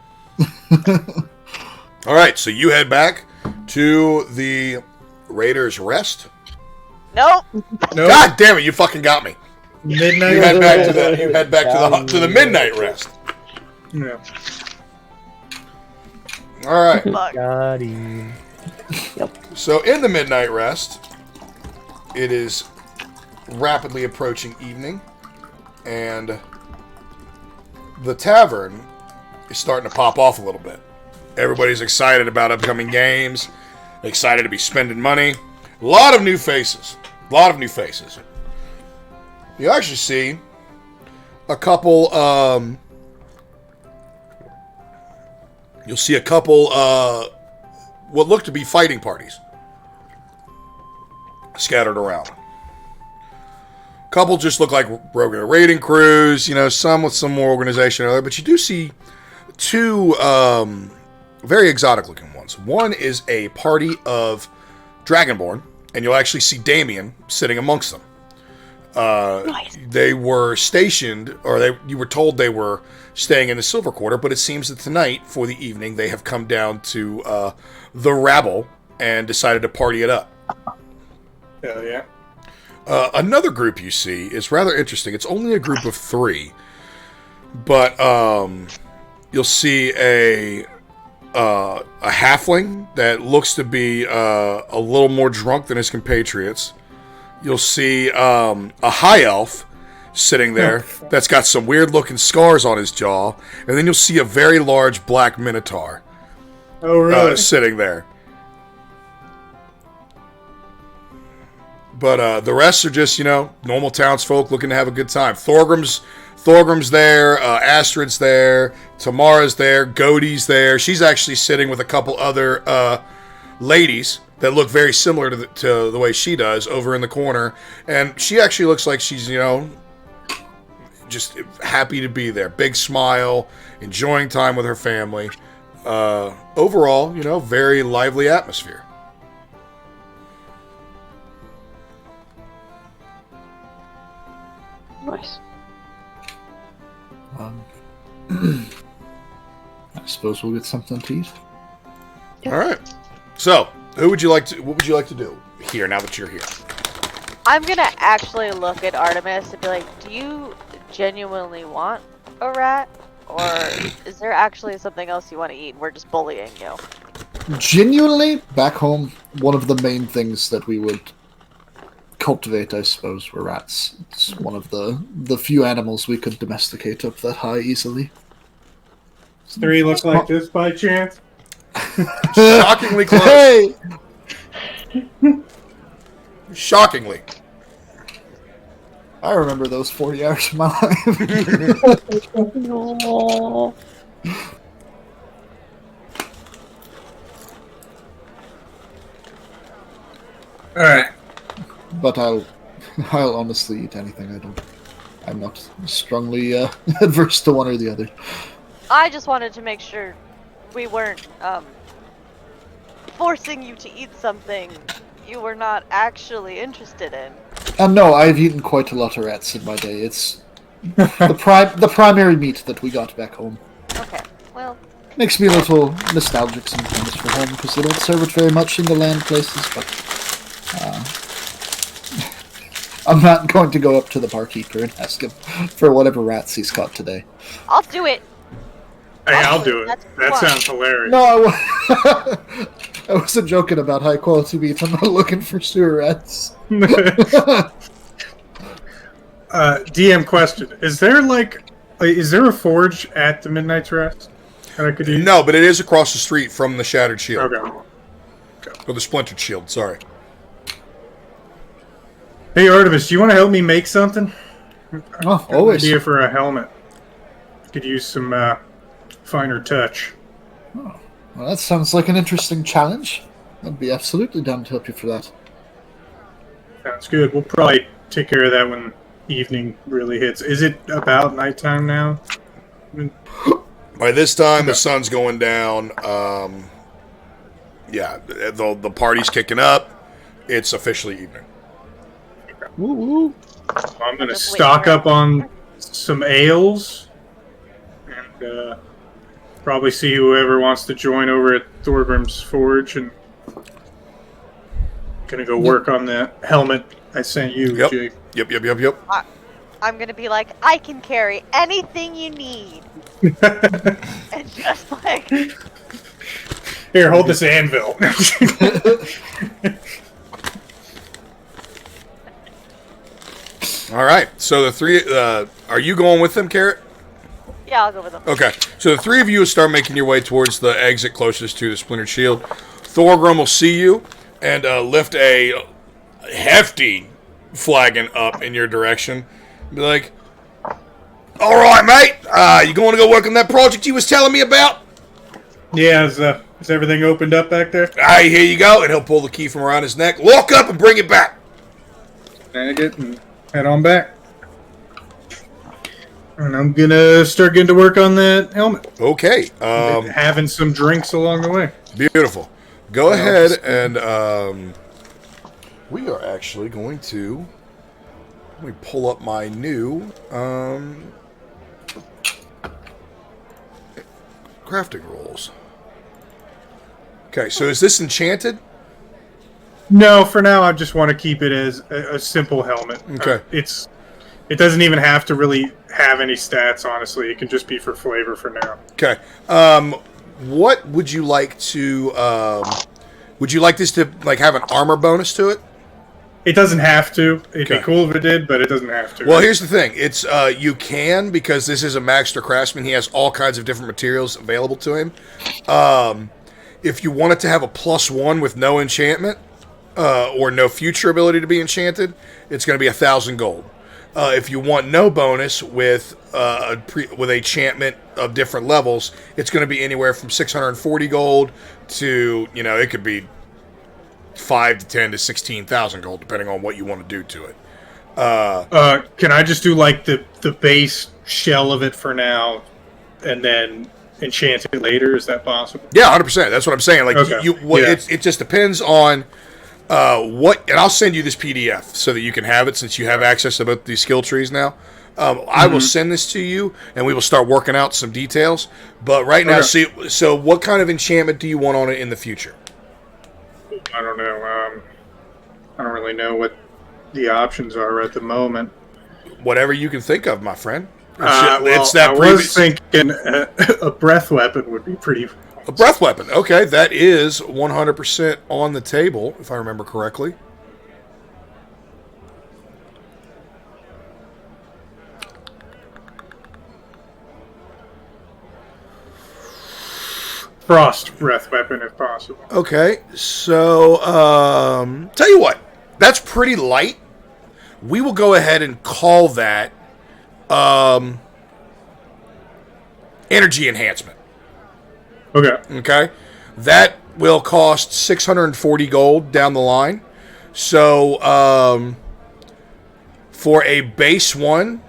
All right. So you head back to the Raiders Rest. Nope. No. God damn it! You fucking got me. Midnight. You head back to the Midnight Rest. Yeah. All right. Fuck. Got him. So in the Midnight Rest, it is rapidly approaching evening, and the tavern is starting to pop off a little bit. Everybody's excited about upcoming games, excited to be spending money. A lot of new faces. You actually see a couple, what look to be fighting parties scattered around. A couple just look like regular raiding crews, some with some more organization or other, but you do see 2 very exotic looking ones. One is a party of Dragonborn, and you'll actually see Damien sitting amongst them. Nice. They were stationed, or you were told they were staying in the Silver Quarter, but it seems that tonight, for the evening, they have come down to the Rabble and decided to party it up. Hell yeah. Another group you see is rather interesting. It's only a group of 3, but you'll see a halfling that looks to be a little more drunk than his compatriots. You'll see a high elf sitting there that's got some weird looking scars on his jaw, and then you'll see a very large black minotaur Oh really? sitting there. But the rest are just, normal townsfolk looking to have a good time. Thorgrim's there, Astrid's there, Tamara's there, Godie's there. She's actually sitting with a couple other ladies that look very similar to the way she does over in the corner. And she actually looks like she's, just happy to be there. Big smile, enjoying time with her family. Overall, very lively atmosphere. Nice. I suppose we'll get something to eat. All right. So, what would you like to do here now that you're here? I'm gonna actually look at Artemis and be like, do you genuinely want a rat? Or is there actually something else you want to eat and we're just bullying you? Genuinely, back home, one of the main things that we would cultivate, I suppose, were rats. It's one of the few animals we could domesticate up that high easily. Does 3 look like this by chance? Shockingly close. Hey! Shockingly. I remember those 40 hours of my life. No. Alright. But I'll honestly eat anything. I'm not strongly adverse to one or the other. I just wanted to make sure we weren't forcing you to eat something you were not actually interested in. No, I've eaten quite a lot of rats in my day. It's the primary meat that we got back home. Okay, well... Makes me a little nostalgic sometimes for home, because they don't serve it very much in the land places, but... I'm not going to go up to the barkeeper and ask him for whatever rats he's caught today. I'll do it! Hey, I'll do it. That sounds hilarious. No, I wasn't joking about high quality meat. I'm not looking for sewer rats. DM question: is there a forge at the Midnight's Rest that I could use? No, but it is across the street from the Shattered Shield. Okay. Or the Splintered Shield, sorry. Hey Artemis, do you want to help me make something? Oh, always. Idea for a helmet. Could use some finer touch. Oh, well, that sounds like an interesting challenge. I'd be absolutely down to help you for that. Sounds good. We'll probably take care of that when evening really hits. Is it about nighttime now? By this time, the sun's going down. Yeah, the party's kicking up. It's officially evening. Woo woo. I'm going to stock up on some ales and probably see whoever wants to join over at Thorgrim's Forge, and going to go work on the helmet I sent you, Yep. Jake. Yep. I'm going to be like, I can carry anything you need. And just like... Here, hold this anvil. All right, so the 3... are you going with them, Carrot? Yeah, I'll go with them. Okay, so the 3 of you will start making your way towards the exit closest to the Splintered Shield. Thorgrim will see you and lift a hefty flagon up in your direction. Be like, all right, mate, you going to go work on that project you was telling me about? Yeah, is everything opened up back there? Hey, here you go. And he'll pull the key from around his neck. Lock up and bring it back. Snag it and head on back. And I'm going to start getting to work on that helmet. Okay. Having some drinks along the way. Beautiful. Go ahead and we are actually going to... Let me pull up my new crafting rules. Okay, so is this enchanted? No, for now I just want to keep it as a simple helmet. Okay. It doesn't even have to really have any stats, honestly. It can just be for flavor for now. Okay. What would you like to... would you like this to have an armor bonus to it? It doesn't have to. It'd Okay. be cool if it did, but it doesn't have to. Well, here's the thing. It's you can, because this is a master craftsman. He has all kinds of different materials available to him. If you want it to have a +1 with no enchantment, or no future ability to be enchanted, it's going to be 1,000 gold. If you want no bonus with with enchantment of different levels, it's going to be anywhere from 640 gold to, it could be 5 to 10 to 16,000 gold, depending on what you want to do to it. Can I just do like the base shell of it for now, and then enchant it later? Is that possible? Yeah, 100%. That's what I'm saying. Like okay. It just depends on what, and I'll send you this PDF so that you can have it since you have access to both these skill trees now. I will send this to you, and we will start working out some details. But right now, so what kind of enchantment do you want on it in the future? I don't know. I don't really know what the options are at the moment. Whatever you can think of, my friend. I was thinking a breath weapon would be pretty. A breath weapon. Okay, that is 100% on the table, if I remember correctly. Frost breath weapon, if possible. Okay, so tell you what, that's pretty light. We will go ahead and call that energy enhancement. Okay. That will cost 640 gold down the line. So for a base one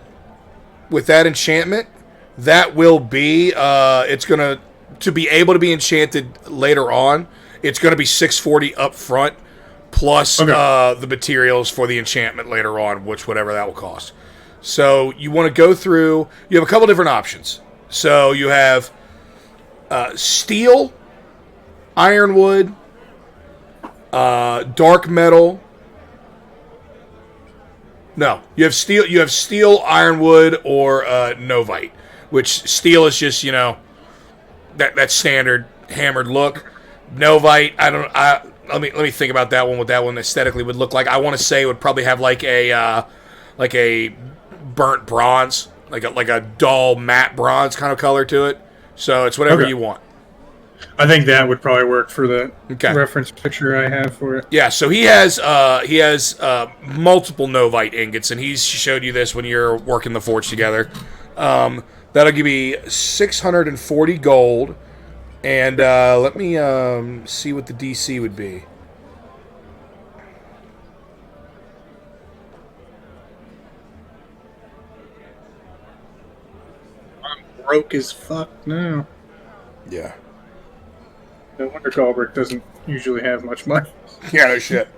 with that enchantment, that will be it's going to be able to be enchanted later on. It's going to be 640 up front plus the materials for the enchantment later on, which whatever that will cost. So you want to go through, you have a couple different options. So you have steel, ironwood, dark metal. No, you have steel, ironwood, or novite, which steel is just, that standard hammered look. Novite, let me think about that one, what that one aesthetically would look like. I want to say it would probably have like a burnt bronze, like a dull matte bronze kind of color to it. So it's whatever you want. I think that would probably work for the reference picture I have for it. Yeah, so he has multiple novite ingots, and he's showed you this when you're working the forge together. That'll give me 640 gold, and let me see what the DC would be. I'm broke as fuck now. Yeah. No wonder Galbraith doesn't usually have much money. Yeah, no shit.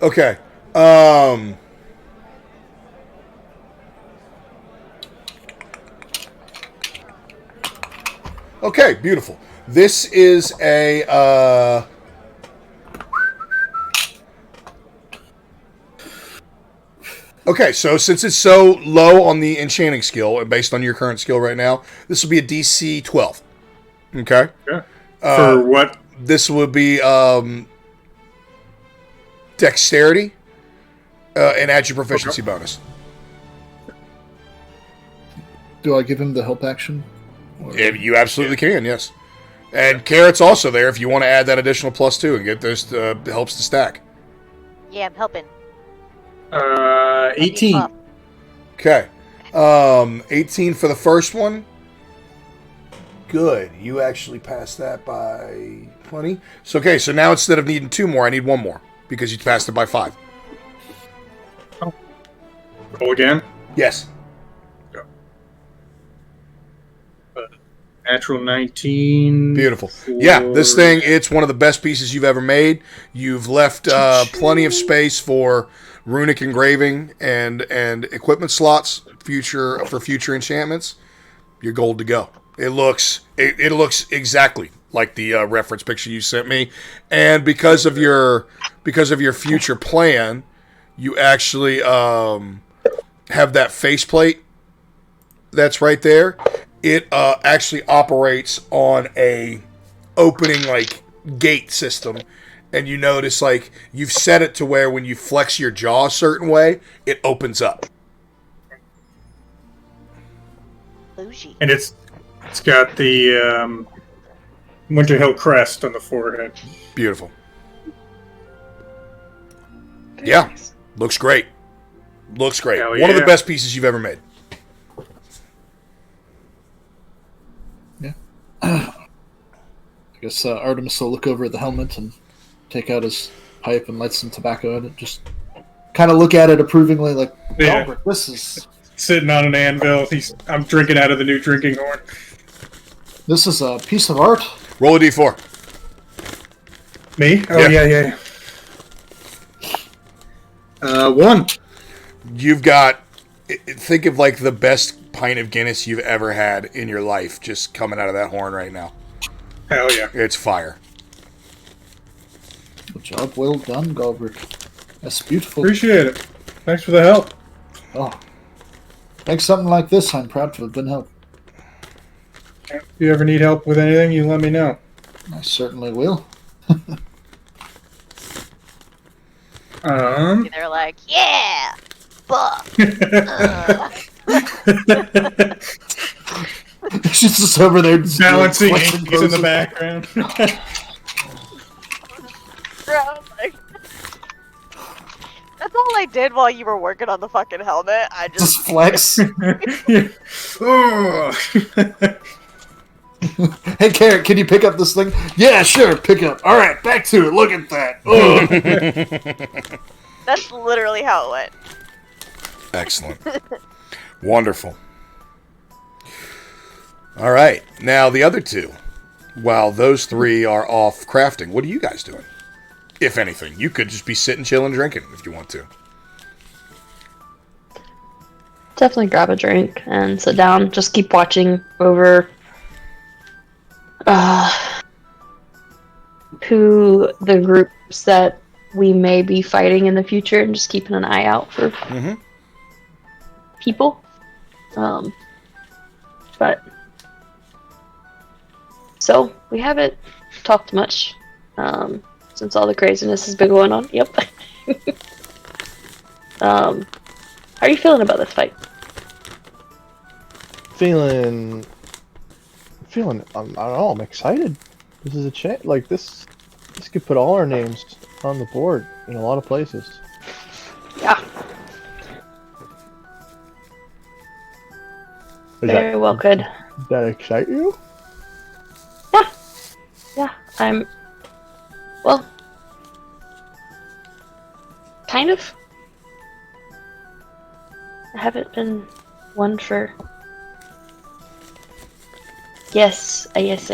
Okay. Okay, beautiful. This is a Okay, so since it's so low on the enchanting skill, and based on your current skill right now, this will be a DC 12. Okay? Yeah. For what? This would be dexterity, and add your proficiency bonus. Do I give him the help action? You absolutely can, yes. And Carrot's also there if you want to add that additional +2 and get those helps to stack. Yeah, I'm helping. 18. Okay. 18 for the first one. Good. You actually passed that by 20. So, okay, so now instead of needing 2 more, I need 1 more because you passed it by 5. Oh. Roll again? Yes. Natural 19. Beautiful. Yeah, this thing, it's one of the best pieces you've ever made. You've left plenty of space for runic engraving and equipment slots for future enchantments. You're gold to go. It looks exactly like the reference picture you sent me, and because of your future plan, you actually have that faceplate that's right there. It actually operates on a opening like gate system, and you notice like you've set it to where when you flex your jaw a certain way, it opens up. Bougie. And it's It's got the Winter Hill crest on the forehead. Beautiful. Yeah, looks great. Looks great. Hell One of the yeah. best pieces you've ever made. Yeah. I guess Artemis will look over at the helmet and take out his pipe and light some tobacco in it. Just kind of look at it approvingly, like, Yeah. Albert, this is Sitting on an anvil. I'm drinking out of the new drinking horn. a piece of art. Roll a d4. Me? Oh, Yeah. yeah. 1. You've got, think of like the best pint of Guinness you've ever had in your life just coming out of that horn right now. Hell yeah. It's fire. Good job, well done, Galbert. That's beautiful. Appreciate it. Thanks for the help. Oh, thanks. Something like this, I'm proud to have been helped. If you ever need help with anything, you let me know. I certainly will. They're like, yeah, buff. She's just over there just Balancing doing inks flexion in the poses. background. Like, that's all I did while you were working on the fucking helmet. I Just just flex. Oh. Hey, Carrot, can you pick up this thing? Yeah, sure, pick up. All right, back to it. Look at that. Oh. that's literally how it went. Excellent. Wonderful. All right. Now, the other two, while those three are off crafting, what are you guys doing? If anything, you could just be sitting, chilling, drinking if you want to. Definitely grab a drink and sit down. Just keep watching over who the groups that we may be fighting in the future, and just keeping an eye out for people. But so we haven't talked much since all the craziness has been going on. Yep. How are you feeling about this fight? Feeling, I don't know, I'm excited. This is a chance, like this could put all our names on the board in a lot of places. Yeah. Very well could. Does that excite you? Yeah, I'm... Well... Kind of. I haven't been one for... Yes,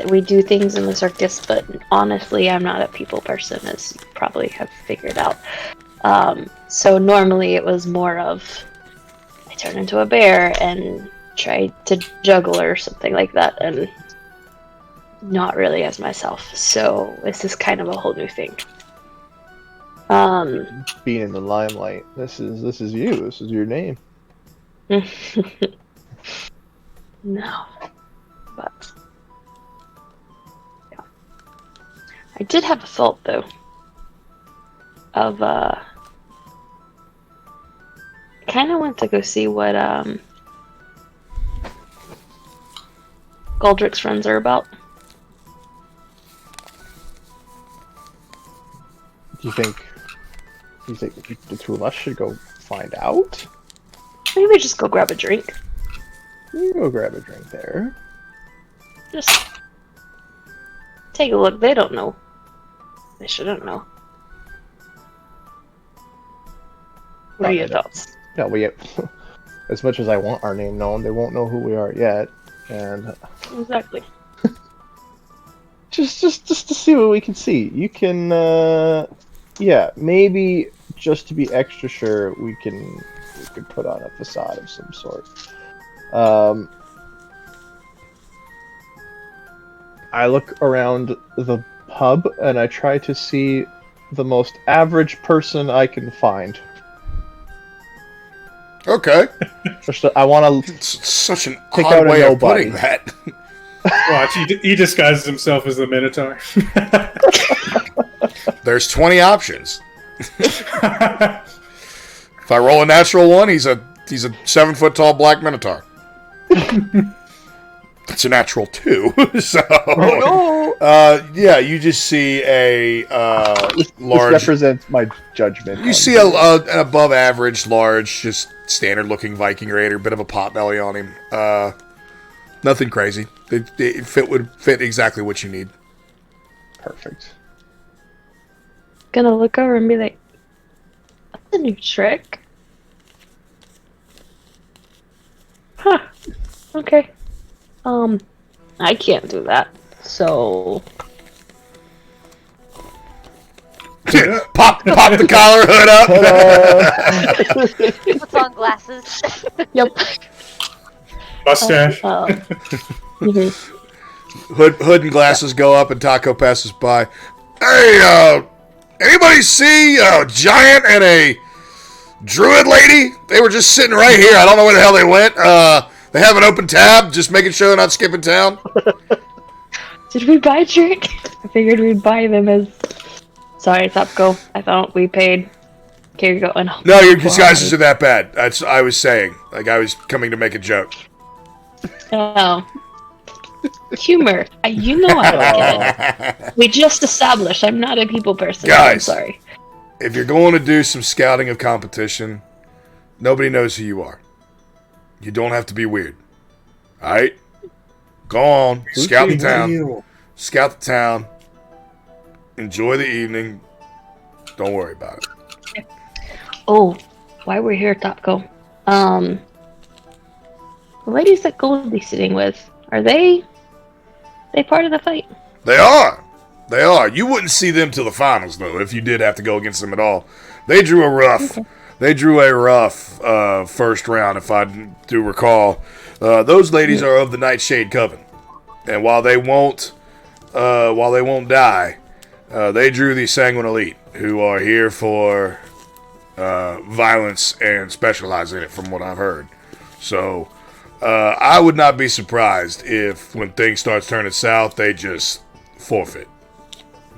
we do things in the circus, but honestly, I'm not a people person, as you probably have figured out. So normally it was more of... I turn into a bear and try to juggle or something like that, and not really as myself. So this is kind of a whole new thing. Being in the limelight. This is you. This is your name. No. But yeah. I did have a thought though of kinda went to go see what Galdrick's friends are about. Do you think the two of us should go find out? Maybe just go grab a drink. You can go grab a drink there. Just take a look. They don't know. They shouldn't know. What are your thoughts? Yeah, as much as I want our name known, they won't know who we are yet, and Exactly. just to see what we can see. You can, maybe just to be extra sure, we could put on a facade of some sort. I look around the pub and I try to see the most average person I can find. Okay. I want to It's such an Pick odd out a way of nobody. putting that. Watch, he disguises himself as the Minotaur. There's 20 options. If I roll a natural one, he's a 7-foot tall black minotaur. It's a natural 2. So, Yeah, you just see a This large. represents my judgment. you on see the- an above average, large, just standard looking Viking raider, bit of a pot belly on him. Nothing crazy. It would fit exactly what you need. Perfect. Gonna look over and be like, that's a new trick. Huh. Okay. I can't do that. So Pop the collar hood up. Puts on glasses. yep. Mustache. Mhm. Hood and glasses go up, and Taco passes by. Hey, anybody see a giant and a druid lady? They were just sitting right here. I don't know where the hell they went. They have an open tab, just making sure they're not skipping town. Did we buy a drink? I figured we'd buy them as. Sorry, Topco. I thought we paid. Here you go. No, your disguises are that bad. That's I was saying. Like, I was coming to make a joke. Oh. Humor. You know I don't get it. We just established I'm not a people person. I'm Guys. sorry. If you're going to do some scouting of competition, nobody knows who you are. You don't have to be weird. Alright? Go on. Scout the town. Scout the town. Enjoy the evening. Don't worry about it. Oh, why we're here, Topco. The ladies that Goldie's sitting with, are they part of the fight? They are. They are. You wouldn't see them till the finals, though, if you did have to go against them at all. They drew a rough. Okay. They drew a rough first round, if I do recall. Those ladies are of the Nightshade Coven, and while they won't die, they drew the Sanguine Elite, who are here for violence and specialize in it, from what I've heard. So I would not be surprised if, when things start turning south, they just forfeit.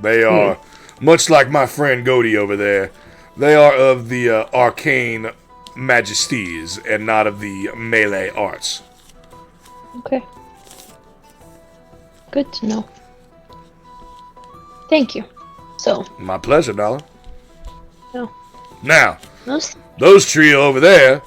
They are, much like my friend Godie over there, they are of the arcane majesties and not of the melee arts. Okay. Good to know. Thank you. So, My pleasure, darling. no. Now, Those those trio over there,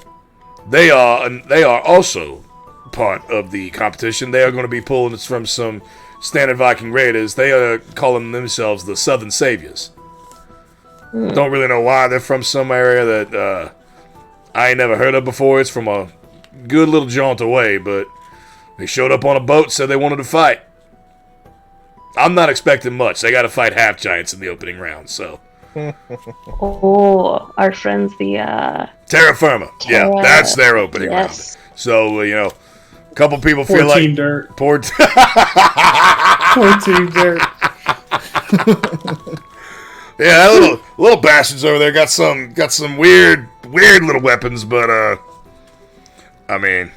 they are also part of the competition. They are going to be pulling from some standard Viking raiders. They are calling themselves the Southern Saviors. Don't really know why. They're from some area that I ain't never heard of before. It's from a good little jaunt away, but they showed up on a boat, said they wanted to fight. I'm not expecting much. They got to fight half giants in the opening round, so. Oh, our friends, the Terra Firma. Yeah, Terra- that's their opening yes. round. So, a couple people Poor feel like. Team Dirt. Poor Poor Team Dirt. Yeah, that little bastards over there got some weird little weapons, but I mean,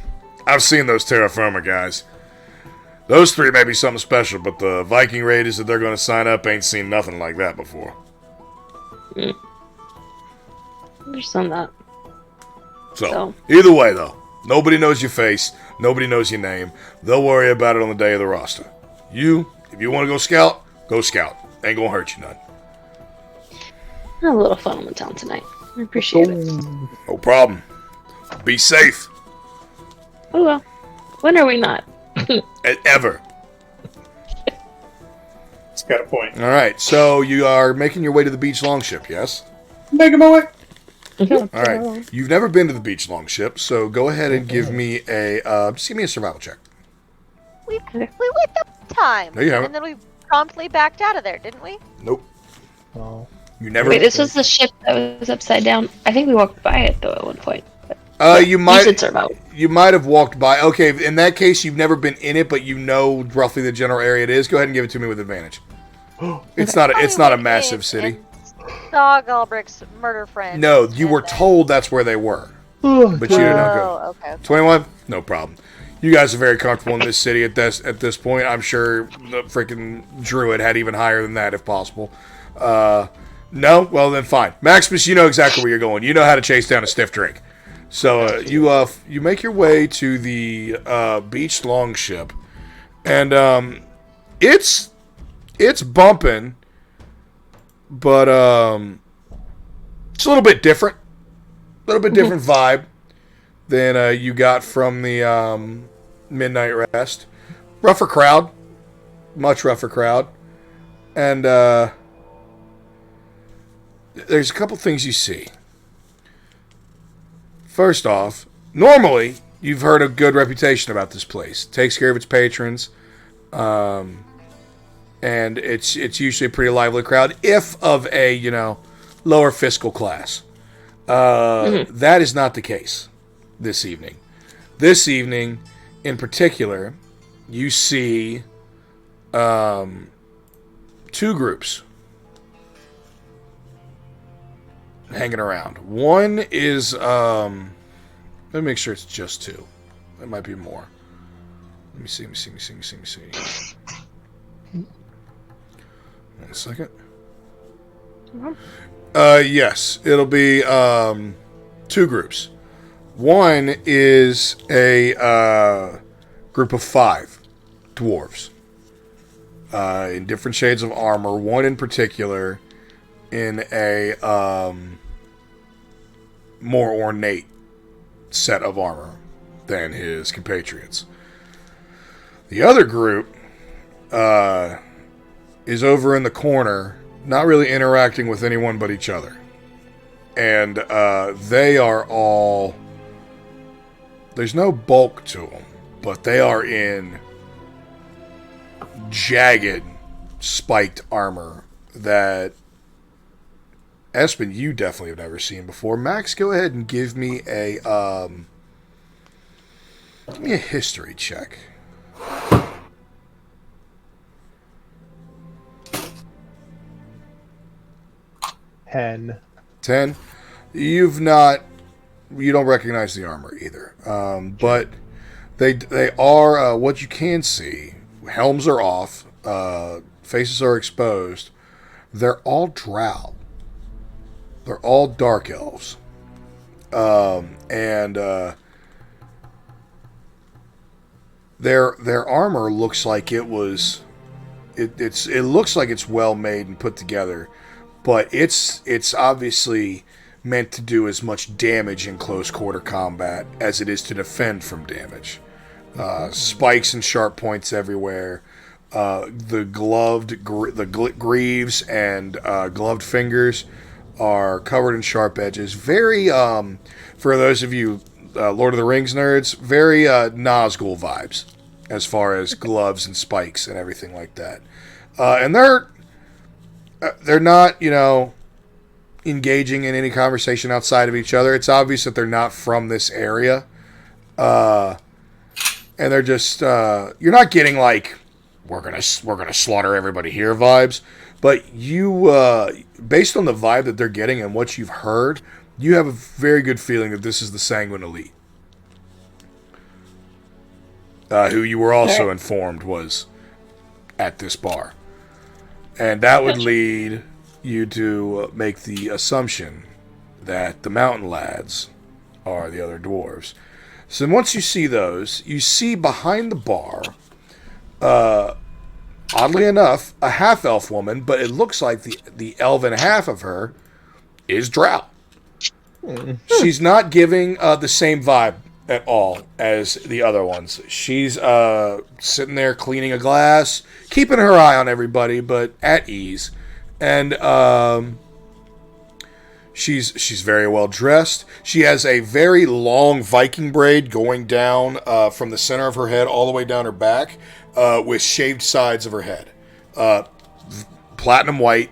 I've seen those Terra Firma guys. Those three may be something special, but the Viking raiders that they're going to sign up ain't seen nothing like that before. Understand that. So, either way, though, nobody knows your face, nobody knows your name. They'll worry about it on the day of the roster. If you want to go scout, go scout. Ain't gonna hurt you none. Had a little fun in the town tonight. I appreciate it. No problem. Be safe. Oh well. When are we not? Ever. It's got a point. All right, so you are making your way to the beach longship, yes? Make him away. All right. You've never been to the beach longship, so go ahead and give me just give me a survival check. We went the time. No, you haven't. And then we promptly backed out of there, didn't we? Nope. Oh. You never. Wait, this was the ship that was upside down. I think we walked by it though at one point. You You might. should survive. You might have walked by. Okay, in that case, you've never been in it, but you know roughly the general area it is. Go ahead and give it to me with advantage. It's not a massive city. Saw Galbrick's murder friend. No, you were told that's where they were, but you didn't know. Oh, okay. 21? No problem. You guys are very comfortable in this city at this point. I'm sure the freaking druid had even higher than that if possible. No? Well, then fine. Maximus, you know exactly where you're going. You know how to chase down a stiff drink. So you make your way to the beach longship, And it's bumping, but it's a little bit different. A little bit different vibe than you got from the Midnight Rest. Rougher crowd. Much rougher crowd. And there's a couple things you see. First off, normally you've heard a good reputation about this place. It takes care of its patrons. And it's usually a pretty lively crowd, if of a, lower fiscal class. That is not the case this evening. This evening, in particular, you see 2 groups hanging around. One is, let me make sure it's just 2. There might be more. Let me see. 1 second. Yes, it'll be 2 groups. One is a group of 5 dwarves in different shades of armor. One in particular in a more ornate set of armor than his compatriots. The other group is over in the corner, not really interacting with anyone but each other. And they are all... There's no bulk to them, but they are in jagged, spiked armor that Espen, you definitely have never seen before. Max, go ahead and give me a history check. Ten. 10. You don't recognize the armor either. But they are what you can see. Helms are off. Faces are exposed. They're all drow. They're all dark elves. And their armor looks like it was it looks like it's well made and put together, but it's obviously meant to do as much damage in close quarter combat as it is to defend from damage. Spikes and sharp points everywhere. The greaves and gloved fingers are covered in sharp edges. Very, for those of you Lord of the Rings nerds, very Nazgul vibes as far as gloves and spikes and everything like that. And they're not, engaging in any conversation outside of each other. It's obvious that they're not from this area. And they're just, you're not getting like, we're gonna slaughter everybody here vibes. But you, based on the vibe that they're getting and what you've heard, you have a very good feeling that this is the Sanguine Elite. Who you were also informed was at this bar. And that would lead you to make the assumption that the Mountain Lads are the other dwarves. So once you see those, you see behind the bar, oddly enough, a half-elf woman, but it looks like the elven half of her is drow. She's not giving the same vibe at all as the other ones. She's sitting there cleaning a glass, keeping her eye on everybody, but at ease. And she's very well dressed. She has a very long Viking braid going down from the center of her head all the way down her back, with shaved sides of her head. Platinum white,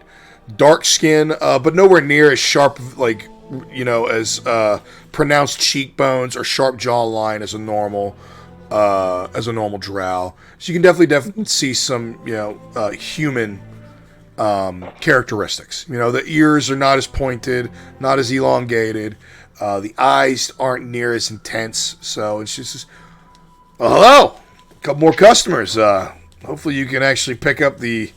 dark skin, but nowhere near as sharp, as pronounced cheekbones or sharp jawline as a normal drow. So you can definitely see some human characteristics. The ears are not as pointed, not as elongated. The eyes aren't near as intense. So it's just, hello, a couple more customers. Hopefully you can actually pick up the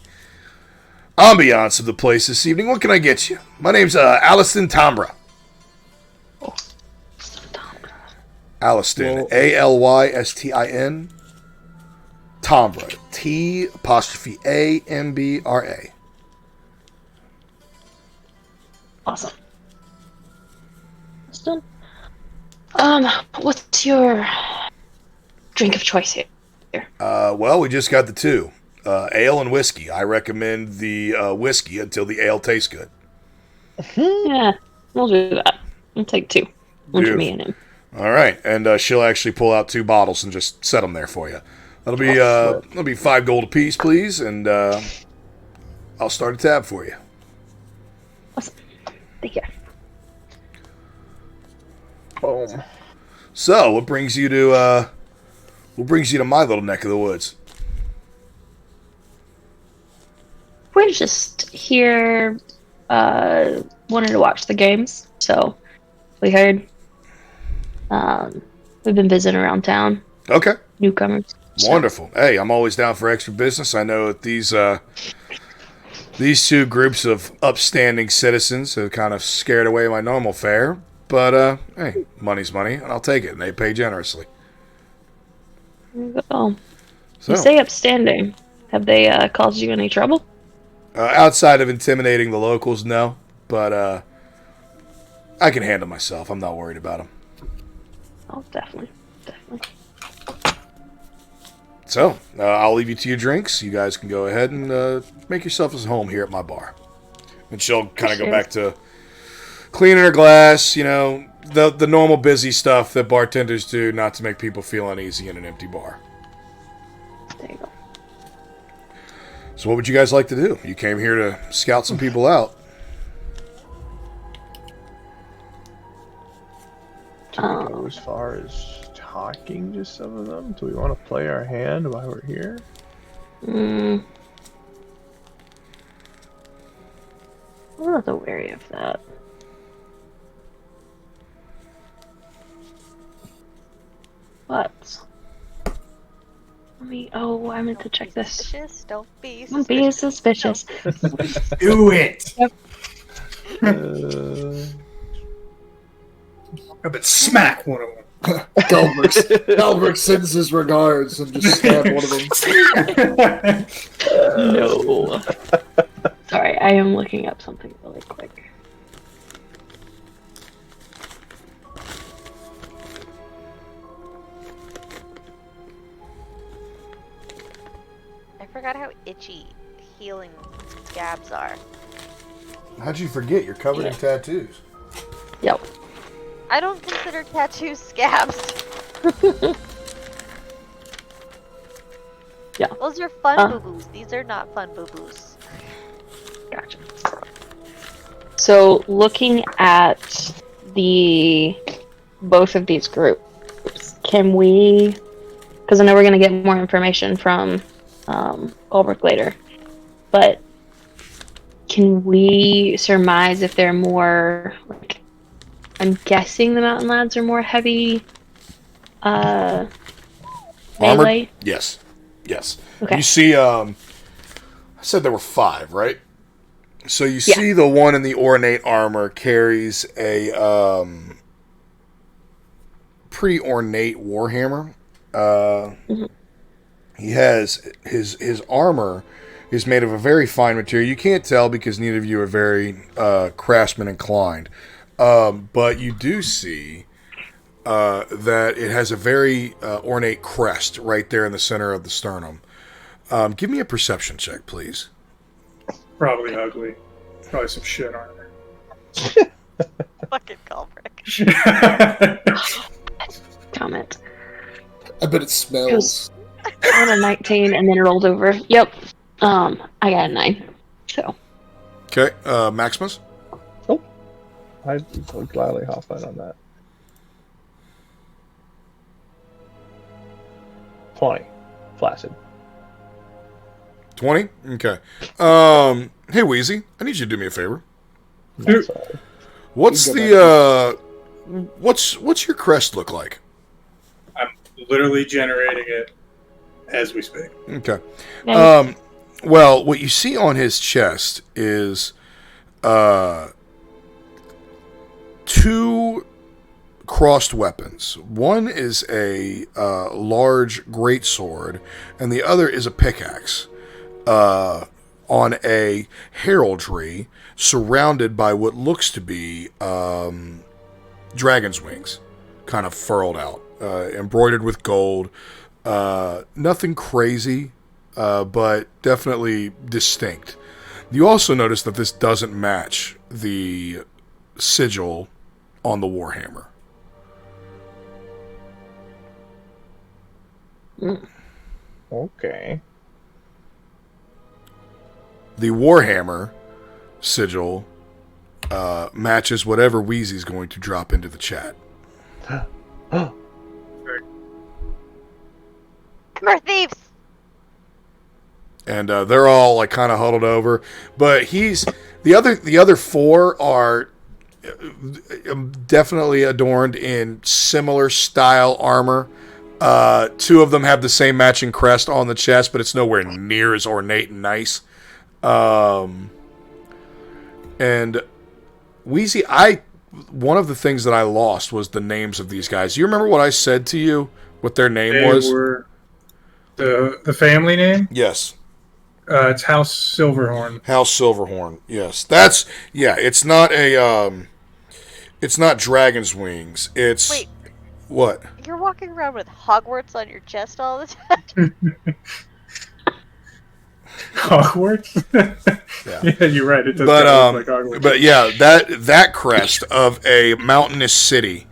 ambiance of the place this evening. What can I get you? My name's Aliston Tambra. Aliston, Alystin. Tombra. T''A''MBRA. Awesome. That's done. What's your drink of choice here? Well, we just got the two. Ale and whiskey. I recommend the whiskey until the ale tastes good. Yeah, we'll do that. We'll take two. One for me and him. All right, and she'll actually pull out 2 bottles and just set them there for you. That'll be 5 gold apiece, please, and I'll start a tab for you. Awesome. Thank you. Boom. So, what brings you to my little neck of the woods? We're just here, wanted to watch the games, so we heard. We've been visiting around town. Okay. Newcomers. So. Wonderful. Hey, I'm always down for extra business. I know that these 2 groups of upstanding citizens have kind of scared away my normal fare, but hey, money's money, and I'll take it, and they pay generously. There you go. So, You say upstanding. Have they caused you any trouble? outside of intimidating the locals, no, but I can handle myself. I'm not worried about them. Oh, definitely. So, I'll leave you to your drinks. You guys can go ahead and make yourselves at home here at my bar. And she'll kind of go back to cleaning her glass, you know, the normal busy stuff that bartenders do, not to make people feel uneasy in an empty bar. There you go. So what would you guys like to do? You came here to scout some people out. Do we go as far as talking to some of them? Do we want to play our hand while we're here? I'm a little wary of that. What? I meant to check this. Suspicious? Don't be Don't be suspicious. Do it! Yep. But smack one of them. Galbrick sends his regards and just stab one of them. No. Sorry, I am looking up something really quick. I forgot how itchy healing scabs are. How'd you forget? You're covered in tattoos. Yep. I don't consider tattoos scabs. Yeah. Those are fun boo-boos. These are not fun boo-boos. Gotcha. So, looking at both of these groups, can we? Because I know we're going to get more information from Ulrich later, but can we surmise if they're more? Like, I'm guessing the Mountain Lads are more heavy. Armored? Melee. Yes. Okay. You see, I said there were 5, right? So you see the one in the ornate armor carries a pretty ornate warhammer. He has his armor is made of a very fine material. You can't tell because neither of you are very craftsman inclined. But you do see that it has a very ornate crest right there in the center of the sternum. Give me a perception check, please. Probably ugly. Probably some shit armor. Fucking Galbrick. Comment. I bet it smells. I got a 19 and then it rolled over. Yep. I got a 9. So. Okay, Maximus? I would gladly hop in on that. 20. Flaccid. 20? Okay. Hey, Wheezy, I need you to do me a favor. That's, What's what's your crest look like? I'm literally generating it as we speak. Okay. Nice. Well, what you see on his chest is two crossed weapons. One is a large greatsword, and the other is a pickaxe on a heraldry surrounded by what looks to be dragon's wings, kind of furled out, embroidered with gold. Nothing crazy, but definitely distinct. You also notice that this doesn't match the sigil on the Warhammer. Okay. The Warhammer sigil matches whatever Wheezy's going to drop into the chat. Come here, thieves! And they're all like kind of huddled over, but the other four are definitely adorned in similar style armor. Two of them have the same matching crest on the chest, but it's nowhere near as ornate and nice. And Wheezy, one of the things that I lost was the names of these guys. You remember what I said to you? What their name was? Were the family name? Yes. It's House Silverhorn. House Silverhorn. Yes, it's not Dragon's Wings. It's Wait. What? You're walking around with Hogwarts on your chest all the time? Hogwarts? Yeah, you're right. It does but look like Hogwarts. But yeah, that crest of a mountainous city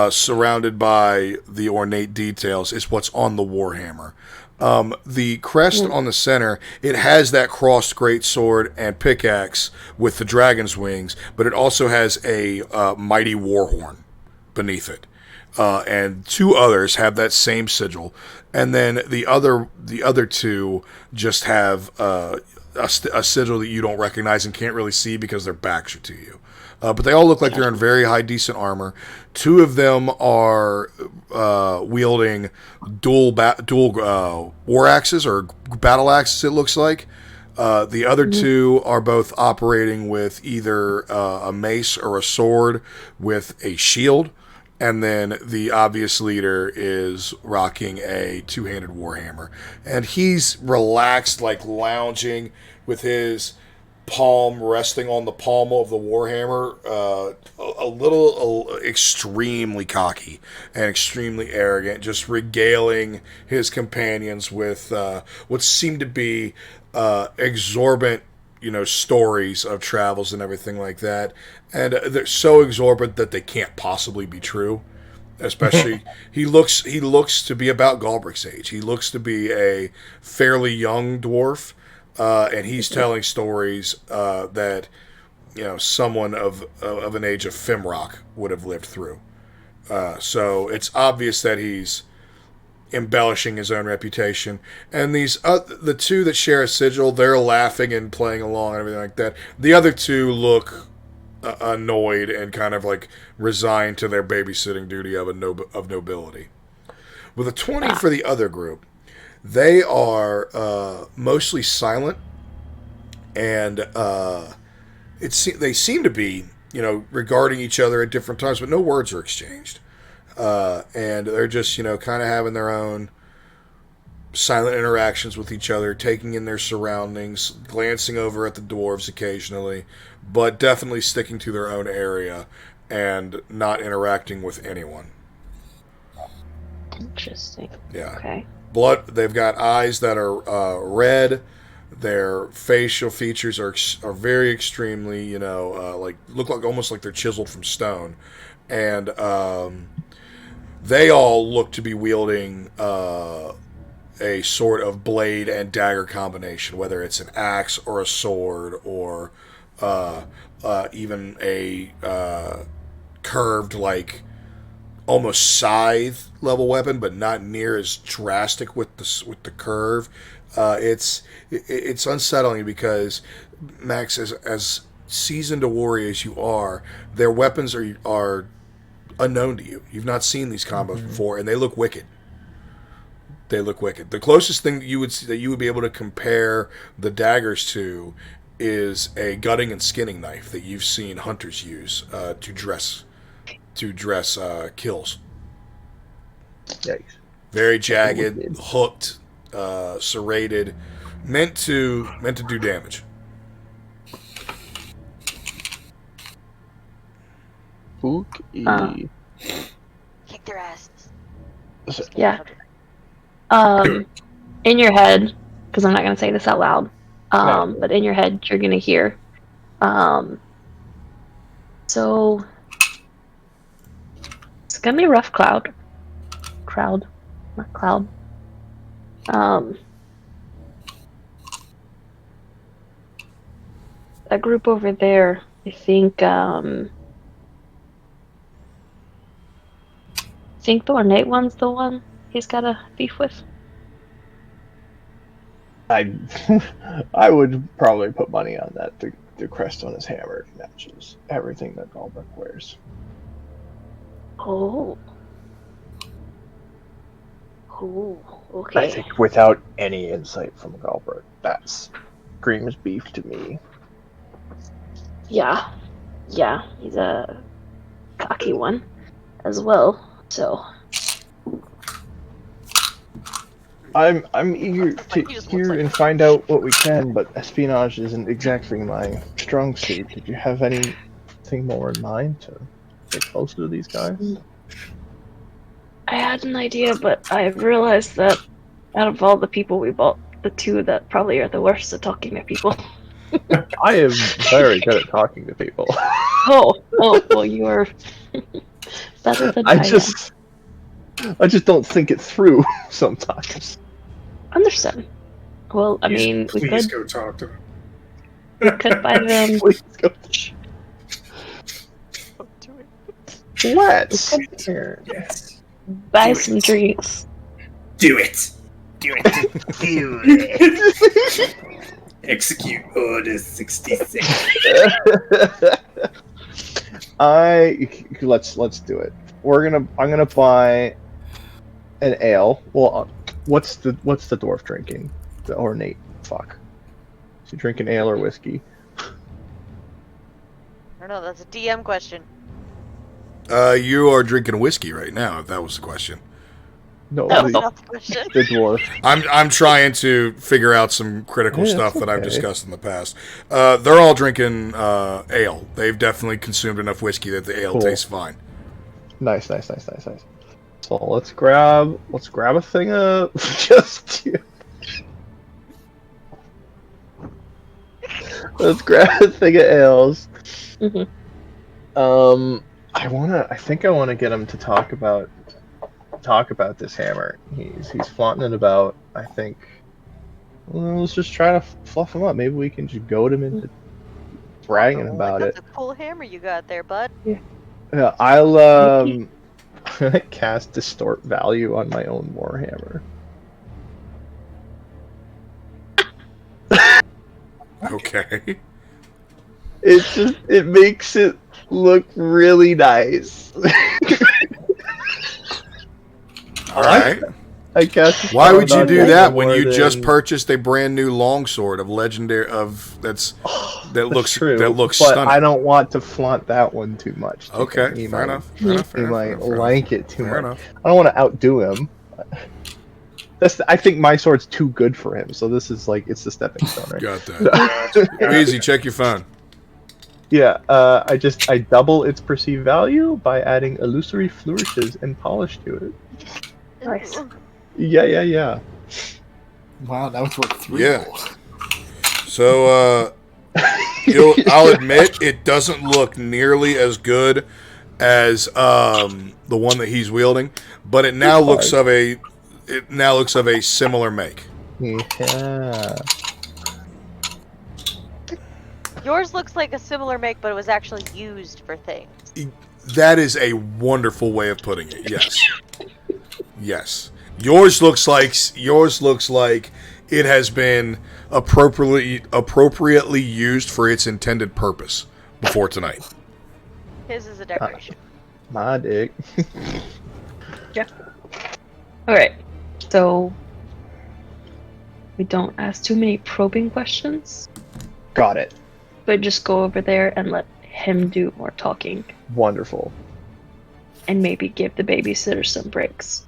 surrounded by the ornate details is what's on the Warhammer. The crest on the center, it has that crossed greatsword and pickaxe with the dragon's wings, but it also has a mighty warhorn beneath it. And two others have that same sigil, and then the other two just have a sigil that you don't recognize and can't really see because their backs are to you. But they all look like they're in very high, decent armor. Two of them are wielding dual war axes or battle axes, it looks like. The other two are both operating with either a mace or a sword with a shield. And then the obvious leader is rocking a two-handed warhammer. And he's relaxed, like lounging with his palm resting on the pommel of the warhammer, a little extremely cocky and extremely arrogant, just regaling his companions with what seem to be exorbitant, stories of travels and everything like that. And they're so exorbitant that they can't possibly be true. Especially, he looks to be about Galbric's age. He looks to be a fairly young dwarf. And he's telling stories that someone of an age of Fimrock would have lived through. So it's obvious that he's embellishing his own reputation. And these the two that share a sigil, they're laughing and playing along and everything like that. The other two look annoyed and kind of like resigned to their babysitting duty of nobility. With a 20 for the other group. They are mostly silent, and they seem to be, regarding each other at different times, but no words are exchanged. And they're just, kind of having their own silent interactions with each other, taking in their surroundings, glancing over at the dwarves occasionally, but definitely sticking to their own area and not interacting with anyone. Interesting. Yeah. Okay. They've got eyes that are red. Their facial features are very extremely, look like almost like they're chiseled from stone, and they all look to be wielding a sort of blade and dagger combination, whether it's an axe or a sword or even a curved, like almost scythe level weapon, but not near as drastic with the curve. It's unsettling because, Max, as seasoned a warrior as you are, their weapons are unknown to you. You've not seen these combos before, and they look wicked. They look wicked. The closest thing that you would be able to compare the daggers to is a gutting and skinning knife that you've seen hunters use to dress to dress kills. Yikes. Very jagged, hooked, serrated, meant to do damage. Spooky. Kick their asses. Yeah. In your head, because I'm not going to say this out loud, but in your head, you're going to hear. So it's going to be a rough crowd. Not cloud. That group over there, I think the ornate one's the one he's got a beef with. I would probably put money on that. The crest on his hammer matches everything that Galbraith wears. Oh. Oh, okay. I think without any insight from Galbraith, that screams beef to me. Yeah, he's a cocky one as well. So I'm eager to hear and find out what we can, but espionage isn't exactly my strong suit. Did you have anything more in mind to get closer to these guys? I had an idea, but I realized that out of all the people we bought, the two that probably are the worst at talking to people. I am very good at talking to people. Oh, well, you are better than I I just don't think it through sometimes. Understand. Well, I mean, we Please could go talk to them. we could buy them. Please go. Let's. Yes. Buy some drinks. Do it. Do it. Execute Order 66. Let's do it. I'm gonna buy an ale. Well, what's the dwarf drinking? The ornate. Fuck. Is he drinking ale or whiskey? I don't know, that's a DM question. You are drinking whiskey right now, if that was the question. No, That was the, not the question. the dwarf. I'm trying to figure out some critical Yeah, stuff that I've okay. discussed in the past. They're all drinking ale. They've definitely consumed enough whiskey that the ale Cool. tastes fine. Nice. So let's grab a thing of just. Let's grab a thing of ales. Mhm. I think I wanna get him to talk about this hammer. He's flaunting it about. I think. Well, let's just try to fluff him up. Maybe we can just goad him into bragging about it. That's a cool hammer you got there, bud. Yeah, I'll I'm gonna cast Distort Value on my own Warhammer. Okay. It makes it look really nice. All right. I guess. Why would you do that when more you just than- purchased a brand new longsword of legendary that looks true, but stunning? I don't want to flaunt that one too much. Okay, He fair might- enough. He might like it too Fair much. enough. I don't want to outdo him. I think my sword's too good for him, so this is like it's the stepping stone, right? Got that. Easy, check your phone. Yeah, I double its perceived value by adding illusory flourishes and polish to it. Nice. Yeah. Wow, now it's worth 3 Yeah. gold. So, I'll admit it doesn't look nearly as good as the one that he's wielding, but it now looks of a similar make. Yeah. Yours looks like a similar make, but it was actually used for things. That is a wonderful way of putting it. Yes. Yes. Yours looks like it has been appropriately used for its intended purpose before tonight. His is a decoration. My dick. Alright, so we don't ask too many probing questions, Got it. but just go over there and let him do more talking. Wonderful. and maybe give the babysitter some breaks.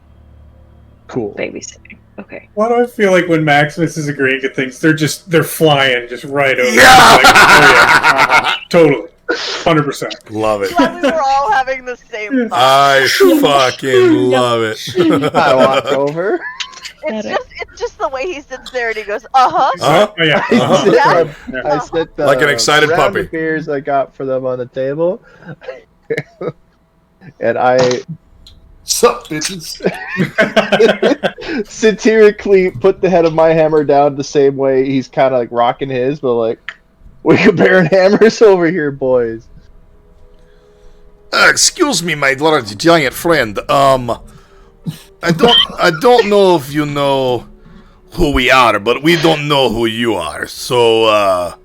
Cool. Babysitting. Okay. Why do I feel like when Maximus is agreeing to things, they're flying just right over? Yeah! Like, oh yeah, totally, 100%. Love it. Glad we were all having the same thought. I fucking love it. I walk over. It's just the way he sits there and he goes, uh-huh. Uh-huh. Oh, yeah. I sit the Like an excited round puppy. of beers I got for them on the table, and I Sup, bitches? satirically put the head of my hammer down the same way he's kind of like rocking his, but like, we're comparing hammers over here, boys. Excuse me, my large giant friend. I don't know if you know who we are, but we don't know who you are. So,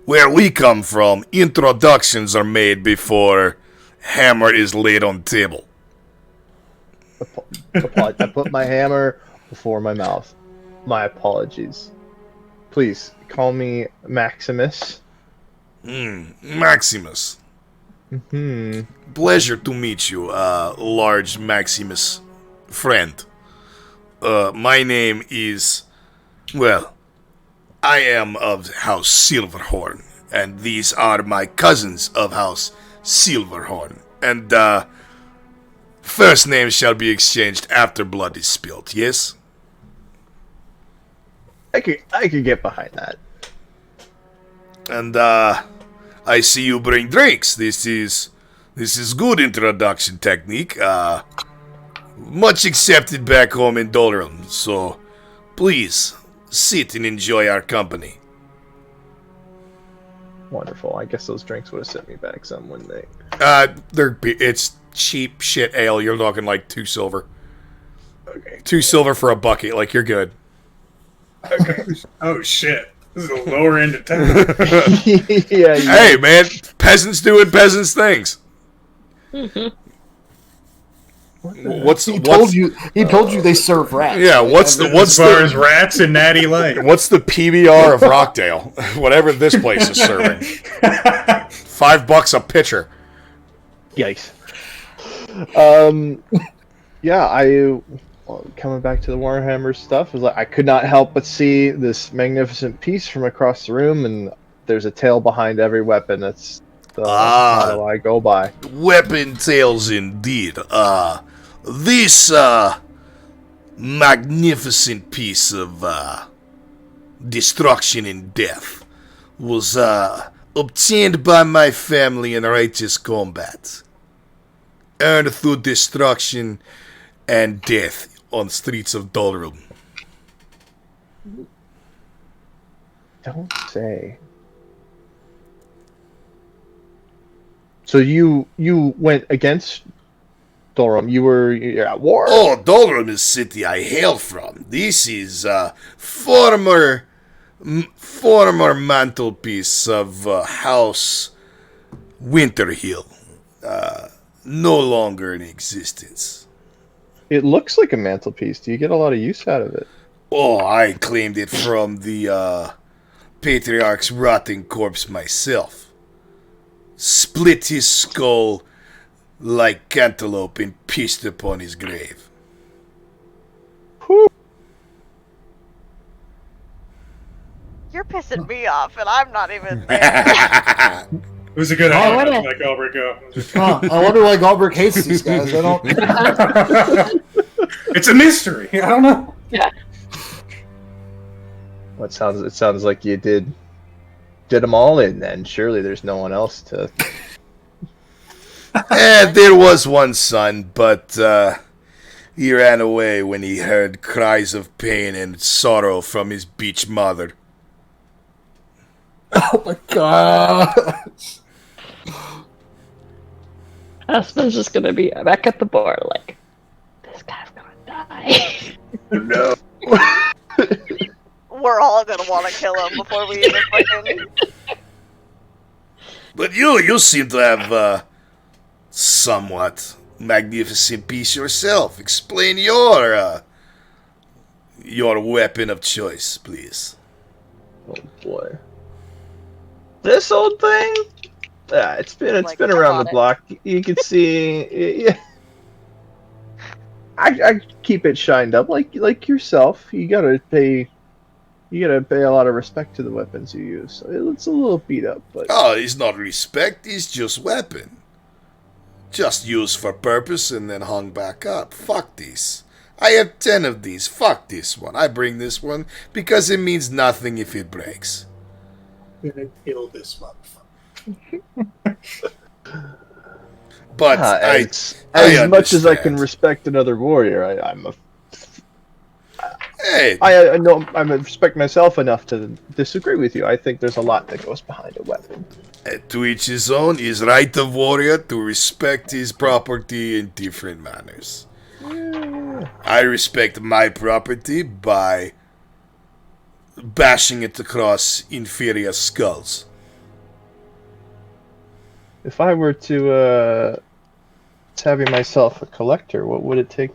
where we come from, introductions are made before hammer is laid on table. I put my hammer before my mouth. My apologies. Please call me Maximus. Maximus. Pleasure to meet you, large Maximus friend. My name is, well, I am of House Silverhorn, and these are my cousins of House Silverhorn. And, first names shall be exchanged after blood is spilled, yes? I could get behind that. And, I see you bring drinks. This is good introduction technique. Much accepted back home in Dolorum. So, please sit and enjoy our company. Wonderful. I guess those drinks would have set me back some, wouldn't they? It's cheap shit ale. You're talking like 2 silver. Okay. 2 silver for a bucket. Like, you're good. Okay. Oh shit. This is the lower end of town. Yeah. Hey, man, peasants doing peasants things. He told you they serve rats. Yeah, what's As far as rats and natty light. what's the PBR of Rockdale? Whatever this place is serving. $5 a pitcher. Yikes. Yeah, coming back to the Warhammer stuff, is like I could not help but see this magnificent piece from across the room, and there's a tail behind every weapon. That's the motto I go by. Weapon tails indeed. This magnificent piece of destruction and death was obtained by my family in righteous combat. Earned through destruction and death on streets of Dolorum. Don't say. So you went against Dolorum. You're at war. Oh, Dolorum is city I hail from. This is former mantelpiece of House Winterhill. No longer in existence. It looks like a mantelpiece. Do you get a lot of use out of it? Oh, I claimed it from the Patriarch's rotting corpse myself. Split his skull like cantaloupe and pissed upon his grave. Whew. You're pissing me off, and I'm not even there. It was a good Oh, idea. what Let Galbraith go. I wonder why Galbraith hates these guys. I don't. It's a mystery. I don't know. Yeah. Well, it sounds like you did them all in. Then surely there's no one else to. There was one son, but he ran away when he heard cries of pain and sorrow from his beach mother. Oh my god. Aspen's just gonna be back at the bar, like, this guy's gonna die. No. We're all gonna want to kill him before we even fucking. But you seem to have somewhat magnificent piece yourself. Explain your weapon of choice, please. Oh boy. This old thing? It's been Like, been I'm around on the it. block. You can see. Yeah, I keep it shined up like yourself. You gotta pay a lot of respect to the weapons you use. So it's a little beat up, but Oh, it's not respect, it's just weapon. Just used for purpose and then hung back up. Fuck this. I have 10 of these. Fuck this one. I bring this one because it means nothing if it breaks. I'm gonna kill this motherfucker. But as much as I can understand. respect another warrior, Hey, I know I respect myself enough to disagree with you. I think there's a lot that goes behind a weapon. to each his own, is right of warrior to respect his property in different manners. I respect my property by bashing it across inferior skulls. If I were to having myself a collector, what would it take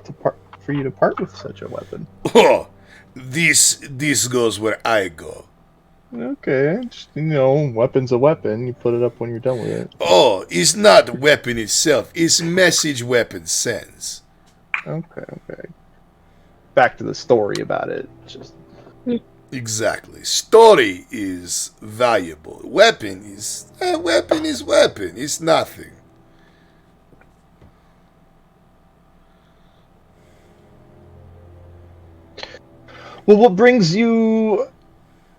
for you to part with such a weapon? Oh, this goes where I go. Okay, just, weapon's a weapon. You put it up when you're done with it. Oh, it's not weapon itself, it's message weapon sends. Okay. Back to the story about it. Just Exactly. Story is valuable. Weapon is weapon. It's nothing. well, what brings you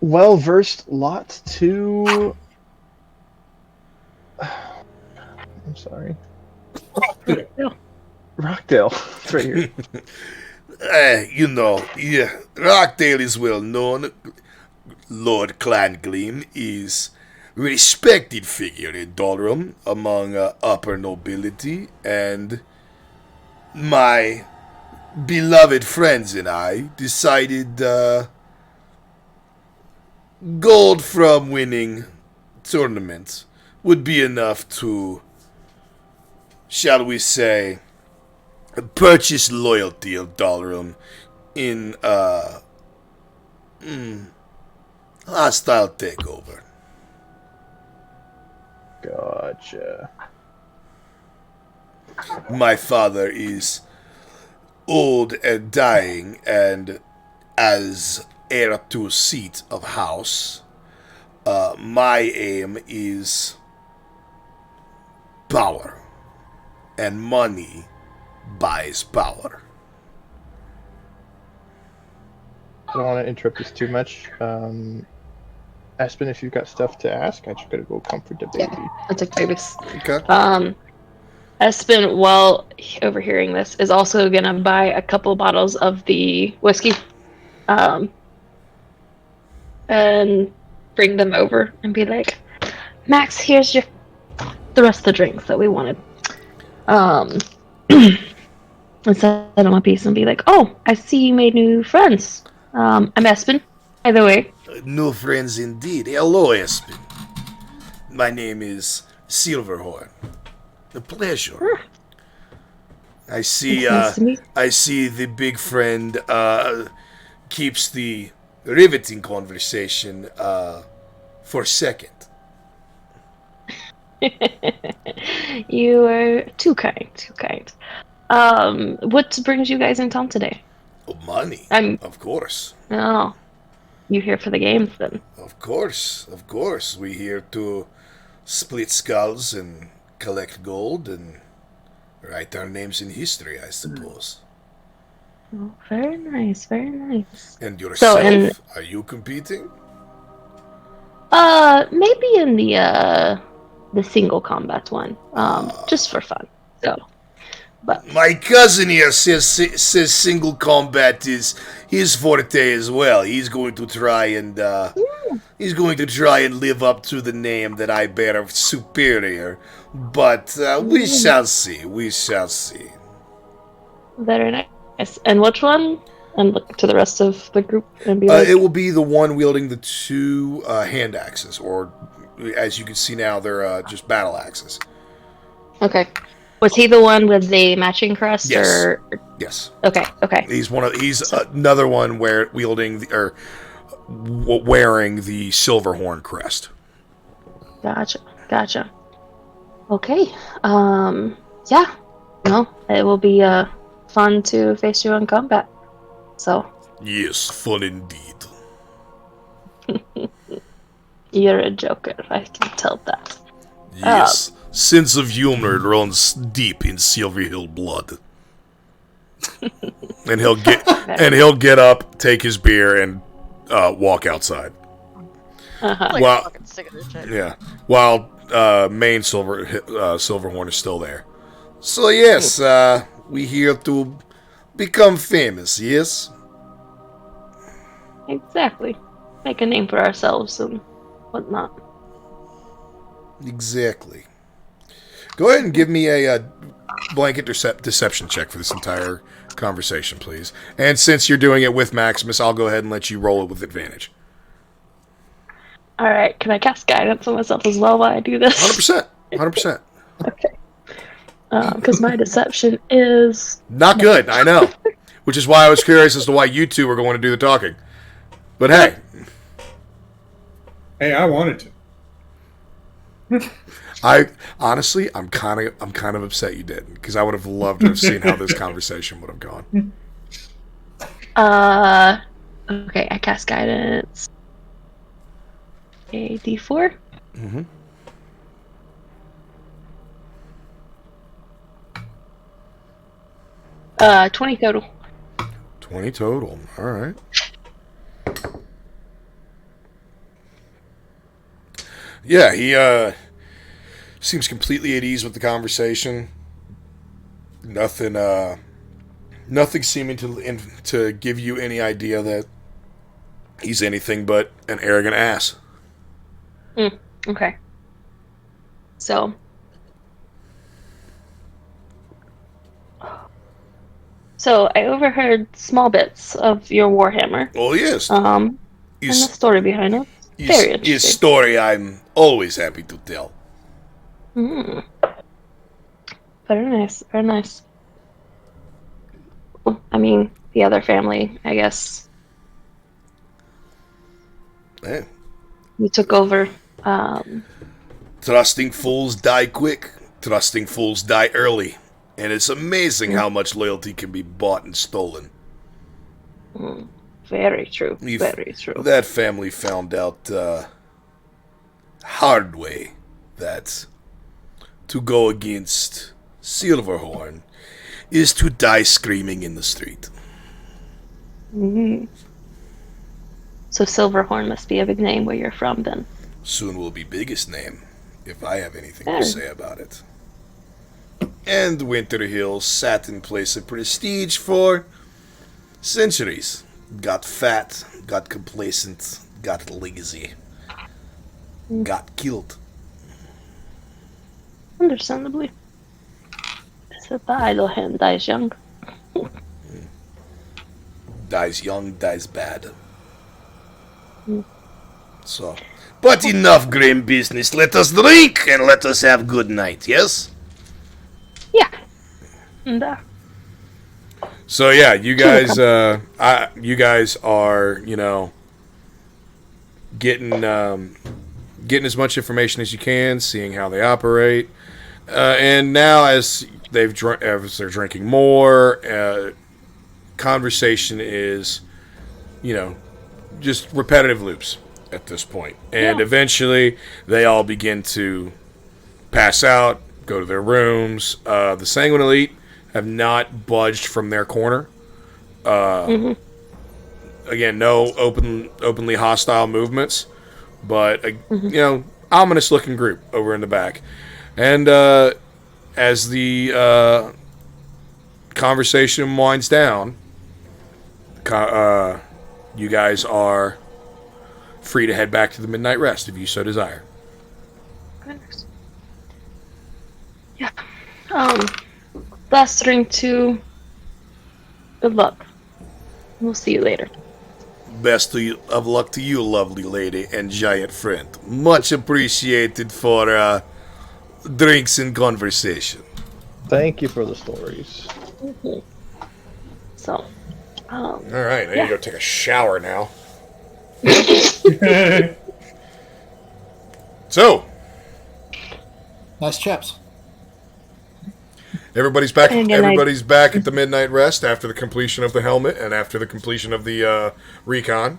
well-versed lot to? I'm sorry, Rockdale. It's right here. Rockdale is well known. Lord Clangleam is respected figure in Dolrum among upper nobility, and my beloved friends and I decided gold from winning tournaments would be enough to, shall we say, purchase loyalty of Dolrum in hostile takeover. Gotcha. My father is old and dying, and as heir to a seat of house, my aim is power, and money buys power. I don't want to interrupt this too much. Aspen, if you've got stuff to ask, I just gotta go comfort the baby. Yeah, I'll take babies. Okay. Espen, while overhearing this, is also gonna buy a couple bottles of the whiskey, and bring them over and be like, "Max, here's the rest of the drinks that we wanted." And set them a piece and be like, "Oh, I see you made new friends. I'm Espen, by the way." New friends indeed. Hello, Espen. My name is Silverhorn. A pleasure. I see. Nice to meet I see the big friend keeps the riveting conversation for second. You are too kind, too kind. What brings you guys in town today? Oh, money. Of course. Oh, you here for the games then? Of course. We here to split skulls and collect gold and write our names in history, I suppose. Oh, very nice, very nice. And yourself, So, are you competing? maybe in the single combat one, just for fun. So, but My cousin here says single combat is his forte as well. He's going to try and live up to the name that I bear of superior. But we shall see. We shall see. very nice. And which one? And look to the rest of the group and be like, It will be the one wielding the two hand axes, or as you can see now, they're just battle axes. okay. Was he the one with the matching crest? Yes. Or Yes. okay, okay. He's another one wearing the silver horn crest. Gotcha. Okay. Yeah. No, it will be fun to face you in combat. So. Yes, fun indeed. You're a joker. I can tell that. Yes, sense of humor runs deep in Silver Hill blood. and he'll get up, take his beer, and walk outside. Like Well, a fucking sick of this shit. Yeah, while main Silverhorn is still there. So yes, we here to become famous. Yes. Exactly. Make a name for ourselves and whatnot. Exactly. Go ahead and give me a blanket deception check for this entire conversation, please. And since you're doing it with Maximus, I'll go ahead and let you roll it with advantage. Alright, can I cast guidance on myself as well while I do this? 100%. 100%. Okay. Because my deception is... Not good, I know. Which is why I was curious as to why you two were going to do the talking. But hey. Hey, I wanted to. I'm kind of upset you didn't, because I would have loved to have seen how this conversation would have gone. Okay, I cast guidance. A D4. Mm-hmm. Uh, 20 total. 20 total. All right. Yeah, he seems completely at ease with the conversation. Nothing seeming to give you any idea that he's anything but an arrogant ass. Okay. So I overheard small bits of your Warhammer. Oh yes. And the story behind it. Very interesting. His story I'm always happy to tell. Very nice. Very nice. Well, I mean, the other family, I guess. Hey. You took over. Trusting fools die quick. Trusting fools die early. And it's amazing how much loyalty can be bought and stolen. Very true. Very true. That family found out hard way that to go against Silverhorn is to die screaming in the street. Mm-hmm. So Silverhorn must be a big name where you're from, then. Soon will be biggest name, if I have anything to say about it. And Winter Hill sat in place of prestige for centuries. Got fat, got complacent, got lazy, got killed. Understandably. So the idle hand dies young. Dies young, dies bad. So, but enough grim business. Let us drink and let us have good night, yes? Yeah. And, So yeah, you guys are, getting as much information as you can, seeing how they operate, and now as they're drinking more, conversation is, just repetitive loops at this point, and eventually they all begin to pass out, go to their rooms. The Sanguine Elite have not budged from their corner. Again, no openly hostile movements, but ominous looking group over in the back. And as the conversation winds down, you guys are free to head back to the midnight rest if you so desire. Goodness. Yeah. Last drink too. Good luck. We'll see you later. Best of luck to you, lovely lady and giant friend. Much appreciated for drinks and conversation. Thank you for the stories. Mm-hmm. So, all right, I need to go take a shower now. So, nice chaps. Everybody's back. And Everybody's back at the midnight rest after the completion of the helmet and after the completion of the recon.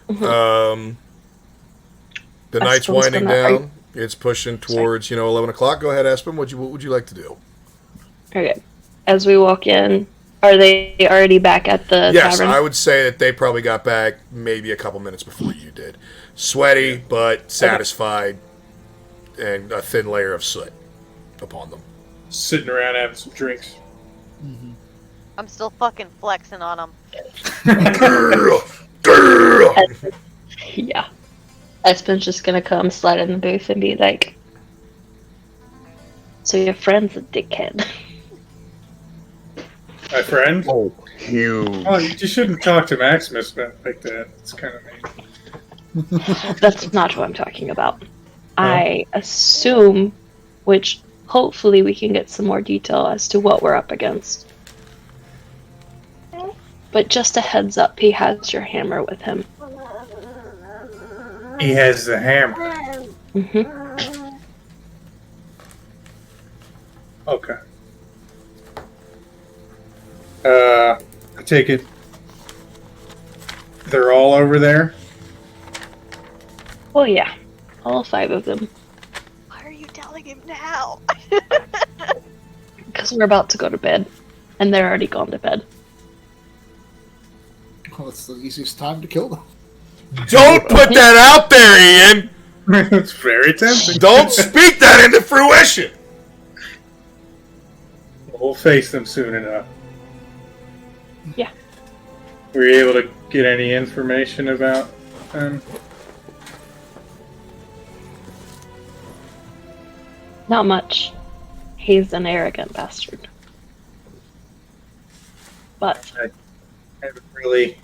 The night's winding down. It's pushing towards 11 o'clock. Go ahead, Espen. What would you like to do? Okay. As we walk in, are they already back at the Yes, tavern? I would say that they probably got back maybe a couple minutes before you did. Sweaty, but satisfied, and a thin layer of soot upon them. Sitting around having some drinks. I'm still fucking flexing on them. Girl! Yeah. Espen's just gonna come slide in the booth and be like, "So your friend's a dickhead." My friend? Oh, huge. Oh, you shouldn't talk to Maximus like that. It's kind of mean. That's not what I'm talking about. I assume, which hopefully we can get some more detail as to what we're up against. But just a heads up, he has your hammer with him. He has the hammer. Mm-hmm. Okay. I take it they're all over there? Well, yeah. All 5 of them. Why are you telling him now? Because we're about to go to bed. And they're already gone to bed. Well, it's the easiest time to kill them. Don't put that out there, Ian! It's very tempting. Don't speak that into fruition! We'll face them soon enough. Yeah. Were you able to get any information about them? Not much. He's an arrogant bastard. But I haven't really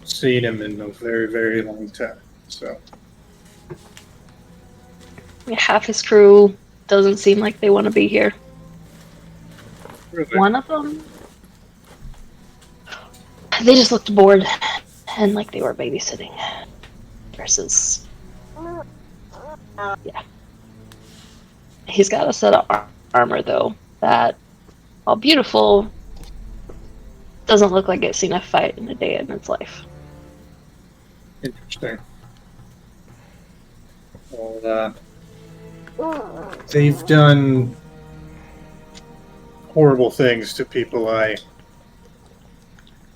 seen him in a very, very long time, so... half his crew doesn't seem like they want to be here. Really? One of them, they just looked bored and like they were babysitting. Versus, yeah. He's got a set of armor though that, while beautiful, doesn't look like it's seen a fight in a day in its life. Interesting. Well, they've done horrible things to people I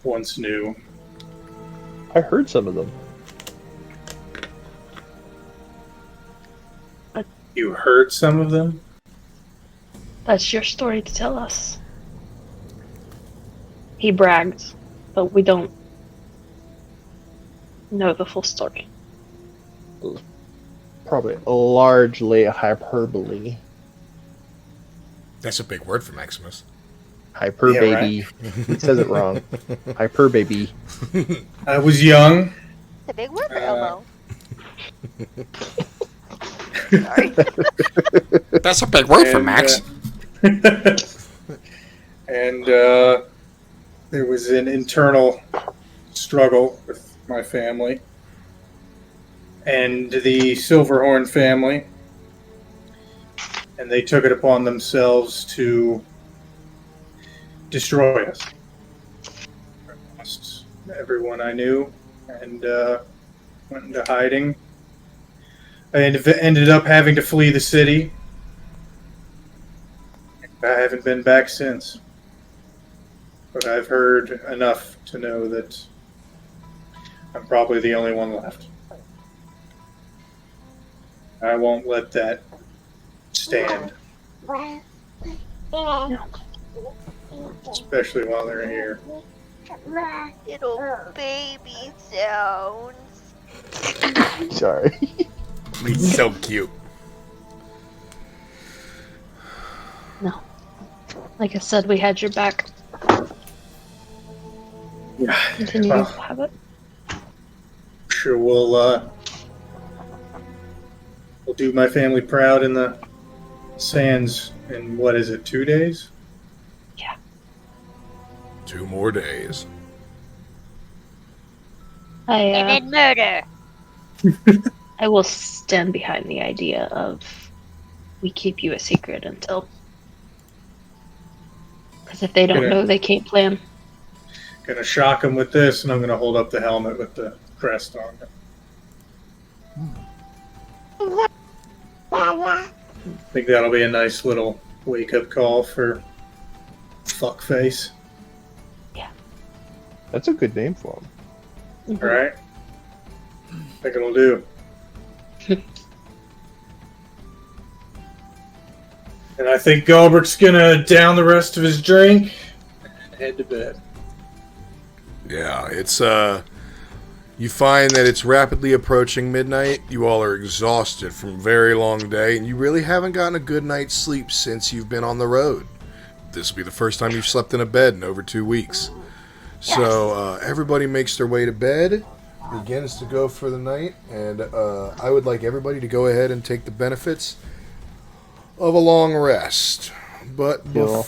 once knew. I heard some of them. You heard some of them? That's your story to tell us. He bragged, but we don't know the full story. Probably largely a hyperbole. That's a big word for Maximus. Hyper Yeah, baby. He says it wrong. Hyper baby. I was young. It's a big word for elbow. Sorry. That's a big word for And, Max. And there was an internal struggle with my family and the Silverhorn family, and they took it upon themselves to destroy us. I lost everyone I knew and went into hiding. I ended up having to flee the city. I haven't been back since. But I've heard enough to know that I'm probably the only one left. I won't let that stand. Especially while they're here. Little baby sounds. Sorry. He's so cute. No. Like I said, we had your back. Yeah. Continue Well, to have it. sure we'll do my family proud in the sands in, what is it, 2 days? 2 more days. And then murder. I will stand behind the idea of we keep you a secret until Because if they don't Gonna- know, they can't plan. Gonna shock him with this, and I'm gonna hold up the helmet with the crest on it. I think that'll be a nice little wake-up call for fuckface. That's a good name for him. All right. I think it'll do. And I think Galbert's gonna down the rest of his drink and head to bed. Yeah, it's you find that it's rapidly approaching midnight. You all are exhausted from a very long day, and you really haven't gotten a good night's sleep since you've been on the road. This will be the first time you've slept in a bed in over 2 weeks. So everybody makes their way to bed, begins to go for the night, and I would like everybody to go ahead and take the benefits of a long rest. But Cool.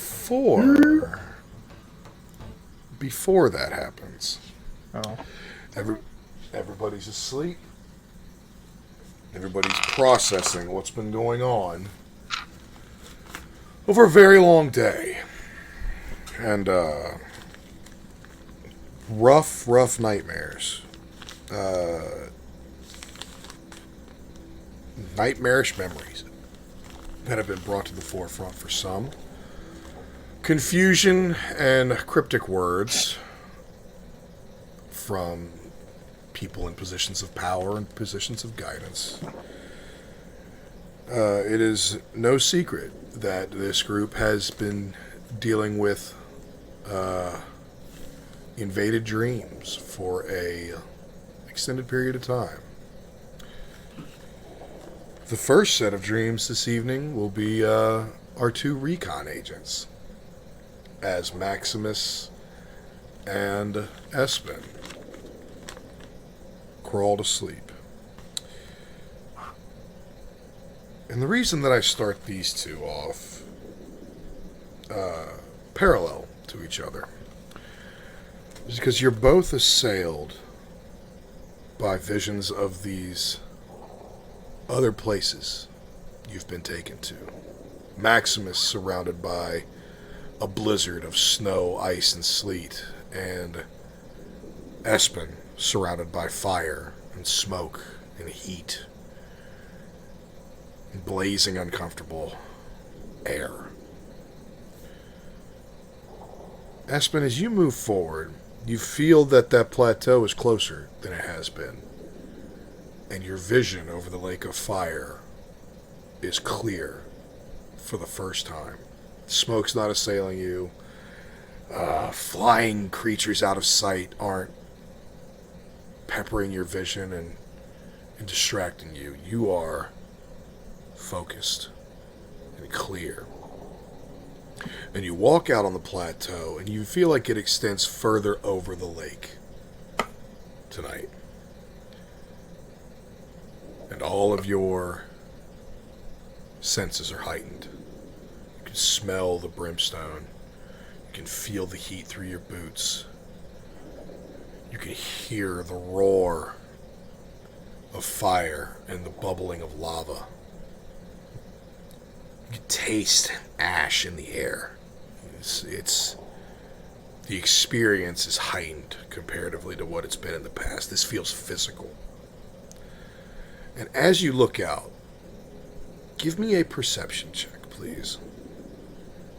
before that happens, Oh. everybody's asleep. Everybody's processing what's been going on over a very long day. And rough nightmares. Nightmarish memories that have been brought to the forefront for some. Confusion and cryptic words from people in positions of power and positions of guidance. It is no secret that this group has been dealing with invaded dreams for a extended period of time. The first set of dreams this evening will be our 2 recon agents, as Maximus and Espen crawl to sleep. And the reason that I start these 2 off parallel to each other is because you're both assailed by visions of these other places you've been taken to. Maximus surrounded by a blizzard of snow, ice, and sleet, and Espen surrounded by fire and smoke and heat and blazing uncomfortable air. Espen, as you move forward, you feel that plateau is closer than it has been, and your vision over the lake of fire is clear for the first time. Smoke's not assailing you. Flying creatures out of sight aren't peppering your vision and distracting you. You are focused and clear. And you walk out on the plateau, and you feel like it extends further over the lake tonight. And all of your senses are heightened. You can smell the brimstone. You can feel the heat through your boots. You can hear the roar of fire and the bubbling of lava. You can taste ash in the air. It's the experience is heightened comparatively to what it's been in the past. This feels physical. And as you look out, give me a perception check, please.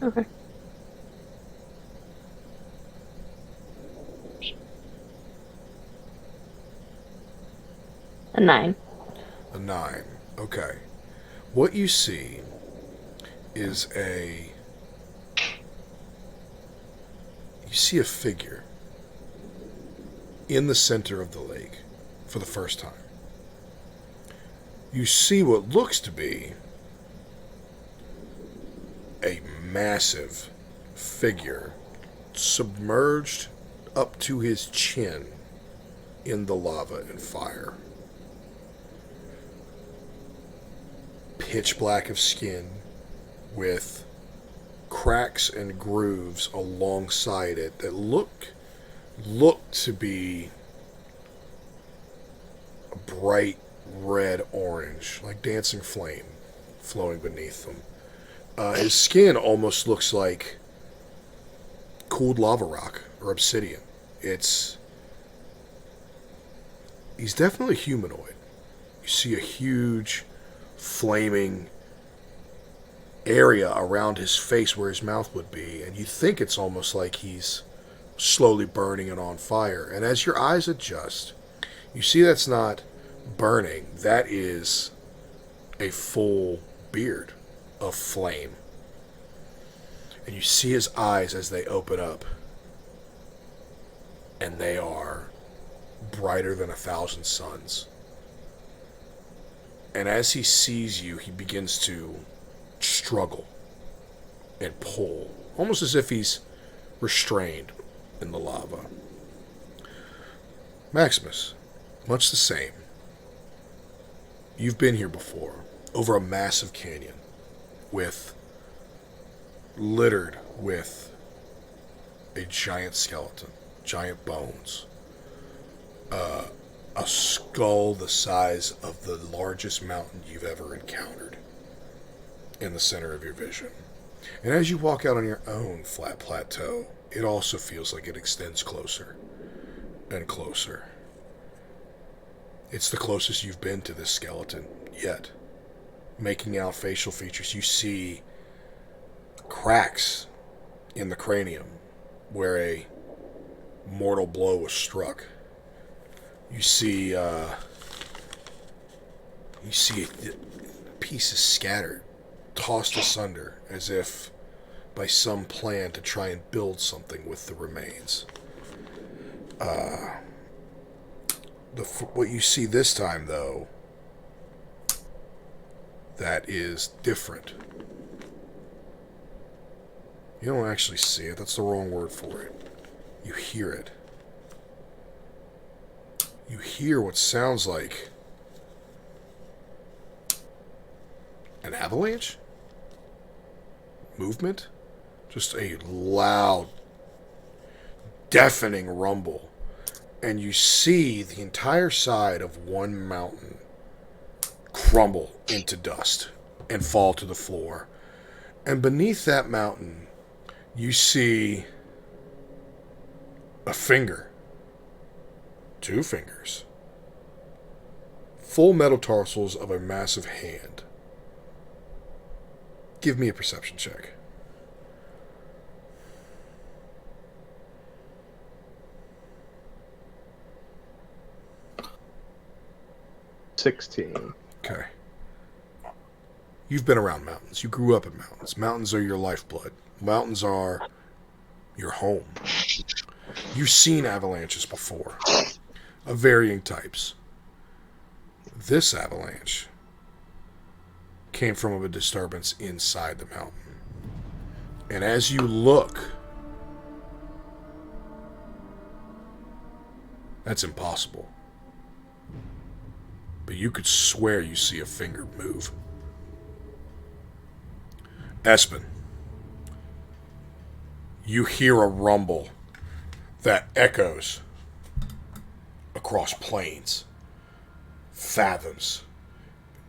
Okay. A 9. A 9. Okay. What you see is you see a figure in the center of the lake for the first time. You see what looks to be a massive figure submerged up to his chin in the lava and fire. Pitch black of skin with cracks and grooves alongside it that look to be a bright red orange, like dancing flame flowing beneath them. His skin almost looks like cooled lava rock or obsidian. He's definitely humanoid. You see a huge flaming area around his face where his mouth would be, and you think it's almost like he's slowly burning it on fire. And as your eyes adjust, you see that's not burning. That is a full beard of flame. And you see his eyes as they open up, and they are brighter than 1,000 suns. And as he sees you, he begins to struggle and pull, almost as if he's restrained in the lava. Maximus, much the same. You've been here before, over a massive canyon, littered with a giant skeleton, giant bones, a skull the size of the largest mountain you've ever encountered in the center of your vision. And as you walk out on your own flat plateau, it also feels like it extends closer and closer. It's the closest you've been to this skeleton yet. Making out facial features, you see cracks in the cranium where a mortal blow was struck. You see pieces scattered, tossed asunder, as if by some plan to try and build something with the remains. What you see this time, though, that is different. You don't actually see it. That's the wrong word for it. You hear it. You hear what sounds like an avalanche? Movement? Just a loud, deafening rumble. And you see the entire side of one mountain crumble into dust and fall to the floor. And beneath that mountain, you see a finger. 2 fingers. Full metatarsals of a massive hand. Give me a perception check. $16. Okay. You've been around mountains. You grew up in mountains. Mountains are your lifeblood. Mountains are your home. You've seen avalanches before, of varying types. This avalanche came from a disturbance inside the mountain. And as you look, that's impossible. But you could swear you see a finger move. Espen, you hear a rumble that echoes across plains, fathoms,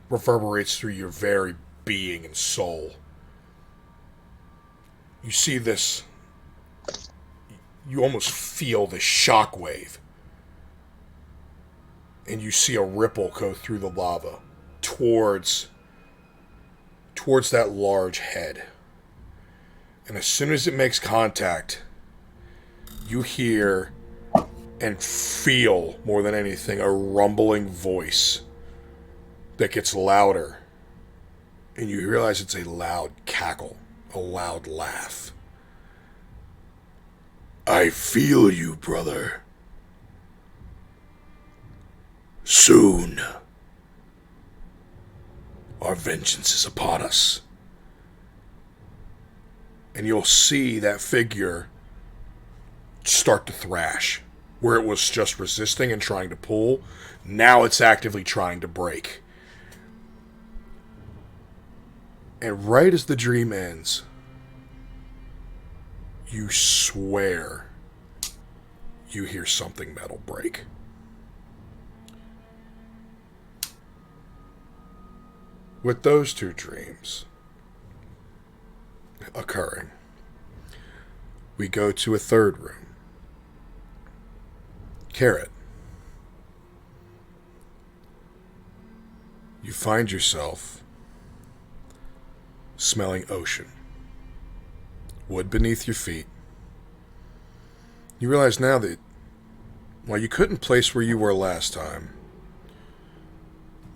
reverberates through your very being and soul. You see this, you almost feel this shockwave, and you see a ripple go through the lava towards that large head. And as soon as it makes contact, you hear and feel, more than anything, a rumbling voice that gets louder. And you realize it's a loud cackle, a loud laugh. I feel you, brother. Soon, our vengeance is upon us. And you'll see that figure start to thrash. Where it was just resisting and trying to pull, now it's actively trying to break. And right as the dream ends, you swear you hear something metal break. With those 2 dreams occurring, we go to a third room. Carrot. You find yourself smelling ocean. Wood beneath your feet. You realize now that while you couldn't place where you were last time,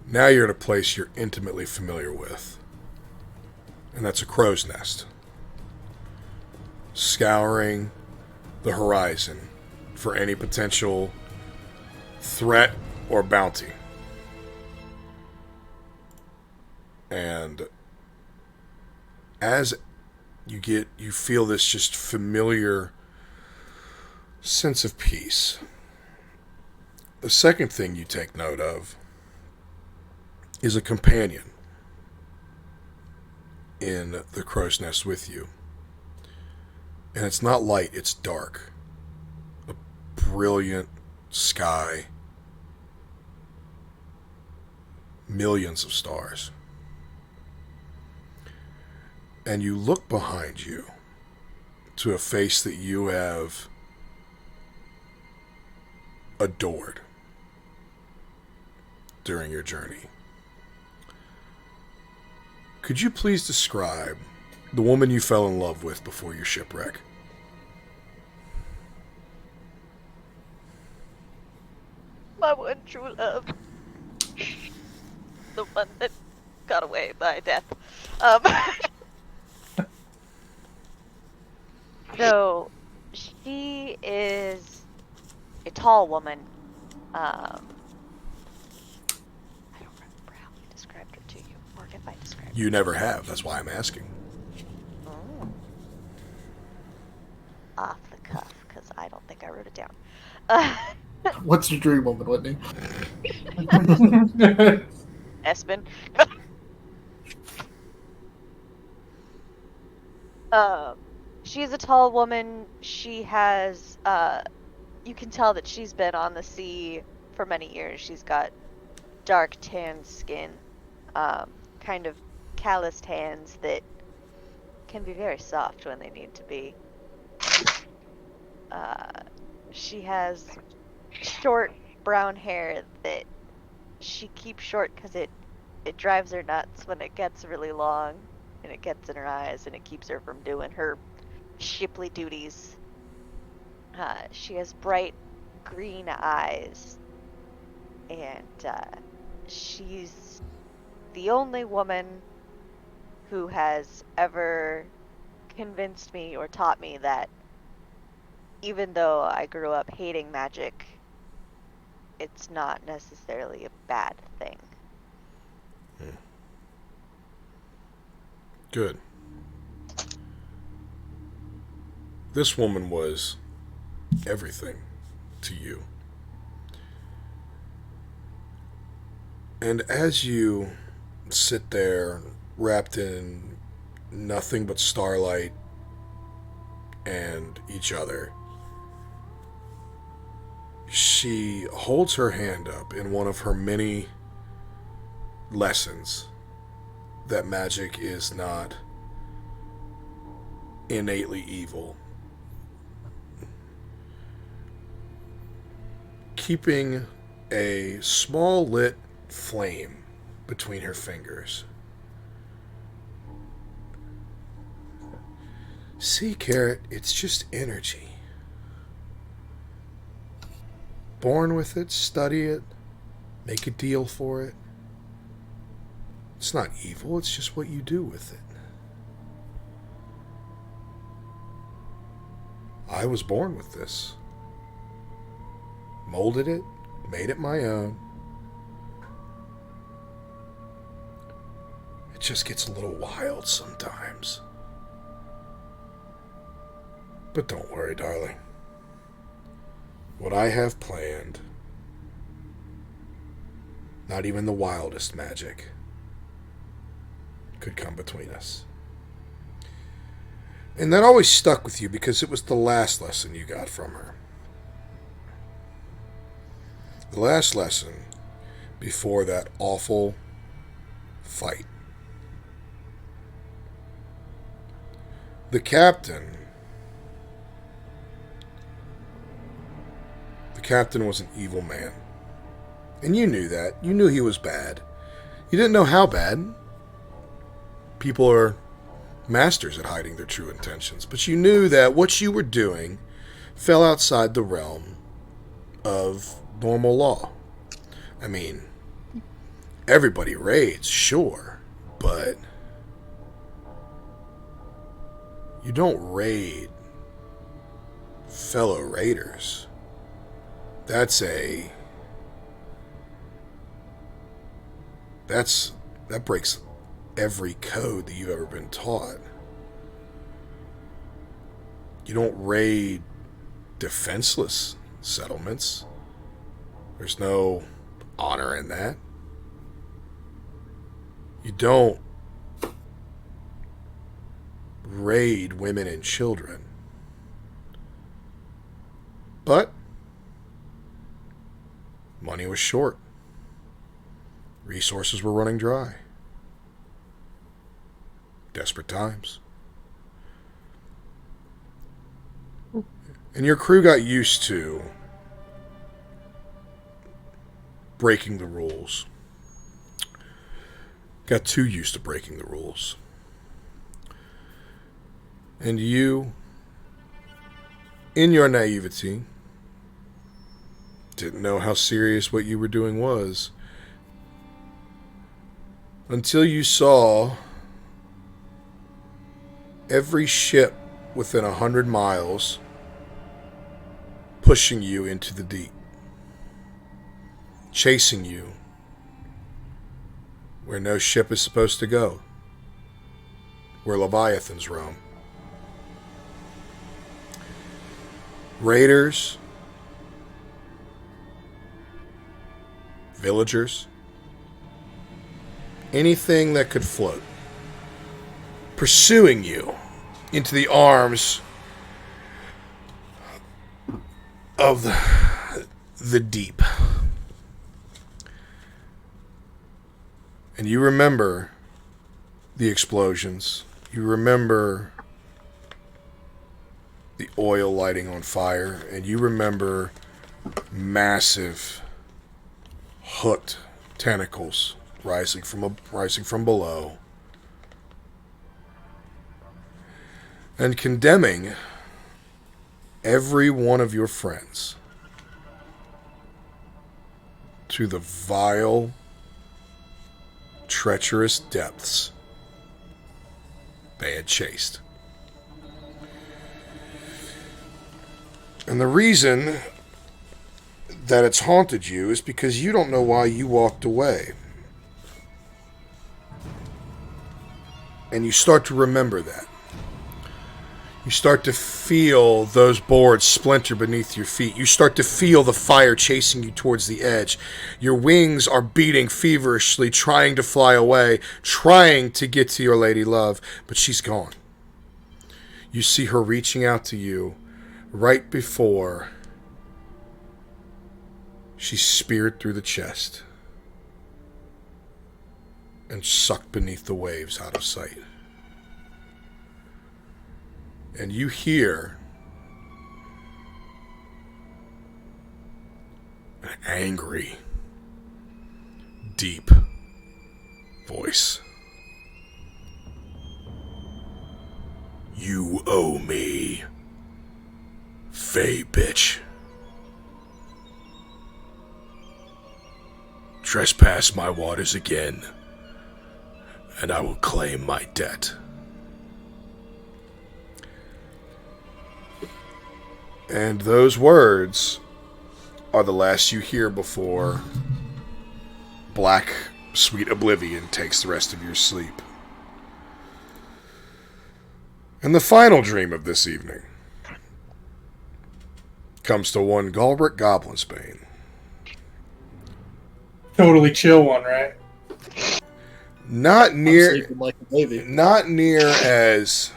now you're at a place you're intimately familiar with. And that's a crow's nest. Scouring the horizon for any potential threat or bounty. And as you feel this just familiar sense of peace. The second thing you take note of is a companion in the crow's nest with you. And it's not light, it's dark. A brilliant sky. Millions of stars. And you look behind you to a face that you have adored during your journey. Could you please describe the woman you fell in love with before your shipwreck? My one true love. The one that got away by death. So, she is a tall woman. I don't remember how we described her to you, or if I described her. You never have, that's why I'm asking. Oh. Off the cuff, because I don't think I wrote it down. What's your dream woman, Whitney? Espen. She's a tall woman. She has, you can tell that she's been on the sea for many years. She's got dark tan skin, kind of calloused hands that can be very soft when they need to be. She has short brown hair that she keeps short because it drives her nuts when it gets really long, and it gets in her eyes, and it keeps her from doing her shiply duties. She has bright green eyes, and she's the only woman who has ever convinced me or taught me that even though I grew up hating magic, it's not necessarily a bad thing. Good. This woman was everything to you. And as you sit there wrapped in nothing but starlight and each other, she holds her hand up in one of her many lessons that magic is not innately evil. Keeping a small lit flame between her fingers. See, Carrot, it's just energy. Born with it, study it, make a deal for it. It's not evil, it's just what you do with it. I was born with this. Molded it, made it my own. It just gets a little wild sometimes. But don't worry, darling. What I have planned, not even the wildest magic could come between us. And that always stuck with you because it was the last lesson you got from her. The last lesson before that awful fight. The captain The captain was an evil man. And you knew that. You knew he was bad. You didn't know how bad. People are masters at hiding their true intentions. But you knew that what you were doing fell outside the realm of normal law. I mean, everybody raids, sure, but you don't raid fellow raiders. That breaks every code that you've ever been taught. You don't raid defenseless settlements. There's no honor in that. You don't raid women and children. But money was short. Resources were running dry. Desperate times. And your crew got used to breaking the rules. Got too used to breaking the rules. And you, in your naivety, didn't know how serious what you were doing was until you saw every ship within 100 miles pushing you into the deep, chasing you where no ship is supposed to go, where Leviathans roam. Raiders, villagers, anything that could float, pursuing you into the arms of the deep. And you remember the explosions. You remember the oil lighting on fire. And you remember massive hooked tentacles rising from below. And condemning every one of your friends to the vile, treacherous depths they had chased. And the reason that it's haunted you is because you don't know why you walked away. And you start to remember that. You start to feel those boards splinter beneath your feet. You start to feel the fire chasing you towards the edge. Your wings are beating feverishly, trying to fly away, trying to get to your lady love, but she's gone. You see her reaching out to you right before she's speared through the chest and sucked beneath the waves out of sight. And you hear an angry, deep voice. You owe me, Fey bitch. Trespass my waters again, and I will claim my debt. And those words are the last you hear before black, sweet oblivion takes the rest of your sleep. And the final dream of this evening comes to one Galbrick Goblinsbane. Totally chill one, right? Not near like a baby. Not near as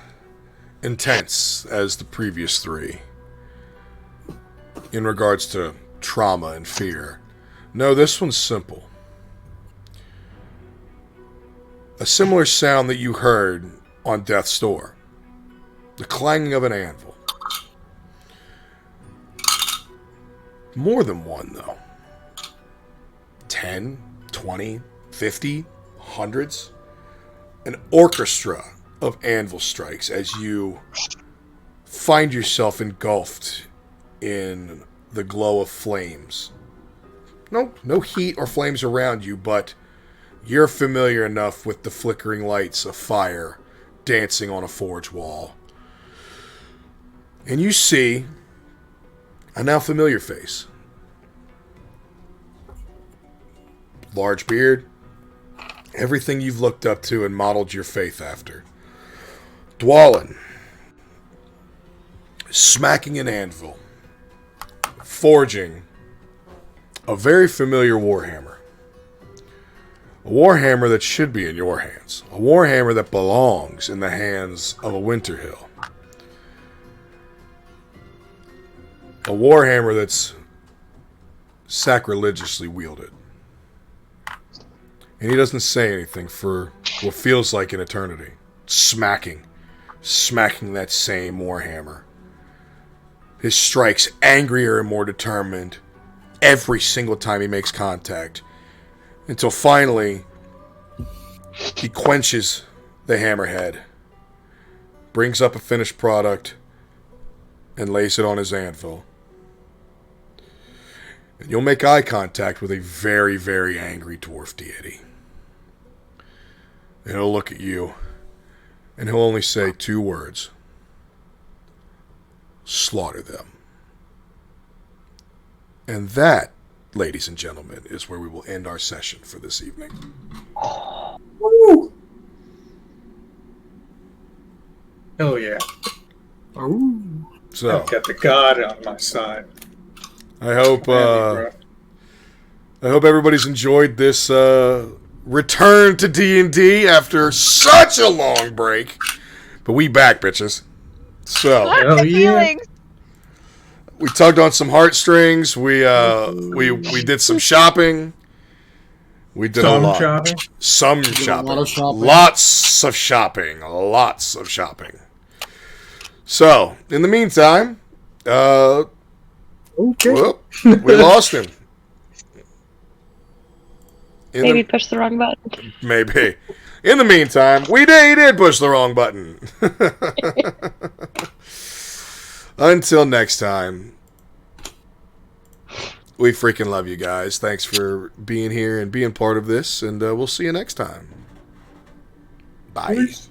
intense as the previous three in regards to trauma and fear. No, this one's simple. A similar sound that you heard on Death's Door. The clanging of an anvil. More than one, though. 10, 20, 50, hundreds. An orchestra of anvil strikes as you find yourself engulfed in the glow of flames. No heat or flames around you, but you're familiar enough with the flickering lights of fire dancing on a forge wall. And you see a now familiar face. Large beard. Everything you've looked up to and modeled your faith after. Dwalin. Smacking an anvil. Forging a very familiar warhammer. A warhammer that should be in your hands. A warhammer that belongs in the hands of a Winterhill. A warhammer that's sacrilegiously wielded. And he doesn't say anything for what feels like an eternity. Smacking that same warhammer. His strikes angrier and more determined every single time he makes contact. Until finally, he quenches the hammerhead, brings up a finished product, and lays it on his anvil. And you'll make eye contact with a very, very angry dwarf deity. And he'll look at you, and he'll only say 2 words. Slaughter them. And that, ladies and gentlemen, is where we will end our session for this evening. Woo! Hell yeah. So, I've got the god on my side. I hope everybody's enjoyed this return to D&D after such a long break. But we back, bitches. So, What? The feelings. we tugged on some heartstrings. We did some shopping. We did a lot. Shopping. Some did a shopping. lot of shopping. Lots of shopping. Lots of shopping. So, in the meantime, Okay. well, we lost him. Maybe push the wrong button. Maybe. In the meantime, he did push the wrong button. Until next time, we freaking love you guys. Thanks for being here and being part of this, and we'll see you next time. Bye. Peace.